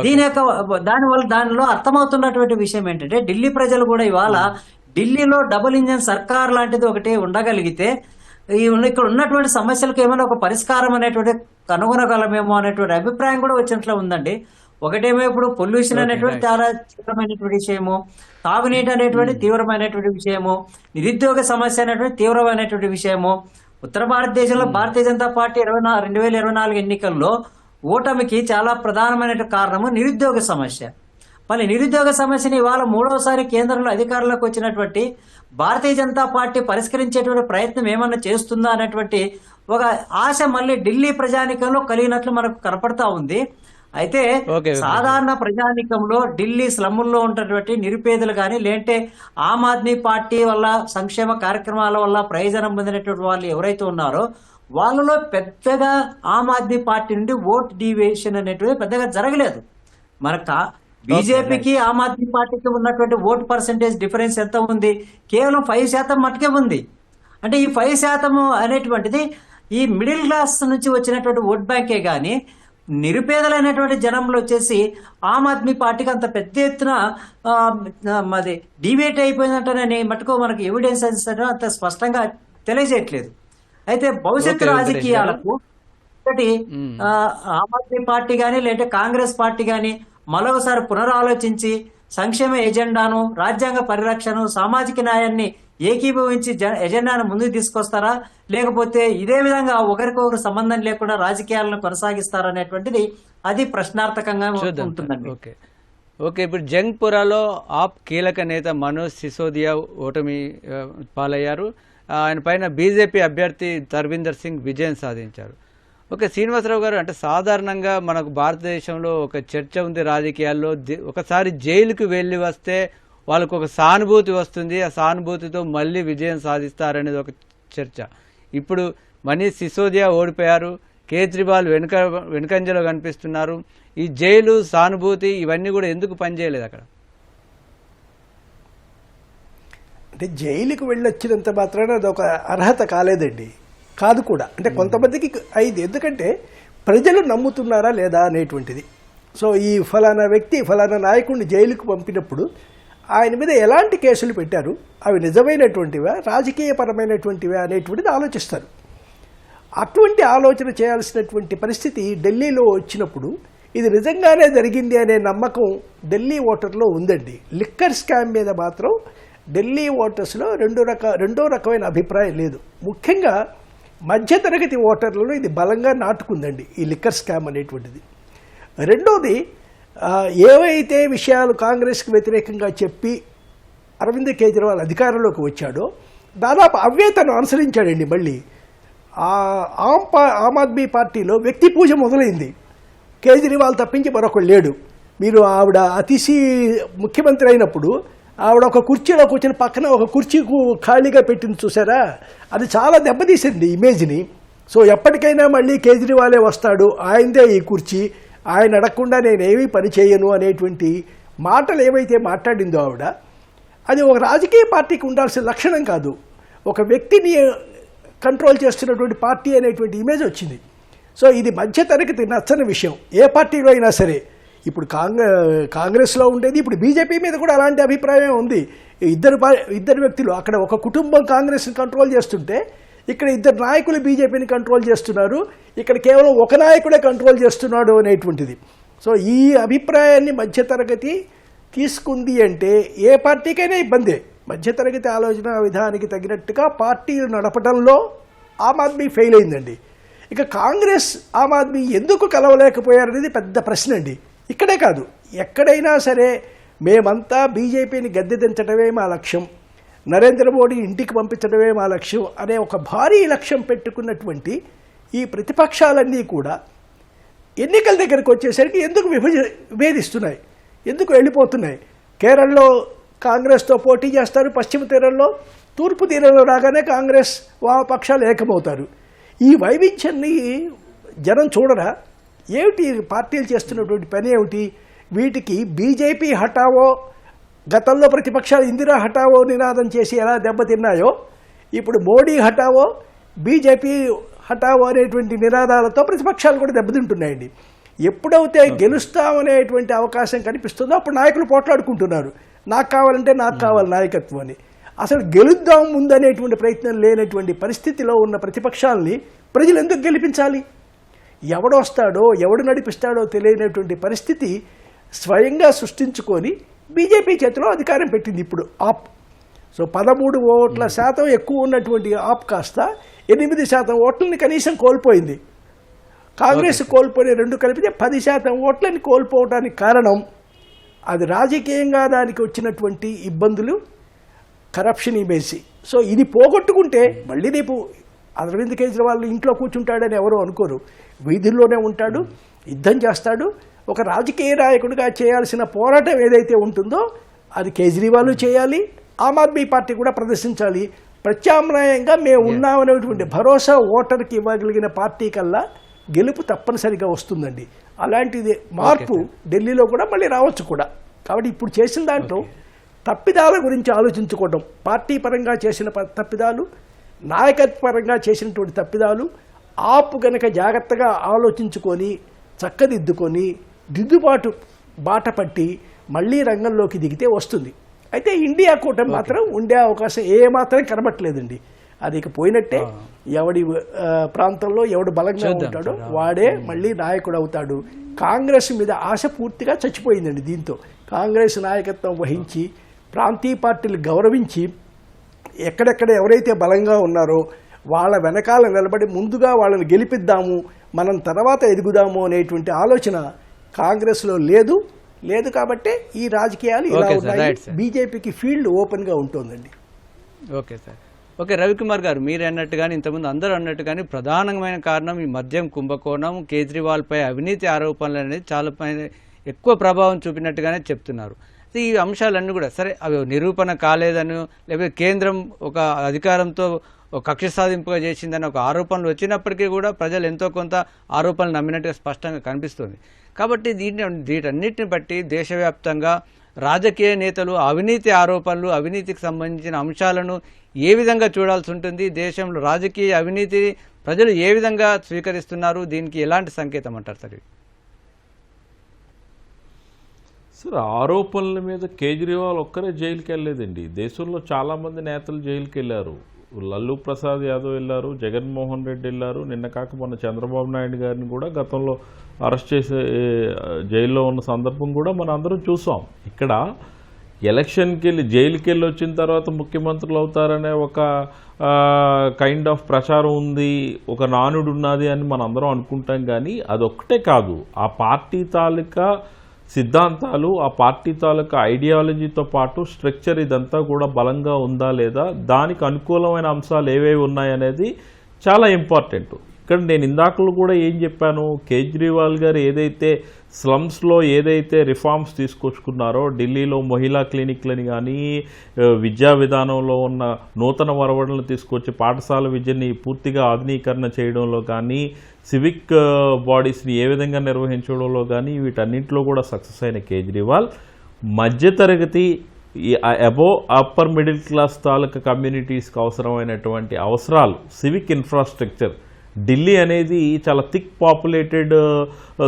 దీని యొక్క దానిలో అర్థమవుతున్నటువంటి విషయం ఏంటంటే ఢిల్లీ ప్రజలు కూడా ఇవాళ ఢిల్లీలో డబుల్ ఇంజన్ సర్కార్ లాంటిది ఒకటి ఉండగలిగితే ఇక్కడ ఉన్నటువంటి సమస్యలకు ఏమైనా ఒక పరిష్కారం అనేటువంటి కనుగొనగలమేమో అనేటువంటి అభిప్రాయం కూడా వచ్చినట్లు ఉందండి. ఒకటేమో ఇప్పుడు పొల్యూషన్ అనేటువంటి చాలా తీవ్రమైనటువంటి విషయము, తాగునీటి అనేటువంటి తీవ్రమైనటువంటి విషయము, నిరుద్యోగ సమస్య అనేటువంటి తీవ్రమైనటువంటి విషయము. ఉత్తర భారతదేశంలో భారతీయ జనతా పార్టీ 2024 ఎన్నికల్లో ఓటమికి చాలా ప్రధానమైన కారణము నిరుద్యోగ సమస్య. మళ్ళీ నిరుద్యోగ సమస్యని ఇవాళ మూడవసారి కేంద్రంలో అధికారంలోకి వచ్చినటువంటి భారతీయ జనతా పార్టీ పరిష్కరించేటువంటి ప్రయత్నం ఏమన్నా చేస్తుందా అనేటువంటి ఒక ఆశ మళ్ళీ ఢిల్లీ ప్రజానికంలో కలిగినట్లు మనకు కనపడతా ఉంది. అయితే సాధారణ ప్రజానికంలో ఢిల్లీ స్లమ్ముల్లో ఉన్నటువంటి నిరుపేదలు కానీ, లేదంటే ఆమ్ ఆద్మీ పార్టీ వల్ల సంక్షేమ కార్యక్రమాల వల్ల ప్రయోజనం పొందినటువంటి వాళ్ళు ఎవరైతే ఉన్నారో వాళ్ళలో పెద్దగా ఆమ్ ఆద్మీ పార్టీ నుండి ఓట్ డివియేషన్ అనేటువంటి పెద్దగా జరగలేదు. మనకు బీజేపీకి ఆమ్ ఆద్మీ పార్టీకి ఉన్నటువంటి ఓట్ పర్సెంటేజ్ డిఫరెన్స్ ఎంత ఉంది? కేవలం 5% మట్టుకే ఉంది. అంటే ఈ 5% అనేటువంటిది ఈ మిడిల్ క్లాస్ నుంచి వచ్చినటువంటి ఓట్ బ్యాంకే కానీ నిరుపేదలైనటువంటి జనంలో వచ్చేసి ఆమ్ ఆద్మీ పార్టీకి అంత పెద్ద ఎత్తున అది డివేట్ అయిపోయిందంటే మటుకు మనకు ఎవిడెన్స్ అంత స్పష్టంగా తెలియజేయట్లేదు. అయితే భవిష్యత్తు రాజకీయాలకు ఒకటి ఆమ్ ఆద్మీ పార్టీ కానీ లేదంటే కాంగ్రెస్ పార్టీ కానీ మరొకసారి పునరాలోచించి సంక్షేమ ఎజెండాను, రాజ్యాంగ పరిరక్షణ, సామాజిక న్యాయాన్ని ఏకీభవించి ఎజెండాను ముందుకు తీసుకొస్తారా, లేకపోతే ఇదే విధంగా ఒకరికొకరు సంబంధం లేకుండా రాజకీయాలను కొనసాగిస్తారనేటువంటిది అది ప్రశ్నార్థకంగా ఉంటుందండి. ఓకే, ఇప్పుడు జంగ్పురాలో ఆప్ కీలక నేత మనోజ్ సిసోదియా ఓటమి పాలయ్యారు. ఆయన పైన బీజేపీ అభ్యర్థి తర్వీందర్ సింగ్ విజయం సాధించారు. ఓకే శ్రీనివాసరావు గారు, అంటే సాధారణంగా మనకు భారతదేశంలో ఒక చర్చ ఉంది రాజకీయాల్లో, ఒకసారి జైలుకు వెళ్ళి వస్తే వాళ్ళకు ఒక సానుభూతి వస్తుంది, ఆ సానుభూతితో మళ్ళీ విజయం సాధిస్తారనేది ఒక చర్చ. ఇప్పుడు మనీష్ సిసోదియా ఓడిపోయారు, కేజ్రీవాల్ వెనుకంజలో కనిపిస్తున్నారు. ఈ జైలు, సానుభూతి ఇవన్నీ కూడా ఎందుకు పనిచేయలేదు అక్కడ? అంటే జైలుకు వెళ్ళొచ్చినంత మాత్రాన అదొక అర్హత కాలేదండి, కాదు కూడా. అంటే కొంతమందికి అయింది, ఎందుకంటే ప్రజలు నమ్ముతున్నారా లేదా అనేటువంటిది. సో ఈ ఫలానా వ్యక్తి ఫలానా నాయకుడిని జైలుకు పంపినప్పుడు ఆయన మీద ఎలాంటి కేసులు పెట్టారు, అవి నిజమైనటువంటివా రాజకీయపరమైనటువంటివా అనేటువంటిది ఆలోచిస్తారు. అటువంటి ఆలోచన చేయాల్సినటువంటి పరిస్థితి ఢిల్లీలో వచ్చినప్పుడు ఇది నిజంగానే జరిగింది అనే నమ్మకం ఢిల్లీ ఓటర్లో ఉందండి. లిక్కర్ స్కామ్ మీద మాత్రం ఢిల్లీ ఓటర్స్లో రెండో రకమైన అభిప్రాయం లేదు. ముఖ్యంగా మధ్యతరగతి ఓటర్లలో ఇది బలంగా నాటుకుందండి ఈ లిక్కర్ స్కామ్ అనేటువంటిది. రెండోది, ఏవైతే విషయాలు కాంగ్రెస్కి వ్యతిరేకంగా చెప్పి అరవింద్ కేజ్రీవాల్ అధికారంలోకి వచ్చాడో దాదాపు అవే తను అనుసరించాడండి. మళ్ళీ ఆమ్ ఆద్మీ పార్టీలో వ్యక్తి పూజ మొదలైంది. కేజ్రీవాల్ తప్పించి మరొకడు లేడు. మీరు ఆవిడ అతిశీ ముఖ్యమంత్రి అయినప్పుడు ఆవిడ ఒక కుర్చీలో కూర్చొని పక్కన ఒక కుర్చీ ఖాళీగా పెట్టింది చూసారా, అది చాలా దెబ్బతీసింది ఇమేజ్ని. సో ఎప్పటికైనా మళ్ళీ కేజ్రీవాలే వస్తాడు, ఆయనదే ఈ కుర్చీ, ఆయన అడగకుండా నేనేమీ పని చేయను అనేటువంటి మాటలు ఏవైతే మాట్లాడిందో ఆవిడ, అది ఒక రాజకీయ పార్టీకి ఉండాల్సిన లక్షణం కాదు. ఒక వ్యక్తిని కంట్రోల్ చేస్తున్నటువంటి పార్టీ అనేటువంటి ఇమేజ్ వచ్చింది. సో ఇది మధ్యతరగతి నచ్చని విషయం ఏ పార్టీలో అయినా సరే. ఇప్పుడు కాంగ్రెస్లో ఉండేది, ఇప్పుడు బీజేపీ మీద కూడా అలాంటి అభిప్రాయం ఉంది. ఇద్దరు వ్యక్తులు, అక్కడ ఒక కుటుంబం కాంగ్రెస్ని కంట్రోల్ చేస్తుంటే ఇక్కడ ఇద్దరు నాయకులు బీజేపీని కంట్రోల్ చేస్తున్నారు, ఇక్కడ కేవలం ఒక నాయకుడే కంట్రోల్ చేస్తున్నాడు అనేటువంటిది. సో ఈ అభిప్రాయాన్ని మధ్యతరగతి తీసుకుంది అంటే ఏ పార్టీకైనా ఇబ్బందే. మధ్యతరగతి ఆలోచన విధానానికి తగినట్టుగా పార్టీలు నడపడంలో ఆమ్ ఆద్మీ ఫెయిల్ అయిందండి. ఇక కాంగ్రెస్ ఆమ్ ఆద్మీ ఎందుకు కలవలేకపోయారనేది పెద్ద ప్రశ్న అండి. ఇక్కడే కాదు, ఎక్కడైనా సరే మేమంతా బీజేపీని గద్దెదించడమే మా లక్ష్యం, నరేంద్ర మోడీ ఇంటికి పంపించడమే మా లక్ష్యం అనే ఒక భారీ లక్ష్యం పెట్టుకున్నటువంటి ఈ ప్రతిపక్షాలన్నీ కూడా ఎన్నికల దగ్గరకు వచ్చేసరికి ఎందుకు విభేదిస్తున్నాయి, ఎందుకు వెళ్ళిపోతున్నాయి. కేరళలో కాంగ్రెస్తో పోటీ చేస్తారు, పశ్చిమ తీరంలో, తూర్పు తీరంలో రాగానే కాంగ్రెస్ వామపక్షాలు ఏకమవుతారు. ఈ వైవిధ్యాన్ని జనం చూడరా? ఏమిటి పార్టీలు చేస్తున్నటువంటి పని ఏమిటి? వీటికి బీజేపీ హటావో, గతంలో ప్రతిపక్షాలు ఇందిరా హటావో నినాదం చేసి ఎలా దెబ్బతిన్నాయో, ఇప్పుడు మోడీ హటావో, బీజేపీ హటావో అనేటువంటి నినాదాలతో ప్రతిపక్షాలు కూడా దెబ్బతింటున్నాయండి. ఎప్పుడైతే గెలుస్తామనేటువంటి అవకాశం కనిపిస్తుందో అప్పుడు నాయకులు పోట్లాడుకుంటున్నారు, నాకు కావాలంటే నాకు కావాలి నాయకత్వం అని. అసలు గెలుద్దాం ముందనేటువంటి ప్రయత్నం లేనటువంటి పరిస్థితిలో ఉన్న ప్రతిపక్షాలని ప్రజలు ఎందుకు గెలిపించాలి? ఎవడొస్తాడో ఎవడు నడిపిస్తాడో తెలియనటువంటి పరిస్థితి స్వయంగా సృష్టించుకొని బీజేపీ చేతిలో అధికారం పెట్టింది ఇప్పుడు ఆప్. సో 13 ఓట్ల శాతం ఎక్కువ ఉన్నటువంటి ఆప్ కాస్త 8% ఓట్లని కనీసం కోల్పోయింది. కాంగ్రెస్ కోల్పోయిన రెండు కలిపితే 10% ఓట్లని కోల్పోవడానికి కారణం అది రాజకీయంగా దానికి వచ్చినటువంటి ఇబ్బందులు, కరప్షన్ ఇమేజ్. సో ఇది పోగొట్టుకుంటే మళ్ళీ రేపు అరవింద్ కేజ్రీవాల్ ఇంట్లో కూర్చుంటాడని ఎవరు అనుకోరు, వీధుల్లోనే ఉంటాడు, యుద్ధం చేస్తాడు. ఒక రాజకీయ నాయకుడిగా చేయాల్సిన పోరాటం ఏదైతే ఉంటుందో అది కేజ్రీవాల్ చేయాలి, ఆమ్ ఆద్మీ పార్టీ కూడా ప్రదర్శించాలి. ప్రత్యామ్నాయంగా మేము ఉన్నామనేటువంటి భరోసా ఓటర్కి ఇవ్వగలిగిన పార్టీ కల్లా గెలుపు తప్పనిసరిగా వస్తుందండి. అలాంటిది మార్పు ఢిల్లీలో కూడా మళ్ళీ రావచ్చు కూడా. కాబట్టి ఇప్పుడు చేసిన దాంట్లో తప్పిదాల గురించి ఆలోచించుకోవడం, పార్టీ పరంగా చేసిన తప్పిదాలు, నాయకత్వపరంగా చేసినటువంటి తప్పిదాలు, ఆపు గనక జాగ్రత్తగా ఆలోచించుకొని చక్కదిద్దుకొని దిద్దుబాటు బాట పట్టి మళ్ళీ రంగంలోకి దిగితే వస్తుంది. అయితే ఇండియా కూటమి మాత్రం ఉండే అవకాశం ఏమాత్రం కనబట్టలేదండి. అది ఇక పోయినట్టే. ఎవడి ప్రాంతంలో ఎవడు బలంగా ఉంటాడో వాడే మళ్ళీ నాయకుడు అవుతాడు. కాంగ్రెస్ మీద ఆశ పూర్తిగా చచ్చిపోయిందండి. దీంతో కాంగ్రెస్ నాయకత్వం వహించి ప్రాంతీయ పార్టీలు గౌరవించి ఎక్కడెక్కడ ఎవరైతే బలంగా ఉన్నారో వాళ్ళ వెనకాల నిలబడి ముందుగా వాళ్ళని గెలిపిద్దాము, మనం తర్వాత ఎదుగుదాము అనేటువంటి ఆలోచన కాంగ్రెస్లో లేదు. కాబట్టి ఈ రాజకీయాలు ఇలా ఉన్నాయి. బీజేపీకి ఫీల్డ్ ఓపెన్గా ఉంటుందండి. Okay sir. ఓకే రవికుమార్ గారు, మీరు అన్నట్టుగానే ఇంతకుముందు అందరూ అన్నట్టుగానే ప్రధానమైన కారణం ఈ మద్యం కుంభకోణం, కేజ్రీవాల్పై అవినీతి ఆరోపణలు అనేది చాలా ఎక్కువ ప్రభావం చూపినట్టుగానే చెప్తున్నారు. ఈ అంశాలన్నీ కూడా సరే అవి నిరూపణ కాలేదని, లేకపోతే కేంద్రం ఒక అధికారంతో కక్ష సాధింపుగా చేసిందని ఒక ఆరోపణలు వచ్చినప్పటికీ కూడా ప్రజలు ఎంతో కొంత ఆరోపణలు నమ్మినట్టుగా స్పష్టంగా కనిపిస్తుంది. కాబట్టి వీటన్నిటిని బట్టి దేశవ్యాప్తంగా రాజకీయ నేతలు అవినీతి ఆరోపణలు, అవినీతికి సంబంధించిన అంశాలను ఏ విధంగా చూడాల్సి ఉంటుంది? దేశంలో రాజకీయ అవినీతి ప్రజలు ఏ విధంగా స్వీకరిస్తున్నారు? దీనికి ఎలాంటి సంకేతం అంటారు సార్? సార్, ఆరోపణల మీద కేజ్రీవాల్ ఒక్కరే జైలుకి వెళ్ళలేదండి. దేశంలో చాలామంది నేతలు జైలుకి వెళ్ళారు. లల్లూ ప్రసాద్ యాదవ్ వెళ్ళారు, జగన్మోహన్ రెడ్డి వెళ్ళారు, నిన్న కాక మొన్న చంద్రబాబు నాయుడు గారిని కూడా గతంలో అరెస్ట్ చేసే జైల్లో ఉన్న సందర్భం కూడా మనం అందరం చూసాం. ఇక్కడ ఎలక్షన్కి వెళ్ళి జైలుకి వెళ్ళి వచ్చిన తర్వాత ముఖ్యమంత్రులు అవుతారనే ఒక కైండ్ ఆఫ్ ప్రచారం ఉంది, ఒక నానుడు ఉన్నది అని మనం అందరం అనుకుంటాం. కానీ అదొక్కటే కాదు, ఆ పార్టీ తాలూకా సిద్ధాంతాలు, ఆ పార్టీ తాలూకా ఐడియాలజీతో పాటు స్ట్రక్చర్ ఇదంతా కూడా బలంగా ఉందా లేదా, దానికి అనుకూలమైన అంశాలు ఏవేవి ఉన్నాయనేది చాలా ఇంపార్టెంట్. ఇక్కడ నేను ఇందాకలు కూడా ఏం చెప్పాను, కేజ్రీవాల్ గారు ఏదైతే స్లమ్స్లో ఏదైతే రిఫార్మ్స్ తీసుకొచ్చుకున్నారో, ఢిల్లీలో మహిళా క్లినిక్లని కానీ, విద్యా విధానంలో ఉన్న నూతన వరవడులను తీసుకొచ్చి పాఠశాల విద్యని పూర్తిగా ఆధునీకరణ చేయడంలో కానీ, సివిక్ బాడీస్ని ఏ విధంగా నిర్వహించడంలో కానీ, వీటన్నింటిలో కూడా సక్సెస్ అయిన కేజ్రీవాల్ మధ్యతరగతి అబో అప్పర్ మిడిల్ క్లాస్ తాలూకా కమ్యూనిటీస్కి అవసరమైనటువంటి అవసరాలు, సివిక్ ఇన్ఫ్రాస్ట్రక్చర్, ఢిల్లీ అనేది చాలా థిక్ పాపులేటెడ్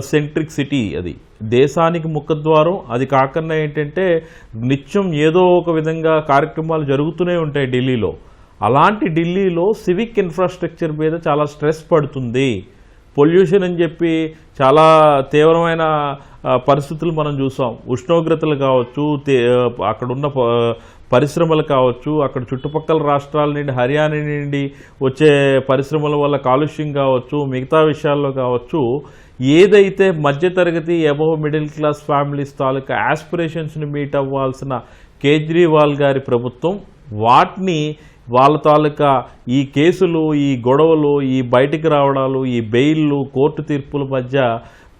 సెంట్రిక్ సిటీ, అది దేశానికి ముఖద్వారం. అది కాకుండా ఏంటంటే నిత్యం ఏదో ఒక విధంగా కార్యక్రమాలు జరుగుతూనే ఉంటాయి ఢిల్లీలో. అలాంటి ఢిల్లీలో సివిక్ ఇన్ఫ్రాస్ట్రక్చర్ మీద చాలా స్ట్రెస్ పడుతుంది. పొల్యూషన్ అని చెప్పి చాలా తీవ్రమైన పరిస్థితులు మనం చూసాం. ఉష్ణోగ్రతలు కావచ్చు, అక్కడున్న పరిశ్రమలు కావచ్చు, అక్కడ చుట్టుపక్కల రాష్ట్రాల నుండి, హర్యానా నుండి వచ్చే పరిశ్రమల వల్ల కాలుష్యం కావచ్చు, మిగతా విషయాల్లో కావచ్చు, ఏదైతే మధ్యతరగతి అబవ్ మిడిల్ క్లాస్ ఫ్యామిలీస్ తాలూకా ఆస్పిరేషన్స్ని మీట్ అవ్వాల్సిన కేజ్రీవాల్ గారి ప్రభుత్వం వాటిని వాళ్ళ తాలూకా ఈ కేసులు, ఈ గొడవలు, ఈ బయటికి రావడాలు, ఈ బెయిల్లు, కోర్టు తీర్పుల మధ్య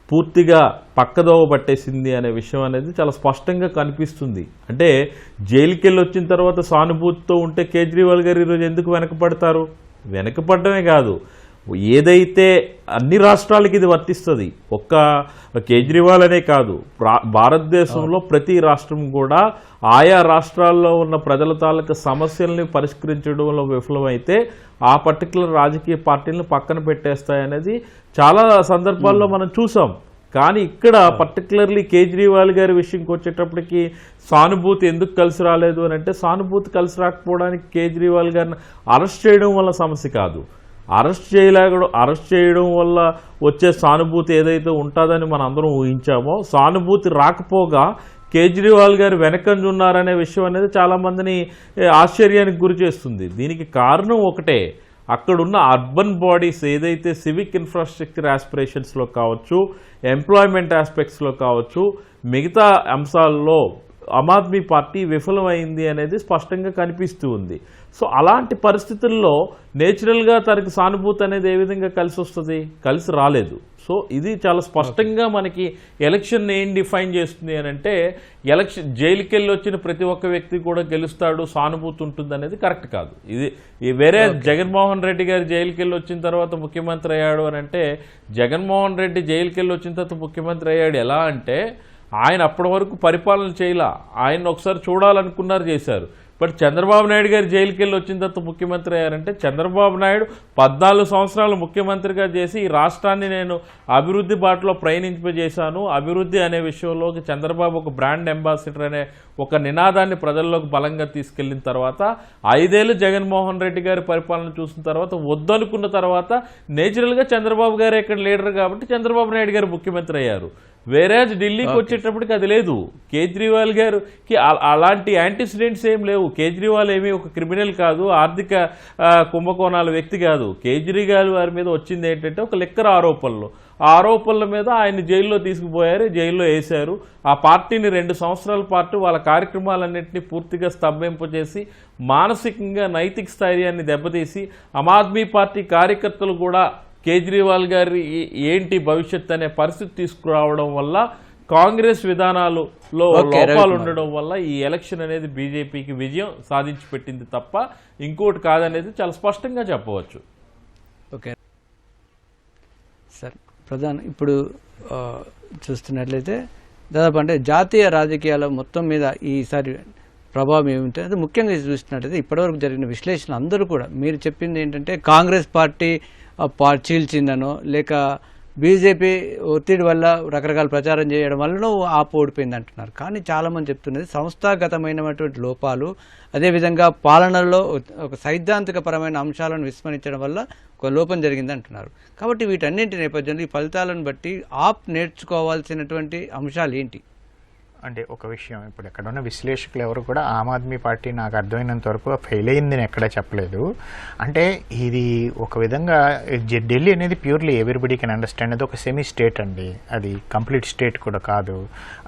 పూర్తిగా పక్కదోవ పట్టేసింది అనే విషయం అనేది చాలా స్పష్టంగా కనిపిస్తుంది. అంటే జైలుకి వెళ్ళి వచ్చిన తర్వాత సానుభూతితో ఉంటే కేజ్రీవాల్ గారు ఈరోజు ఎందుకు వెనకపడతారు? వెనకపడమే కాదు, ఏదైతే అన్ని రాష్ట్రాలకి ఇది వర్తిస్తుంది. ఒక్క కేజ్రీవాల్ అనే కాదు, భారతదేశంలో ప్రతి రాష్ట్రం కూడా ఆయా రాష్ట్రాల్లో ఉన్న ప్రజల తాలూకా సమస్యల్ని పరిష్కరించడంలో విఫలమైతే ఆ పర్టికులర్ రాజకీయ పార్టీలను పక్కన పెట్టేస్తాయనేది చాలా సందర్భాల్లో మనం చూసాం. కానీ ఇక్కడ పర్టికులర్లీ కేజ్రీవాల్ గారి విషయంకి వచ్చేటప్పటికి సానుభూతి ఎందుకు కలిసి రాలేదు అని అంటే, సానుభూతి కలిసి రాకపోవడానికి కేజ్రీవాల్ గారిని అరెస్ట్ చేయడం వల్ల సమస్య కాదు. అరెస్ట్ చేయడం వల్ల వచ్చే సానుభూతి ఏదైతే ఉంటుందని మనం అందరం ఊహించామో, సానుభూతి రాకపోగా కేజ్రీవాల్ గారు వెనకంజ ఉన్నారనే విషయం అనేది చాలామందిని ఆశ్చర్యానికి గురి చేస్తుంది. దీనికి కారణం ఒకటే, అక్కడున్న అర్బన్ బాడీస్ ఏదైతే సివిక్ ఇన్ఫ్రాస్ట్రక్చర్ ఆస్పిరేషన్స్లో కావచ్చు, ఎంప్లాయ్మెంట్ ఆస్పెక్ట్స్లో కావచ్చు, మిగతా అంశాల్లో ఆమ్ ఆద్మీ పార్టీ విఫలమైంది అనేది స్పష్టంగా కనిపిస్తూ ఉంది. సో అలాంటి పరిస్థితుల్లో నేచురల్గా తనకి సానుభూతి అనేది ఏ విధంగా కలిసి వస్తుంది? కలిసి రాలేదు. సో ఇది చాలా స్పష్టంగా మనకి ఎలక్షన్ ఏం డిఫైన్ చేస్తుంది అని అంటే, ఎలక్షన్ జైలుకి వెళ్ళి వచ్చిన ప్రతి ఒక్క వ్యక్తి కూడా గెలుస్తాడు, సానుభూతి ఉంటుంది అనేది కరెక్ట్ కాదు. ఇది వేరే జగన్మోహన్ రెడ్డి గారు జైలుకి వెళ్ళి వచ్చిన తర్వాత ముఖ్యమంత్రి అయ్యాడు అని అంటే, జగన్మోహన్ రెడ్డి జైలుకి వెళ్ళి వచ్చిన తర్వాత ముఖ్యమంత్రి అయ్యాడు ఎలా అంటే, ఆయన అప్పటి వరకు పరిపాలన చేయలా, ఆయన ఒకసారి చూడాలనుకున్నారు, చేశారు. బట్ చంద్రబాబు నాయుడు గారు జైలుకి వెళ్ళి వచ్చిన తర్వాత ముఖ్యమంత్రి అయ్యారంటే, చంద్రబాబు నాయుడు 14 సంవత్సరాలు ముఖ్యమంత్రిగా చేసి ఈ రాష్ట్రాన్ని నేను అభివృద్ధి బాటలో ప్రయాణింపజేశాను, అభివృద్ధి అనే విషయంలోకి చంద్రబాబు ఒక బ్రాండ్ అంబాసిడర్ అనే ఒక నినాదాన్ని ప్రజల్లోకి బలంగా తీసుకెళ్లిన తర్వాత, 5 ఏళ్ళు జగన్మోహన్ రెడ్డి గారి పరిపాలన చూసిన తర్వాత వద్దనుకున్న తర్వాత నేచురల్గా చంద్రబాబు గారు ఇక్కడ లీడర్ కాబట్టి చంద్రబాబు నాయుడు గారు ముఖ్యమంత్రి అయ్యారు. వేరే ఢిల్లీకి వచ్చేటప్పటికి అది లేదు. కేజ్రీవాల్ గారికి అలాంటి యాంటిసిడెంట్స్ ఏం లేవు. కేజ్రీవాల్ ఏమీ ఒక క్రిమినల్ కాదు, ఆర్థిక కుంభకోణాల వ్యక్తి కాదు. కేజ్రీవాల్ వారి మీద వచ్చింది ఏంటంటే ఒక లిక్కర్ ఆరోపణలు. ఆ ఆరోపణల మీద ఆయన జైల్లో తీసుకుపోయారు, జైల్లో వేశారు. ఆ పార్టీని 2 సంవత్సరాల పాటు వాళ్ళ కార్యక్రమాలన్నింటినీ పూర్తిగా స్తంభింపజేసి, మానసికంగా నైతిక స్థైర్యాన్ని దెబ్బతీసి, ఆమ్ ఆద్మీ పార్టీ కార్యకర్తలు కూడా కేజ్రీవాల్ గారి ఏంటి భవిష్యత్ అనే పరిస్థితి తీసుకురావడం వల్ల, కాంగ్రెస్ విధానాలలో లోపాలు ఉండడం వల్ల ఈ ఎలక్షన్ అనేది బీజేపీకి విజయం సాధించి పెట్టింది తప్ప ఇంకోటి కాదనేది చాలా స్పష్టంగా చెప్పవచ్చు. ఓకే సార్, ఇప్పుడు చూస్తున్నట్లయితే దాదాపు అంటే జాతీయ రాజకీయాల మొత్తం మీద ఈసారి ప్రభావం ఏమిటంటే అది ముఖ్యంగా చూసినట్టయితే ఇప్పటివరకు జరిగిన విశ్లేషణ అందరూ కూడా మీరు చెప్పింది ఏంటంటే కాంగ్రెస్ పార్టీ చీల్చిందనో లేక బీజేపీ ఒత్తిడి వల్ల రకరకాల ప్రచారం చేయడం వల్ల ఆపు ఓడిపోయింది అంటున్నారు. కానీ చాలామంది చెప్తున్నది సంస్థాగతమైనటువంటి లోపాలు, అదేవిధంగా పాలనలో ఒక సైద్ధాంతికపరమైన అంశాలను విస్మరించడం వల్ల ఒక లోపం జరిగింది అంటున్నారు. కాబట్టి వీటన్నింటి నేపథ్యంలో ఈ ఫలితాలను బట్టి ఆప్ నేర్చుకోవాల్సినటువంటి అంశాలు ఏంటి? అంటే ఒక విషయం, ఇప్పుడు ఎక్కడ ఉన్న విశ్లేషకులు ఎవరు కూడా ఆమ్ ఆద్మీ పార్టీ నాకు అర్థమైనంత వరకు ఫెయిల్ అయిందని ఎక్కడా చెప్పలేదు. అంటే ఇది ఒక విధంగా ఢిల్లీ అనేది ప్యూర్లీ ఎవ్రీబడి కెన్ అండర్స్టాండ్, అది ఒక సెమీ స్టేట్ అండి, అది కంప్లీట్ స్టేట్ కూడా కాదు.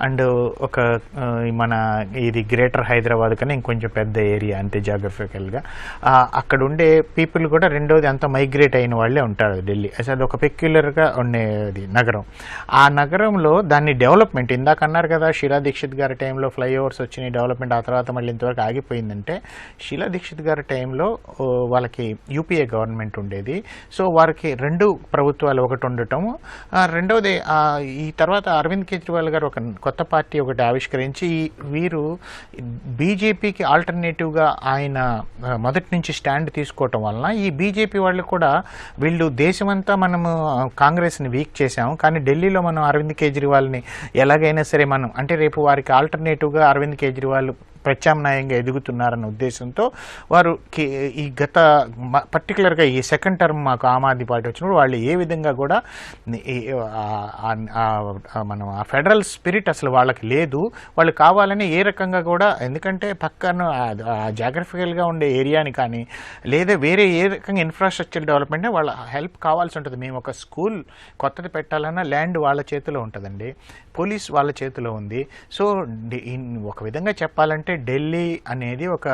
అండ్ ఒక మన ఇది గ్రేటర్ హైదరాబాద్ కన్నా ఇంకొంచెం పెద్ద ఏరియా అంతే జాగ్రఫికల్గా. అక్కడ ఉండే పీపుల్ కూడా రెండోది అంతా మైగ్రేట్ అయిన వాళ్ళే ఉంటారు ఢిల్లీ. అది ఒక పెక్యులర్గా ఉండేది నగరం. ఆ నగరంలో దాన్ని డెవలప్మెంట్ ఇందాక అన్నారు కదా, షీలా దీక్షిత్ గారి టైంలో ఫ్లైఓవర్స్ వచ్చినాయి డెవలప్మెంట్, ఆ తర్వాత మళ్ళీ ఇంతవరకు ఆగిపోయిందంటే షీలా దీక్షిత్ గారి టైంలో వాళ్ళకి యూపీఏ గవర్నమెంట్ ఉండేది. సో వారికి రెండు ప్రభుత్వాలు ఒకటి ఉండటం, రెండవది ఈ తర్వాత అరవింద్ కేజ్రీవాల్ గారు ఒక కొత్త పార్టీ ఒకటి ఆవిష్కరించి వీరు బీజేపీకి ఆల్టర్నేటివ్గా ఆయన మొదటి నుంచి స్టాండ్ తీసుకోవటం వలన ఈ బీజేపీ వాళ్ళు కూడా వీళ్ళు దేశమంతా మనము కాంగ్రెస్ని వీక్ చేశాము, కానీ ఢిల్లీలో మనం అరవింద్ కేజ్రీవాల్ని ఎలాగైనా సరే మనం అంటే రేపు వారికి ఆల్టర్నేటివ్గా అరవింద్ కేజ్రీవాల్ ప్రత్యామ్నాయంగా ఎదుగుతున్నారన్న ఉద్దేశంతో వారు ఈ గత పర్టికులర్గా ఈ సెకండ్ టర్మ్ మాకు ఆమ్ ఆద్మీ పార్టీ వచ్చినప్పుడు వాళ్ళు ఏ విధంగా కూడా మనం ఆ ఫెడరల్ స్పిరిట్ అసలు వాళ్ళకి లేదు. వాళ్ళు కావాలని ఏ రకంగా కూడా, ఎందుకంటే పక్కన జాగ్రఫికల్గా ఉండే ఏరియాని కానీ లేదా వేరే ఏ రకంగా ఇన్ఫ్రాస్ట్రక్చర్ డెవలప్మెంట్ వాళ్ళ హెల్ప్ కావాల్సి ఉంటుంది. మేము ఒక స్కూల్ కొత్తది పెట్టాలన్నా ల్యాండ్ వాళ్ళ చేతిలో ఉంటుందండి, పోలీస్ వాళ్ళ చేతిలో ఉంది. సో ఒక విధంగా చెప్పాలంటే ఢిల్లీ అనేది ఒక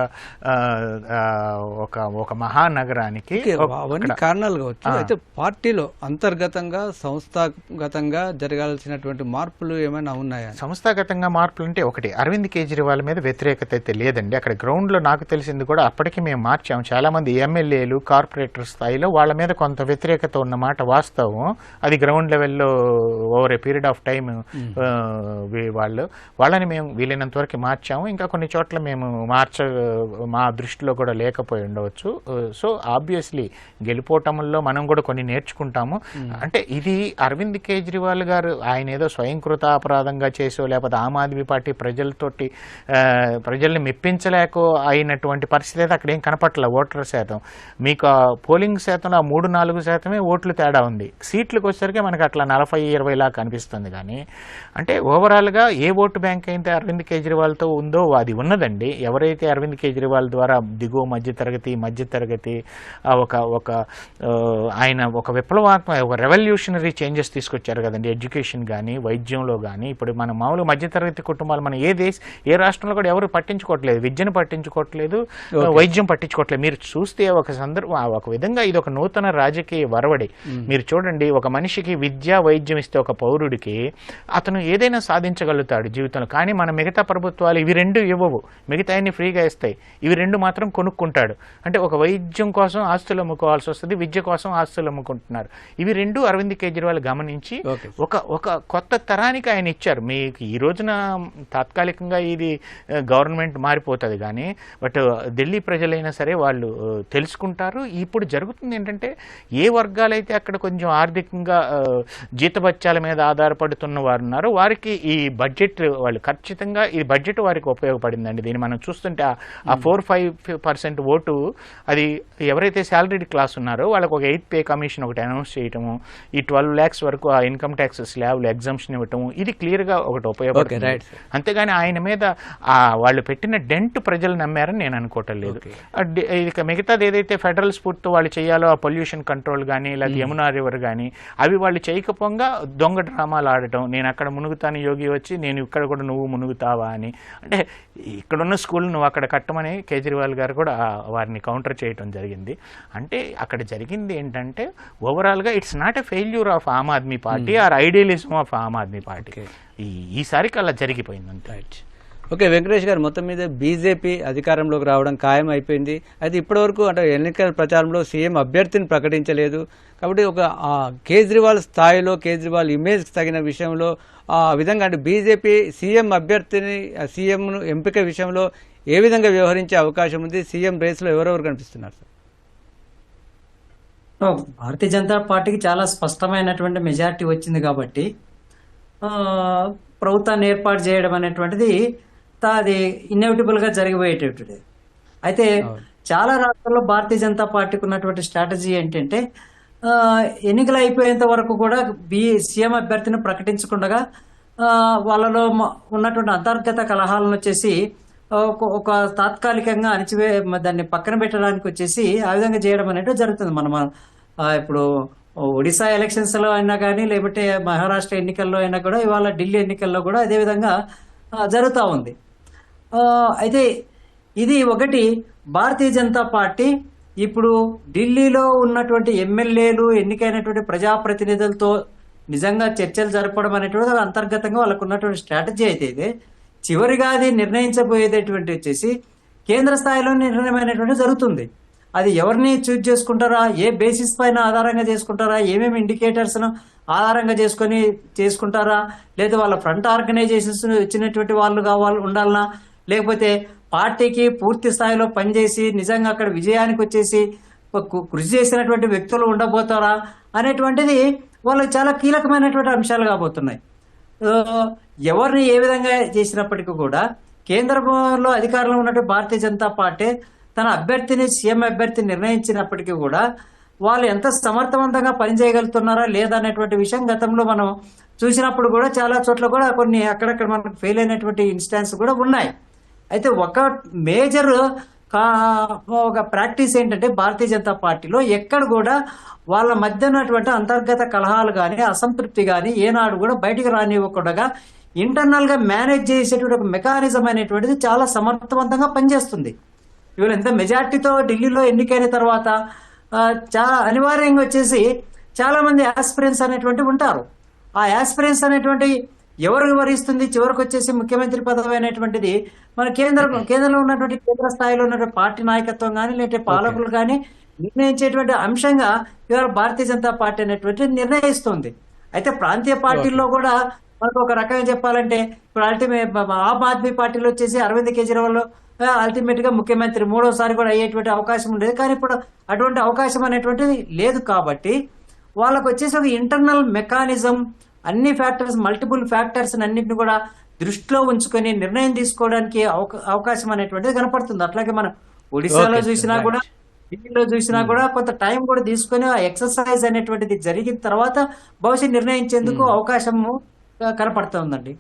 మహానగరానికి అవన్నీ కారణాలు కావచ్చు. అయితే పార్టీలో అంతర్గతంగా సంస్థాగతంగా జరగాల్సినటువంటి మార్పులు ఏమైనా ఉన్నాయా? సంస్థాగతంగా మార్పులు అంటే ఒకటి, అరవింద్ కేజ్రీవాల్ మీద వ్యతిరేకత అయితే లేదండి. అక్కడ గ్రౌండ్లో నాకు తెలిసింది కూడా అప్పటికి మేము మార్చాము. చాలామంది ఎమ్మెల్యేలు కార్పొరేటర్ స్థాయిలో వాళ్ళ మీద కొంత వ్యతిరేకత ఉన్నమాట వాస్తవం. అది గ్రౌండ్ లెవెల్లో over a period of time వాళ్ళని మేము వీలైనంత వరకు మార్చాము. ఇంకా కొన్ని చోట్ల మేము మా దృష్టిలో కూడా లేకపోయి ఉండవచ్చు. సో ఆబ్వియస్లీ గెలిపోవటంలో మనం కూడా కొన్ని నేర్చుకుంటాము. అంటే ఇది అరవింద్ కేజ్రీవాల్ గారు ఆయన ఏదో స్వయంకృత అపరాధంగా చేసో లేకపోతే ఆమ్ ఆద్మీ పార్టీ ప్రజల్ని మెప్పించలేక అయినటువంటి పరిస్థితి అయితే అక్కడ ఏం కనపట్ల. ఓటర్ శాతం మీకు పోలింగ్ శాతంలో 3-4% ఓట్లు తేడా ఉంది. సీట్లకు వచ్చేసరికి మనకు అట్లా 40-20 లాగా కనిపిస్తుంది. కానీ అంటే ఓవరాల్గా ఏ ఓటు బ్యాంక్ అయితే అరవింద్ కేజ్రీవాల్తో ఉందో అది ఉన్నదండి. ఎవరైతే అరవింద్ కేజ్రీవాల్ ద్వారా దిగువ మధ్యతరగతి ఆయన ఒక విప్లవాత్మక ఒక రెవల్యూషనరీ చేంజెస్ తీసుకొచ్చారు కదండి. ఎడ్యుకేషన్ కానీ వైద్యంలో కానీ ఇప్పుడు మన మామూలు మధ్యతరగతి కుటుంబాలు మన ఏ రాష్ట్రంలో కూడా ఎవరు పట్టించుకోవట్లేదు, విద్యను పట్టించుకోవట్లేదు, వైద్యం పట్టించుకోవట్లేదు. మీరు చూస్తే ఒక విధంగా ఇది ఒక నూతన రాజకీయ వరవడి. మీరు చూడండి, ఒక మనిషికి విద్య వైద్యం ఇస్తే ఒక పౌరుడికి అతను ఏదైనా సాధించగలుగుతాడు జీవితంలో. కానీ మన మిగతా ప్రభుత్వాలు ఇవి రెండు ఇవ్వవు, మిగతా అన్ని ఫ్రీగా ఇస్తాయి, ఇవి రెండు మాత్రం కొనుక్కుంటాడు. అంటే ఒక వైద్యం కోసం ఆస్తులు అమ్ముకోవాల్సి వస్తుంది, విద్య కోసం ఆస్తులు అమ్ముకుంటున్నారు. ఇవి రెండు అరవింద్ కేజ్రీవాల్ గమనించి ఒక కొత్త తరానికి ఆయన ఇచ్చారు. మీకు ఈ రోజున తాత్కాలికంగా ఇది గవర్నమెంట్ మారిపోతుంది కానీ బట్ ఢిల్లీ ప్రజలైనా సరే వాళ్ళు తెలుసుకుంటారు. ఇప్పుడు జరుగుతుంది ఏంటంటే ఏ వర్గాలైతే అక్కడ కొంచెం ఆర్థికంగా జీతభత్యాల మీద ఆధారపడుతున్న వారు ఉన్నారో వారికి ఈ బడ్జెట్ వాళ్ళు ఖచ్చితంగా ఈ బడ్జెట్ వారికి ఉపయోగపడిందండి. దీన్ని మనం చూస్తుంటే ఆ 4-5% ఓటు అది ఎవరైతే శాలరీడ్ క్లాస్ ఉన్నారో వాళ్ళకి ఒక 8 పే కమిషన్ ఒకటి అనౌన్స్ చేయటము, ఈ 12 lakhs వరకు ఆ ఇన్కమ్ ట్యాక్స్ స్లాబ్లు ఎగ్జంప్షన్ ఇవ్వటము, ఇది క్లియర్గా ఒకటి ఉపయోగపడుతుంది. అంతేగాని ఆయన మీద వాళ్ళు పెట్టిన డెంట్ ప్రజలు నమ్మారని నేను అనుకోవటం లేదు. ఇక మిగతాది ఏదైతే ఫెడరల్ స్ఫూర్తితో వాళ్ళు చేయాలో ఆ పొల్యూషన్ కంట్రోల్ కానీ లేదా యమునా రివర్ కానీ అవి వాళ్ళు చేయకపోగా దొంగ డ్రామాలు ఆడటం, నేను అక్కడ మునుగుతాను యోగి వచ్చి నేను ఇక్కడ కూడా నువ్వు మునుగుతావా అని, అంటే ఇక్కడున్న స్కూల్ నువ్వు అక్కడ కట్టమని కేజ్రీవాల్ గారు కూడా వారిని కౌంటర్ చేయటం జరిగింది. అంటే అక్కడ జరిగింది ఏంటంటే ఓవరాల్గా it's not a failure of Aam Aadmi Party or idealism of Aam Aadmi Party. ఈసారికి అలా జరిగిపోయింది అంతే. ఓకే వెంకటేష్ గారు, మొత్తం మీద బీజేపీ అధికారంలోకి రావడం ఖాయం అయిపోయింది. అయితే ఇప్పటివరకు అంటే ఎన్నికల ప్రచారంలో సీఎం అభ్యర్థిని ప్రకటించలేదు. కాబట్టి ఒక కేజ్రీవాల్ స్థాయిలో, కేజ్రీవాల్ ఇమేజ్కి తగిన విషయంలో ఆ విధంగా అంటే బీజేపీ సీఎం అభ్యర్థిని, సీఎంను ఎంపిక విషయంలో ఏ విధంగా వ్యవహరించే అవకాశం ఉంది? సీఎం రేస్లో ఎవరెవరు కనిపిస్తున్నారు సార్? భారతీయ జనతా పార్టీకి చాలా స్పష్టమైనటువంటి మెజారిటీ వచ్చింది కాబట్టి ప్రభుత్వాన్ని ఏర్పాటు చేయడం అనేటువంటిది అది ఇన్ఎవిటబుల్ గా జరిగిపోయేటటువంటిది. అయితే చాలా రాష్ట్రాల్లో భారతీయ జనతా పార్టీకి ఉన్నటువంటి స్ట్రాటజీ ఏంటంటే ఎన్నికలు అయిపోయేంత వరకు కూడా సీఎం అభ్యర్థిని ప్రకటించకుండా వాళ్ళలో ఉన్నటువంటి అంతర్గత కలహాలను వచ్చేసి ఒక తాత్కాలికంగా దాన్ని పక్కన పెట్టడానికి వచ్చేసి ఆ విధంగా చేయడం అనేది జరుగుతుంది. మనం ఇప్పుడు ఒడిశా ఎలక్షన్స్ లో అయినా కానీ, లేకపోతే మహారాష్ట్ర ఎన్నికల్లో అయినా కూడా, ఇవాళ ఢిల్లీ ఎన్నికల్లో కూడా అదే విధంగా జరుగుతూ ఉంది. అయితే ఇది ఒకటి, భారతీయ జనతా పార్టీ ఇప్పుడు ఢిల్లీలో ఉన్నటువంటి ఎమ్మెల్యేలు, ఎన్నికైనటువంటి ప్రజాప్రతినిధులతో నిజంగా చర్చలు జరపడం అనేటువంటి అంతర్గతంగా వాళ్ళకు ఉన్నటువంటి స్ట్రాటజీ అయితే ఇది. చివరిగా అది నిర్ణయించబోయేటటువంటి వచ్చేసి కేంద్ర స్థాయిలో నిర్ణయమైనటువంటి జరుగుతుంది. అది ఎవరిని చూజ్ చేసుకుంటారా, ఏ బేసిస్ పైన ఆధారంగా చేసుకుంటారా, ఏమేమి ఇండికేటర్స్ను ఆధారంగా చేసుకుంటారా, లేదా వాళ్ళ ఫ్రంట్ ఆర్గనైజేషన్స్ ఇచ్చినటువంటి వాళ్ళు ఉండాలనా, లేకపోతే పార్టీకి పూర్తి స్థాయిలో పనిచేసి నిజంగా అక్కడ విజయానికి వచ్చేసి కృషి చేసినటువంటి వ్యక్తులు ఉండబోతారా అనేటువంటిది వాళ్ళకి చాలా కీలకమైనటువంటి అంశాలు కాబోతున్నాయి. ఎవరిని ఏ విధంగా చేసినప్పటికీ కూడా కేంద్రంలో అధికారంలో ఉన్నటువంటి భారతీయ జనతా పార్టీ తన అభ్యర్థిని, సీఎం అభ్యర్థిని నిర్ణయించినప్పటికీ కూడా వాళ్ళు ఎంత సమర్థవంతంగా పనిచేయగలుగుతున్నారా లేదా అనేటువంటి విషయం గతంలో మనం చూసినప్పుడు కూడా చాలా చోట్ల కూడా కొన్ని అక్కడక్కడ మనకు ఫెయిల్ అయినటువంటి ఇన్స్టాన్స్ కూడా ఉన్నాయి. అయితే ఒక మేజర్ ఒక ప్రాక్టీస్ ఏంటంటే భారతీయ జనతా పార్టీలో ఎక్కడ కూడా వాళ్ళ మధ్య ఉన్నటువంటి అంతర్గత కలహాలు కానీ, అసంతృప్తి కానీ ఏనాడు కూడా బయటికి రానివ్వకుండా ఇంటర్నల్ గా మేనేజ్ చేసేటువంటి ఒక మెకానిజం అనేటువంటిది చాలా సమర్థవంతంగా పనిచేస్తుంది. ఇవాళ ఎంత మెజార్టీతో ఢిల్లీలో ఎన్నికైన తర్వాత చాలా అనివార్యంగా వచ్చేసి చాలా మంది యాస్పిరెంట్స్ అనేటువంటి ఉంటారు. ఆ యాస్పిరెంట్స్ అనేటువంటి ఎవరు వివరిస్తుంది, చివరికి వచ్చేసి ముఖ్యమంత్రి పదవి అనేటువంటిది మన కేంద్రంలో ఉన్నటువంటి కేంద్ర స్థాయిలో ఉన్నటువంటి పార్టీ నాయకత్వం కానీ, లేదంటే పాలకులు కానీ నిర్ణయించేటువంటి అంశంగా ఇవాళ భారతీయ జనతా పార్టీ అనేటువంటి నిర్ణయిస్తుంది. అయితే ప్రాంతీయ పార్టీల్లో కూడా మనకు ఒక రకంగా చెప్పాలంటే ఇప్పుడు ఆమ్ ఆద్మీ పార్టీలో వచ్చేసి అరవింద్ కేజ్రీవాల్ అల్టిమేట్ గా ముఖ్యమంత్రి మూడోసారి కూడా అయ్యేటువంటి అవకాశం ఉండేది. కానీ ఇప్పుడు అటువంటి అవకాశం అనేటువంటిది లేదు. కాబట్టి వాళ్ళకు వచ్చేసి ఒక ఇంటర్నల్ మెకానిజం, అన్ని ఫ్యాక్టర్స్, మల్టిపుల్ ఫ్యాక్టర్స్ అన్నింటిని కూడా దృష్టిలో ఉంచుకొని నిర్ణయం తీసుకోవడానికి అవకాశం అనేటువంటిది కనపడుతుంది. అట్లాగే మనం ఒడిశాలో చూసినా కూడా, ఢిల్లీలో చూసినా కూడా కొంత టైం కూడా తీసుకొని ఆ ఎక్సర్సైజ్ అనేటువంటిది జరిగిన తర్వాత భవిష్యత్ నిర్ణయించేందుకు అవకాశము కనపడుతుందండి.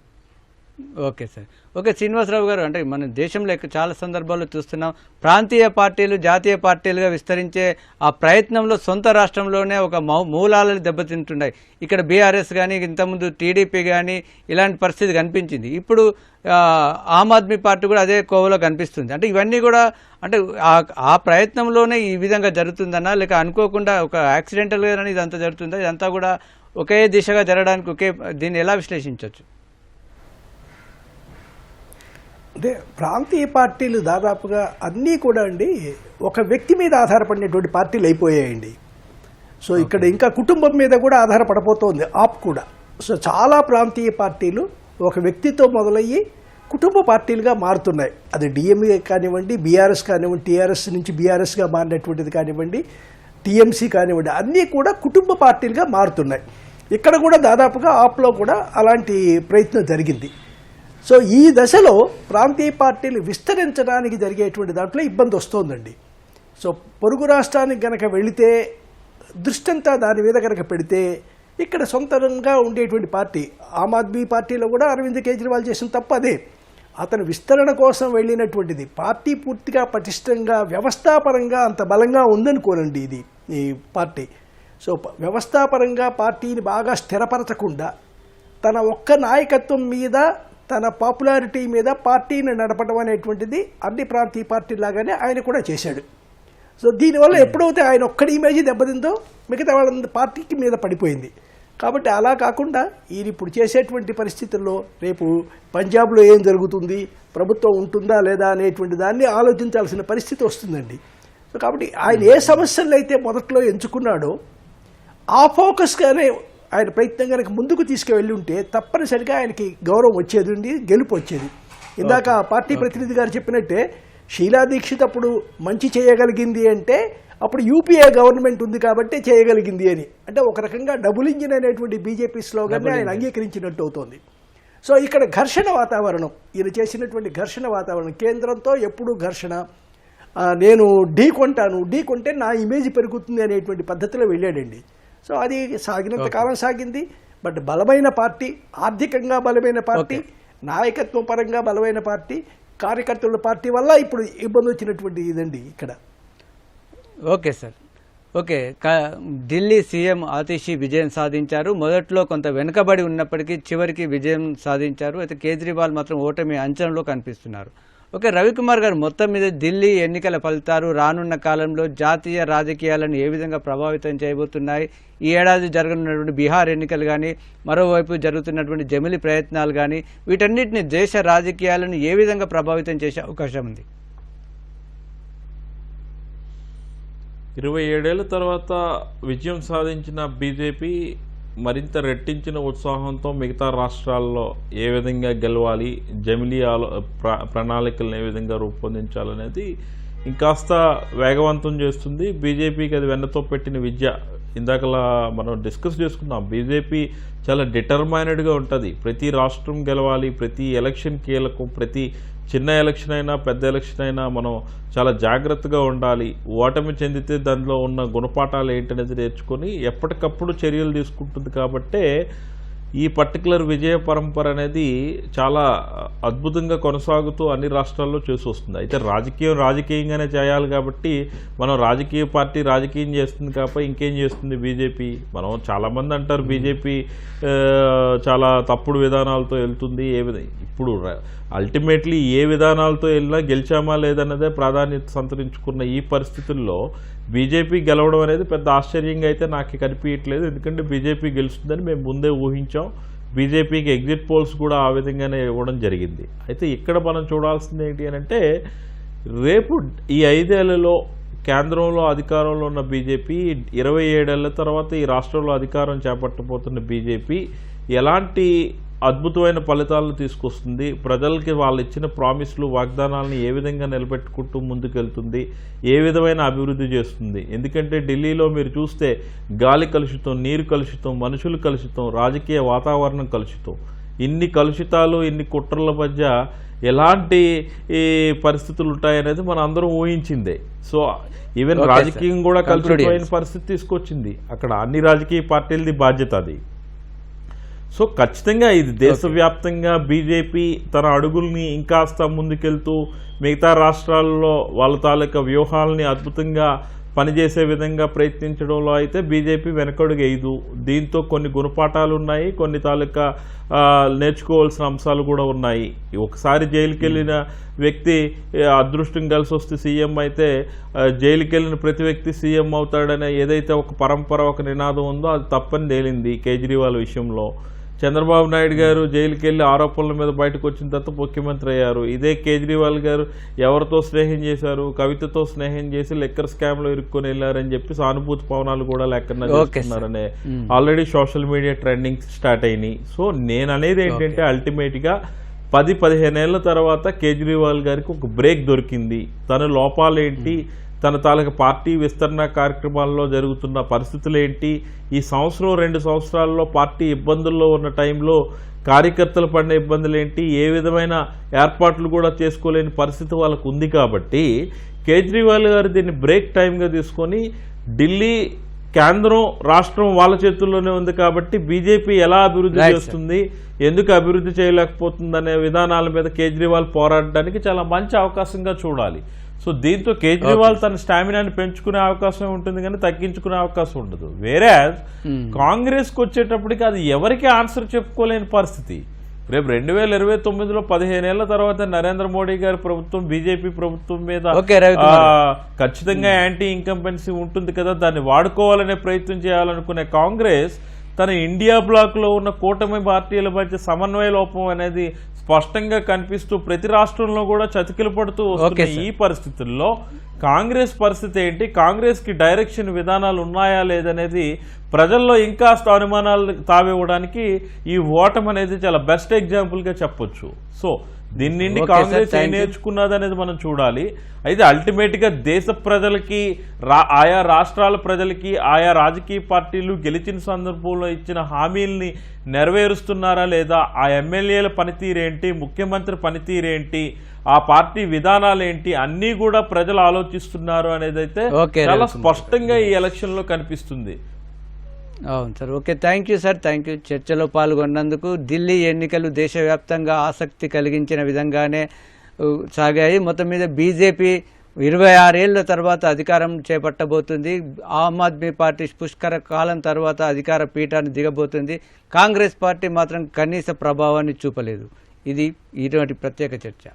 Okay sir. Okay Srinivasarao garu, అంటే మన దేశంలో చాలా సందర్భాల్లో చూస్తున్నాం ప్రాంతీయ పార్టీలు జాతీయ పార్టీలుగా విస్తరించే ఆ ప్రయత్నంలో సొంత రాష్ట్రంలోనే ఒక మూలాలను దెబ్బతింటున్నాయి. ఇక్కడ బీఆర్ఎస్ కానీ, ఇంతకుముందు టీడీపీ కానీ ఇలాంటి పరిస్థితి కనిపించింది. ఇప్పుడు ఆమ్ ఆద్మీ పార్టీ కూడా అదే కోవలో కనిపిస్తుంది. అంటే ఇవన్నీ కూడా అంటే ఆ ప్రయత్నంలోనే ఈ విధంగా జరుగుతుందన్నా, లేక అనుకోకుండా ఒక యాక్సిడెంటల్గా ఇదంతా జరుగుతుందా? ఇదంతా కూడా ఒకే దిశగా జరగడానికి దీన్ని ఎలా విశ్లేషించవచ్చు? అంటే ప్రాంతీయ పార్టీలు దాదాపుగా అన్నీ కూడా అండి ఒక వ్యక్తి మీద ఆధారపడినటువంటి పార్టీలు అయిపోయాయండి. సో ఇక్కడ ఇంకా కుటుంబం మీద కూడా ఆధారపడిపోతుంది ఆప్ కూడా. సో చాలా ప్రాంతీయ పార్టీలు ఒక వ్యక్తితో మొదలయ్యి కుటుంబ పార్టీలుగా మారుతున్నాయి. అది డిఎంఏ కానివ్వండి, బీఆర్ఎస్ కానివ్వండి, టీఆర్ఎస్ నుంచి బీఆర్ఎస్గా మారినటువంటిది కానివ్వండి, టీఎంసీ కానివ్వండి, అన్నీ కూడా కుటుంబ పార్టీలుగా మారుతున్నాయి. ఇక్కడ కూడా దాదాపుగా ఆప్లో కూడా అలాంటి ప్రయత్నం జరిగింది. సో ఈ దశలో ప్రాంతీయ పార్టీలు విస్తరించడానికి జరిగేటువంటి దాంట్లో ఇబ్బంది వస్తోందండి. సో పొరుగు రాష్ట్రానికి గనక వెళితే దృష్టంతా దాని మీద కనుక పెడితే ఇక్కడ సొంతంగా ఉండేటువంటి పార్టీ ఆమ్ ఆద్మీ పార్టీలో కూడా అరవింద్ కేజ్రీవాల్ చేసిన తప్పు అదే. అతను విస్తరణ కోసం వెళ్ళినటువంటిది పార్టీ పూర్తిగా పటిష్టంగా వ్యవస్థాపరంగా అంత బలంగా ఉందనుకోనండి ఈ పార్టీ. సో వ్యవస్థాపరంగా పార్టీని బాగా స్థిరపరచకుండా తన ఒక్క నాయకత్వం మీద, తన పాపులారిటీ మీద పార్టీని నడపడం అనేటువంటిది అన్ని ప్రాంతీయ పార్టీలాగానే ఆయన కూడా చేశాడు. సో దీనివల్ల ఎప్పుడైతే ఆయన ఒక్కడి ఇమేజ్ దెబ్బతిందో మిగతా వాళ్ళ పార్టీకి మీద పడిపోయింది. కాబట్టి అలా కాకుండా ఈయన ఇప్పుడు చేసేటువంటి పరిస్థితుల్లో రేపు పంజాబ్లో ఏం జరుగుతుంది, ప్రభుత్వం ఉంటుందా లేదా అనేటువంటి దాన్ని ఆలోచించాల్సిన పరిస్థితి వస్తుందండి. సో కాబట్టి ఆయన ఏ సమస్యలు అయితే మొదట్లో ఎంచుకున్నాడో ఆ ఫోకస్గానే ఆయన ప్రయత్నం కనుక ముందుకు తీసుకువెళ్ళి ఉంటే తప్పనిసరిగా ఆయనకి గౌరవం వచ్చేది, గెలుపు వచ్చేది. ఇందాక పార్టీ ప్రతినిధి గారు చెప్పినట్టే షీలా దీక్షిత్ అప్పుడు మంచి చేయగలిగింది అంటే అప్పుడు యూపీఏ గవర్నమెంట్ ఉంది కాబట్టి చేయగలిగింది అని, అంటే ఒక రకంగా డబుల్ ఇంజిన్ అనేటువంటి బీజేపీ స్లోగన్ని ఆయన అంగీకరించినట్టు అవుతోంది. సో ఇక్కడ ఘర్షణ వాతావరణం, ఈయన చేసినటువంటి ఘర్షణ వాతావరణం, కేంద్రంతో ఎప్పుడూ ఘర్షణ, నేను ఢీ కొంటే నా ఇమేజ్ పెరుగుతుంది అనేటువంటి పద్ధతిలో వెళ్ళాడండి. సో అది సాగినంత కాలం సాగింది. బట్ బలమైన పార్టీ, ఆర్థికంగా బలమైన పార్టీ, నాయకత్వం పరంగా బలమైన పార్టీ, కార్యకర్తల పార్టీ వల్ల ఇప్పుడు ఇబ్బంది వచ్చినటువంటి ఇదండి ఇక్కడ. Okay sir, okay. Delhi CM Atishi విజయం సాధించారు. మొదట్లో కొంత వెనుకబడి ఉన్నప్పటికీ చివరికి విజయం సాధించారు. అయితే కేజ్రీవాల్ మాత్రం ఓటమి అంచనాలో కనిపిస్తున్నారు. ఓకే, రవికుమార్ గారు, మొత్తం మీద ఢిల్లీ ఎన్నికల ఫలితాలు రానున్న కాలంలో జాతీయ రాజకీయాలను ఏ విధంగా ప్రభావితం చేయబోతున్నాయి? ఈ ఏడాది జరగనున్నటువంటి బీహార్ ఎన్నికలు కానీ, మరోవైపు జరుగుతున్నటువంటి జమిలి ప్రయత్నాలు కానీ, వీటన్నిటిని దేశ రాజకీయాలను ఏ విధంగా ప్రభావితం చేసే అవకాశం ఉంది? 27 ఏళ్ల తర్వాత విజయం సాధించిన బీజేపీ మరింత రెట్టించిన ఉత్సాహంతో మిగతా రాష్ట్రాల్లో ఏ విధంగా గెలవాలి, జమిలీ ప్రణాళికలను ఏ విధంగా రూపొందించాలనేది ఇంకాస్త వేగవంతం చేస్తుంది. బీజేపీకి అది వెన్నతో పెట్టిన విద్య. ఇందాకలా మనం డిస్కస్ చేసుకున్నాం, బీజేపీ చాలా డిటర్మైనెడ్గా ఉంటుంది. ప్రతి రాష్ట్రం గెలవాలి, ప్రతి ఎలక్షన్ కీలకం, ప్రతి చిన్న ఎలక్షన్ అయినా పెద్ద ఎలక్షన్ అయినా మనం చాలా జాగ్రత్తగా ఉండాలి. ఓటమి చెందితే దానిలో ఉన్న గుణపాఠాలు ఏంటనేది నేర్చుకొని ఎప్పటికప్పుడు చర్యలు తీసుకుంటుంది. కాబట్టే ఈ పర్టికులర్ విజయ పరంపర అనేది చాలా అద్భుతంగా కొనసాగుతూ అన్ని రాష్ట్రాల్లో చేసి వస్తుంది. అయితే రాజకీయంగానే చేయాలి కాబట్టి మనం రాజకీయ పార్టీ రాజకీయం చేస్తుంది కాబట్టి ఇంకేం చేస్తుంది బీజేపీ? మనం చాలామంది అంటారు బీజేపీ చాలా తప్పుడు విధానాలతో వెళ్తుంది. ఇప్పుడు అల్టిమేట్లీ ఏ విధానాలతో వెళ్ళినా గెలిచామా లేదన్నదే ప్రాధాన్యత సంతరించుకున్న ఈ పరిస్థితుల్లో బీజేపీ గెలవడం అనేది పెద్ద ఆశ్చర్యంగా అయితే నాకు కనిపించట్లేదు. ఎందుకంటే బీజేపీ గెలుస్తుందని మేము ముందే ఊహించాం. బీజేపీకి ఎగ్జిట్ పోల్స్ కూడా ఆ విధంగానే ఇవ్వడం జరిగింది. అయితే ఇక్కడ మనం చూడాల్సింది ఏంటి అని అంటే, రేపు ఈ 5 ఏళ్లలో కేంద్రంలో అధికారంలో ఉన్న బీజేపీ 27 ఏళ్ల తర్వాత ఈ రాష్ట్రంలో అధికారం చేపట్టబోతున్న బీజేపీ ఎలాంటి అద్భుతమైన ఫలితాలను తీసుకొస్తుంది, ప్రజలకి వాళ్ళు ఇచ్చిన ప్రామిస్లు వాగ్దానాలను ఏ విధంగా నిలబెట్టుకుంటూ ముందుకెళ్తుంది, ఏ విధమైన అభివృద్ధి చేస్తుంది. ఎందుకంటే ఢిల్లీలో మీరు చూస్తే గాలి కలుషితం, నీరు కలుషితం, మనుషులు కలుషితం, రాజకీయ వాతావరణం కలుషితం. ఇన్ని కలుషితాలు, ఇన్ని కుట్రల మధ్య ఎలాంటి పరిస్థితులు ఉంటాయనేది మనం అందరం ఊహించిందే. సో ఈవెన్ రాజకీయం కూడా కలుషితమైన పరిస్థితి తీసుకొచ్చింది. అక్కడ అన్ని రాజకీయ పార్టీలది బాధ్యత అది. సో ఖచ్చితంగా ఇది దేశవ్యాప్తంగా బీజేపీ తన అడుగుల్ని ఇంకాస్త ముందుకెళ్తూ మిగతా రాష్ట్రాల్లో వాళ్ళ తాలూకా వ్యూహాలని అద్భుతంగా పనిచేసే విధంగా ప్రయత్నించడంలో అయితే బీజేపీ వెనకడుగు వేయదు. దీంతో కొన్ని గుణపాఠాలు ఉన్నాయి, కొన్ని తాలూకా నేర్చుకోవాల్సిన అంశాలు కూడా ఉన్నాయి. ఒకసారి జైలుకి వెళ్ళిన వ్యక్తి అదృష్టం కలిసి వస్తే సీఎం అయితే, జైలుకి వెళ్ళిన ప్రతి వ్యక్తి సీఎం అవుతాడనే ఏదైతే ఒక పరంపర, ఒక నినాదం ఉందో అది తప్పని తేలింది కేజ్రీవాల్ విషయంలో. చంద్రబాబు నాయుడు గారు జైలుకి వెళ్ళి ఆరోపణల మీద బయటకు వచ్చిన తర్వాత ముఖ్యమంత్రి అయ్యారు. ఇదే కేజ్రీవాల్ గారు ఎవరితో స్నేహం చేశారు? కవితతో స్నేహం చేసి లెక్కర్ స్కామ్లో ఇరుక్కొని వెళ్ళారని చెప్పి సానుభూతి పవనాలు కూడా లెక్కన చేస్తున్నారనే already social media trending start అయినాయి. సో నేను అనేది ఏంటంటే అల్టిమేట్గా 10-15 ఏళ్ల తర్వాత కేజ్రీవాల్ గారికి ఒక బ్రేక్ దొరికింది. తన లోపాలేంటి, తన తాలూకా పార్టీ విస్తరణ కార్యక్రమాల్లో జరుగుతున్న పరిస్థితులు ఏంటి, ఈ 1-2 సంవత్సరాల్లో పార్టీ ఇబ్బందుల్లో ఉన్న టైంలో కార్యకర్తలు పడిన ఇబ్బందులు ఏంటి, ఏ విధమైన ఏర్పాట్లు కూడా చేసుకోలేని పరిస్థితి వాళ్ళకు ఉంది. కాబట్టి కేజ్రీవాల్ గారు దీన్ని బ్రేక్ టైంగా తీసుకొని ఢిల్లీ కేంద్రం రాష్ట్రం వాళ్ళ చేతుల్లోనే ఉంది కాబట్టి బీజేపీ ఎలా అభివృద్ధి చేస్తుంది, ఎందుకు అభివృద్ధి చేయలేకపోతుంది అనే విధానాల మీద కేజ్రీవాల్ పోరాడడానికి చాలా మంచి అవకాశంగా చూడాలి. సో దీంతో కేజ్రీవాల్ తన స్టామినాని పెంచుకునే అవకాశం ఉంటుంది కానీ తగ్గించుకునే అవకాశం ఉండదు. వేరే కాంగ్రెస్కి వచ్చేటప్పటికి అది ఎవరికి ఆన్సర్ చెప్పుకోలేని పరిస్థితి. రేపు 2029లో 15 ఏళ్ల తర్వాత నరేంద్ర మోడీ గారి ప్రభుత్వం బీజేపీ ప్రభుత్వం మీద ఖచ్చితంగా యాంటీ ఇన్కంపెన్సీ ఉంటుంది కదా, దాన్ని వాడుకోవాలనే ప్రయత్నం చేయాలనుకునే కాంగ్రెస్ తన ఇండియా బ్లాక్లో ఉన్న కూటమి పార్టీల మధ్య సమన్వయ లోపం అనేది స్పష్టంగా కనిపిస్తూ ప్రతి రాష్ట్రంలో కూడా చతికిలు పడుతూ వస్తున్న ఈ పరిస్థితుల్లో కాంగ్రెస్ పరిస్థితి ఏంటి, కాంగ్రెస్కి డైరెక్షన్ విధానాలు ఉన్నాయా లేదనేది ప్రజల్లో ఇంకా అనుమానాలు తావివ్వడానికి ఈ ఓటమి అనేది చాలా బెస్ట్ ఎగ్జాంపుల్గా చెప్పొచ్చు. సో దీని నుండి కాంగ్రెస్ ఏం నేర్చుకున్నది అనేది మనం చూడాలి. అయితే అల్టిమేట్గా దేశ ప్రజలకి ఆయా రాష్ట్రాల ప్రజలకి ఆయా రాజకీయ పార్టీలు గెలిచిన సందర్భంలో ఇచ్చిన హామీల్ని నెరవేరుస్తున్నారా లేదా, ఆ ఎమ్మెల్యేల పనితీరేంటి, ముఖ్యమంత్రి పనితీరేంటి, ఆ పార్టీ విధానాలు ఏంటి అన్నీ కూడా ప్రజలు ఆలోచిస్తున్నారు అనేది అయితే చాలా స్పష్టంగా ఈ ఎలక్షన్ లో కనిపిస్తుంది. అవును sir. Okay, thank you sir, thank you చర్చలో పాల్గొన్నందుకు. ఢిల్లీ ఎన్నికలు దేశవ్యాప్తంగా ఆసక్తి కలిగించిన విధంగానే సాగాయి. మొత్తం మీద బీజేపీ 26 ఏళ్ల తర్వాత అధికారం చేపట్టబోతుంది. ఆమ్ ఆద్మీ పార్టీ పుష్కర కాలం తర్వాత అధికార పీఠాన్ని దిగబోతుంది. కాంగ్రెస్ పార్టీ మాత్రం కనీస ప్రభావాన్ని చూపలేదు. ఇది ఈనాటి ప్రత్యేక చర్చ.